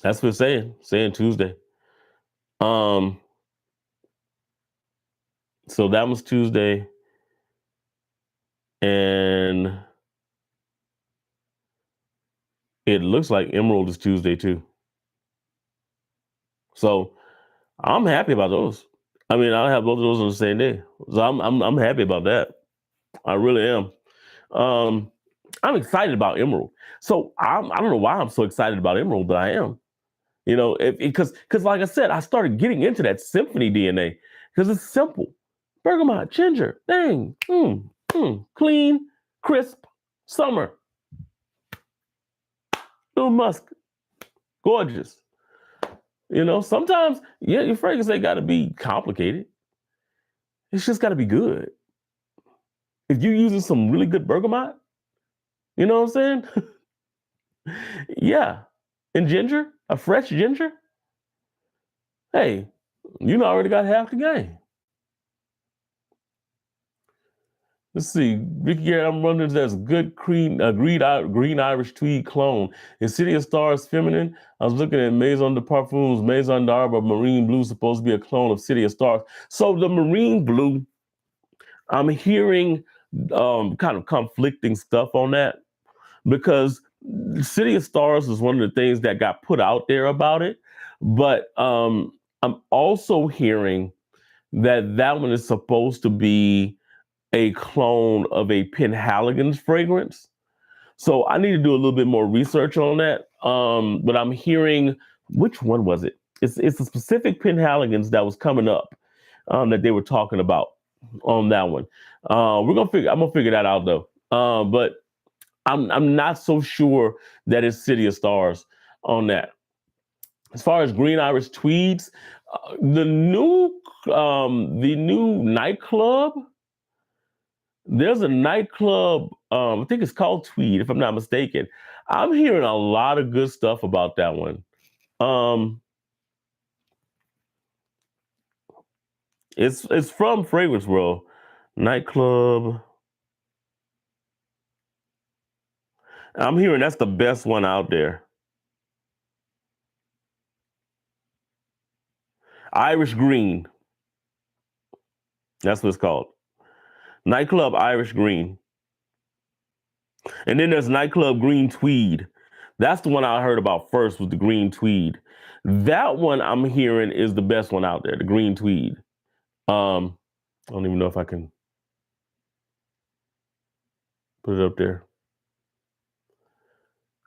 That's what it's saying Tuesday. Um, so that was Tuesday, and it looks like Emerald is Tuesday too. So I'm happy about those. I mean, I'll have both of those on the same day. So I'm happy about that. I really am. Um, I'm excited about Emerald. So I don't know why I'm so excited about Emerald, but I am. Because like I said, I started getting into that symphony DNA because it's simple. Bergamot, ginger, dang, clean, crisp, summer, little musk, gorgeous. Sometimes, yeah, your fragrance ain't got to be complicated. It's just got to be good. If you're using some really good bergamot, you know what I'm saying? Yeah. And ginger, a fresh ginger, hey, already got half the game. Let's see. Ricky Garrett, I'm wondering if there's a good green Irish tweed clone. Is City of Stars feminine? I was looking at Maison de Parfums, Maison d'Arbre, Marine Blue, supposed to be a clone of City of Stars. So the Marine Blue, I'm hearing kind of conflicting stuff on that, because City of Stars is one of the things that got put out there about it. But I'm also hearing that one is supposed to be a clone of a Penhaligon's fragrance. So I need to do a little bit more research on that. But I'm hearing, which one was it? It's a specific Penhaligon's that was coming up that they were talking about on that one. I'm gonna figure that out though. But I'm not so sure that it's City of Stars on that. As far as Green Irish Tweeds, the new nightclub. There's a nightclub. I think it's called Tweed, if I'm not mistaken. I'm hearing a lot of good stuff about that one. It's from Fragrance World. Nightclub. I'm hearing that's the best one out there. Irish Green. That's what it's called. Nightclub Irish Green. And then there's Nightclub Green Tweed. That's the one I heard about first, was the Green Tweed. That one I'm hearing is the best one out there, the Green Tweed. I don't even know if I can put it up there.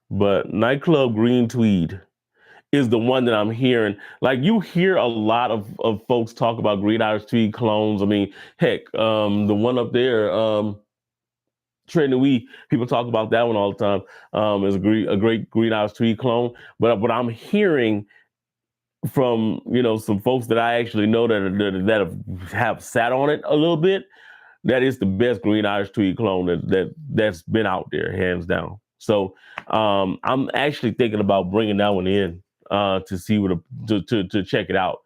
But Nightclub Green Tweed is the one that I'm hearing. Like, you hear a lot of folks talk about Green Irish Tweed clones. I mean, heck, the one up there, Trent We, people talk about that one all the time. Is a great Green Irish Tweed clone. But what I'm hearing from, some folks that I actually know that have sat on it a little bit, that is the best Green Irish Tweed clone that's been out there, hands down. So I'm actually thinking about bringing that one in to see to check it out,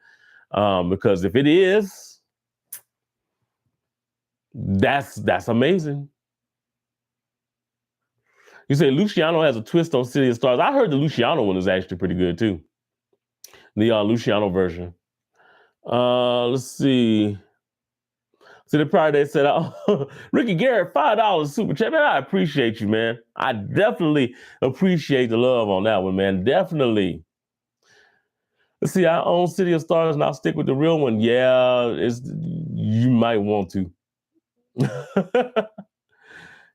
because if it is, that's amazing. You say Luciano has a twist on City of Stars. I heard the Luciano one is actually pretty good too. The Luciano version. Let's see. So the Friday said, Ricky Garrett, $5 super chat. Man, I appreciate you, man. I definitely appreciate the love on that one, man. Definitely. Let's see, I own City of Stars and I'll stick with the real one. Yeah, you might want to.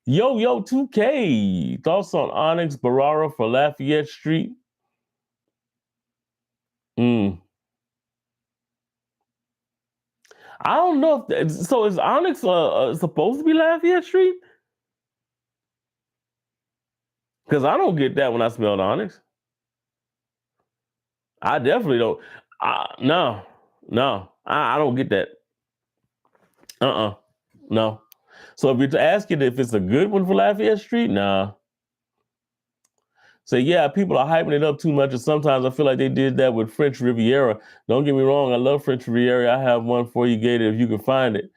Yo, 2K. Thoughts on Onyx Barara for Lafayette Street? I don't know so is Onyx supposed to be Lafayette Street? Because I don't get that when I smell Onyx. I definitely don't. No, I don't get that. No. So if you're asking if it's a good one for Lafayette Street, nah. So yeah, people are hyping it up too much, and sometimes I feel like they did that with French Riviera. Don't get me wrong, I love French Riviera. I have one for you, Gator, if you can find it.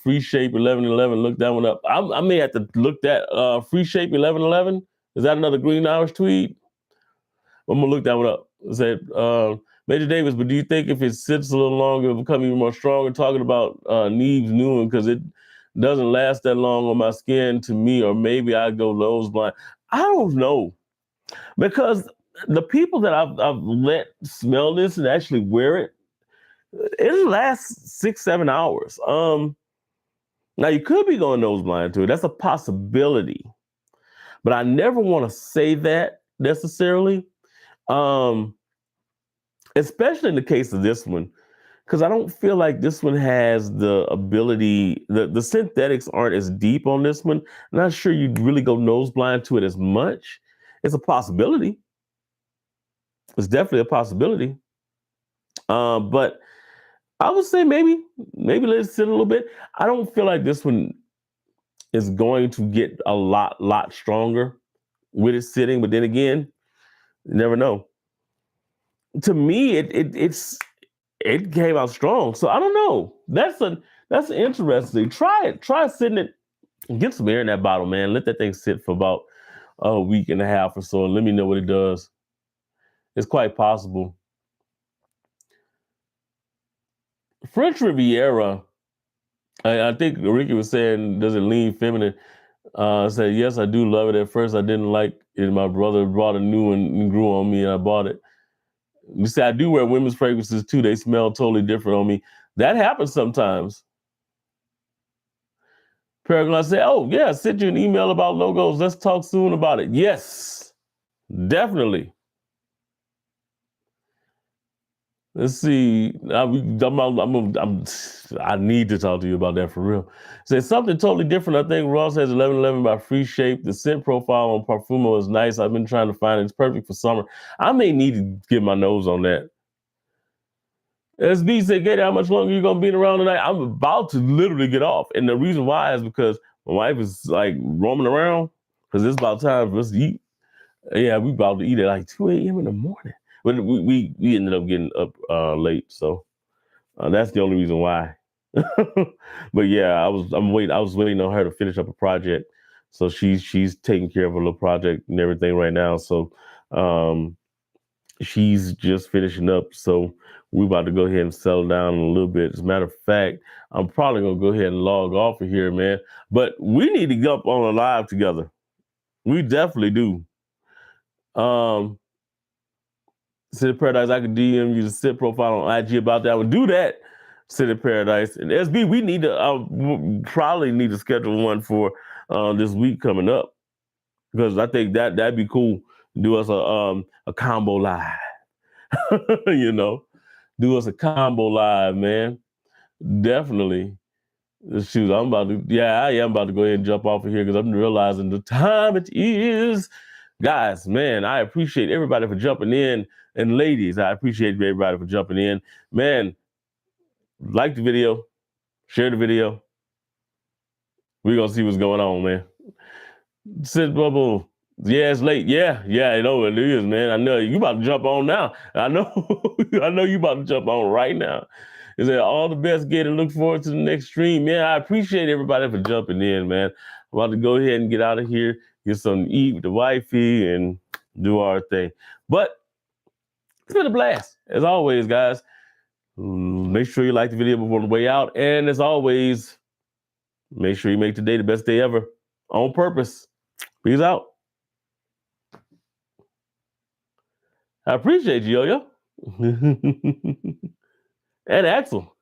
Free Shape 1111. Look that one up. I may have to look that. Free Shape 1111. Is that another Green Irish Tweed? I'm gonna look that one up. It said Major Davis, but do you think if it sits a little longer, it'll become even more stronger? Talking about Neve's new one, because it doesn't last that long on my skin to me, or maybe I go nose blind. I don't know. Because the people that I've let smell this and actually wear it, it lasts 6-7 hours. Now you could be going nose blind to it. That's a possibility, but I never want to say that necessarily. Especially in the case of this one, because I don't feel like this one has the ability. The synthetics aren't as deep on this one. I'm not sure you'd really go nose blind to it as much. It's a possibility. It's definitely a possibility. But I would say maybe let it sit a little bit. I don't feel like this one is going to get a lot stronger with it sitting. But then again, you never know. To me, it came out strong. So I don't know. That's interesting. Try it. Try sitting it. Get some air in that bottle, man. Let that thing sit for about a week and a half or so, and let me know what it does. It's quite possible. French Riviera, I think Ricky was saying, does it lean feminine? I said, yes, I do love it. At first, I didn't like it. My brother brought a new one and grew on me, and I bought it. You see, I do wear women's fragrances too. They smell totally different on me. That happens sometimes. Paragon said, oh, yeah, I sent you an email about logos. Let's talk soon about it. Yes, definitely. Let's see. I need to talk to you about that for real. Say something totally different. I think Ross has 1111 by Free Shape. The scent profile on Parfumo is nice. I've been trying to find it. It's perfect for summer. I may need to get my nose on that. SB said, Gator, how much longer are you going to be around tonight? I'm about to literally get off. And the reason why is because my wife is like roaming around because it's about time for us to eat. Yeah, we about to eat at like 2 a.m. in the morning. But we ended up getting up late. So that's the only reason why. But yeah, I was waiting on her to finish up a project. So she's taking care of a little project and everything right now. So um she's just finishing up. So we're about to go ahead and settle down a little bit. As a matter of fact, I'm probably gonna go ahead and log off of here, man. But we need to get up on a live together. We definitely do. Um City Paradise, I could DM you the sit profile on IG about that. I would do that. City Paradise and SB. We need to probably need to schedule one for this week coming up because I think that'd be cool. Do us a combo live, you know. Do us a combo live, man. Definitely. Shoot, I'm about to. Yeah, I am about to go ahead and jump off of here because I'm realizing the time it is. Guys, man, I appreciate everybody for jumping in. And ladies, I appreciate everybody for jumping in. Man, like the video, share the video. We're gonna see what's going on, man. Sit bubble. Yeah, it's late. Yeah, I know it is, man. I know you about to jump on now. I know, I know you about to jump on right now. Is that all the best? Get and look forward to the next stream. Man, I appreciate everybody for jumping in, man. I'm about to go ahead and get out of here, get something to eat with the wifey, and do our thing. But it's been a blast, as always, guys. Make sure you like the video before the way out. And as always, make sure you make today the best day ever on purpose. Peace out. I appreciate you, Yo-Yo. And Axel.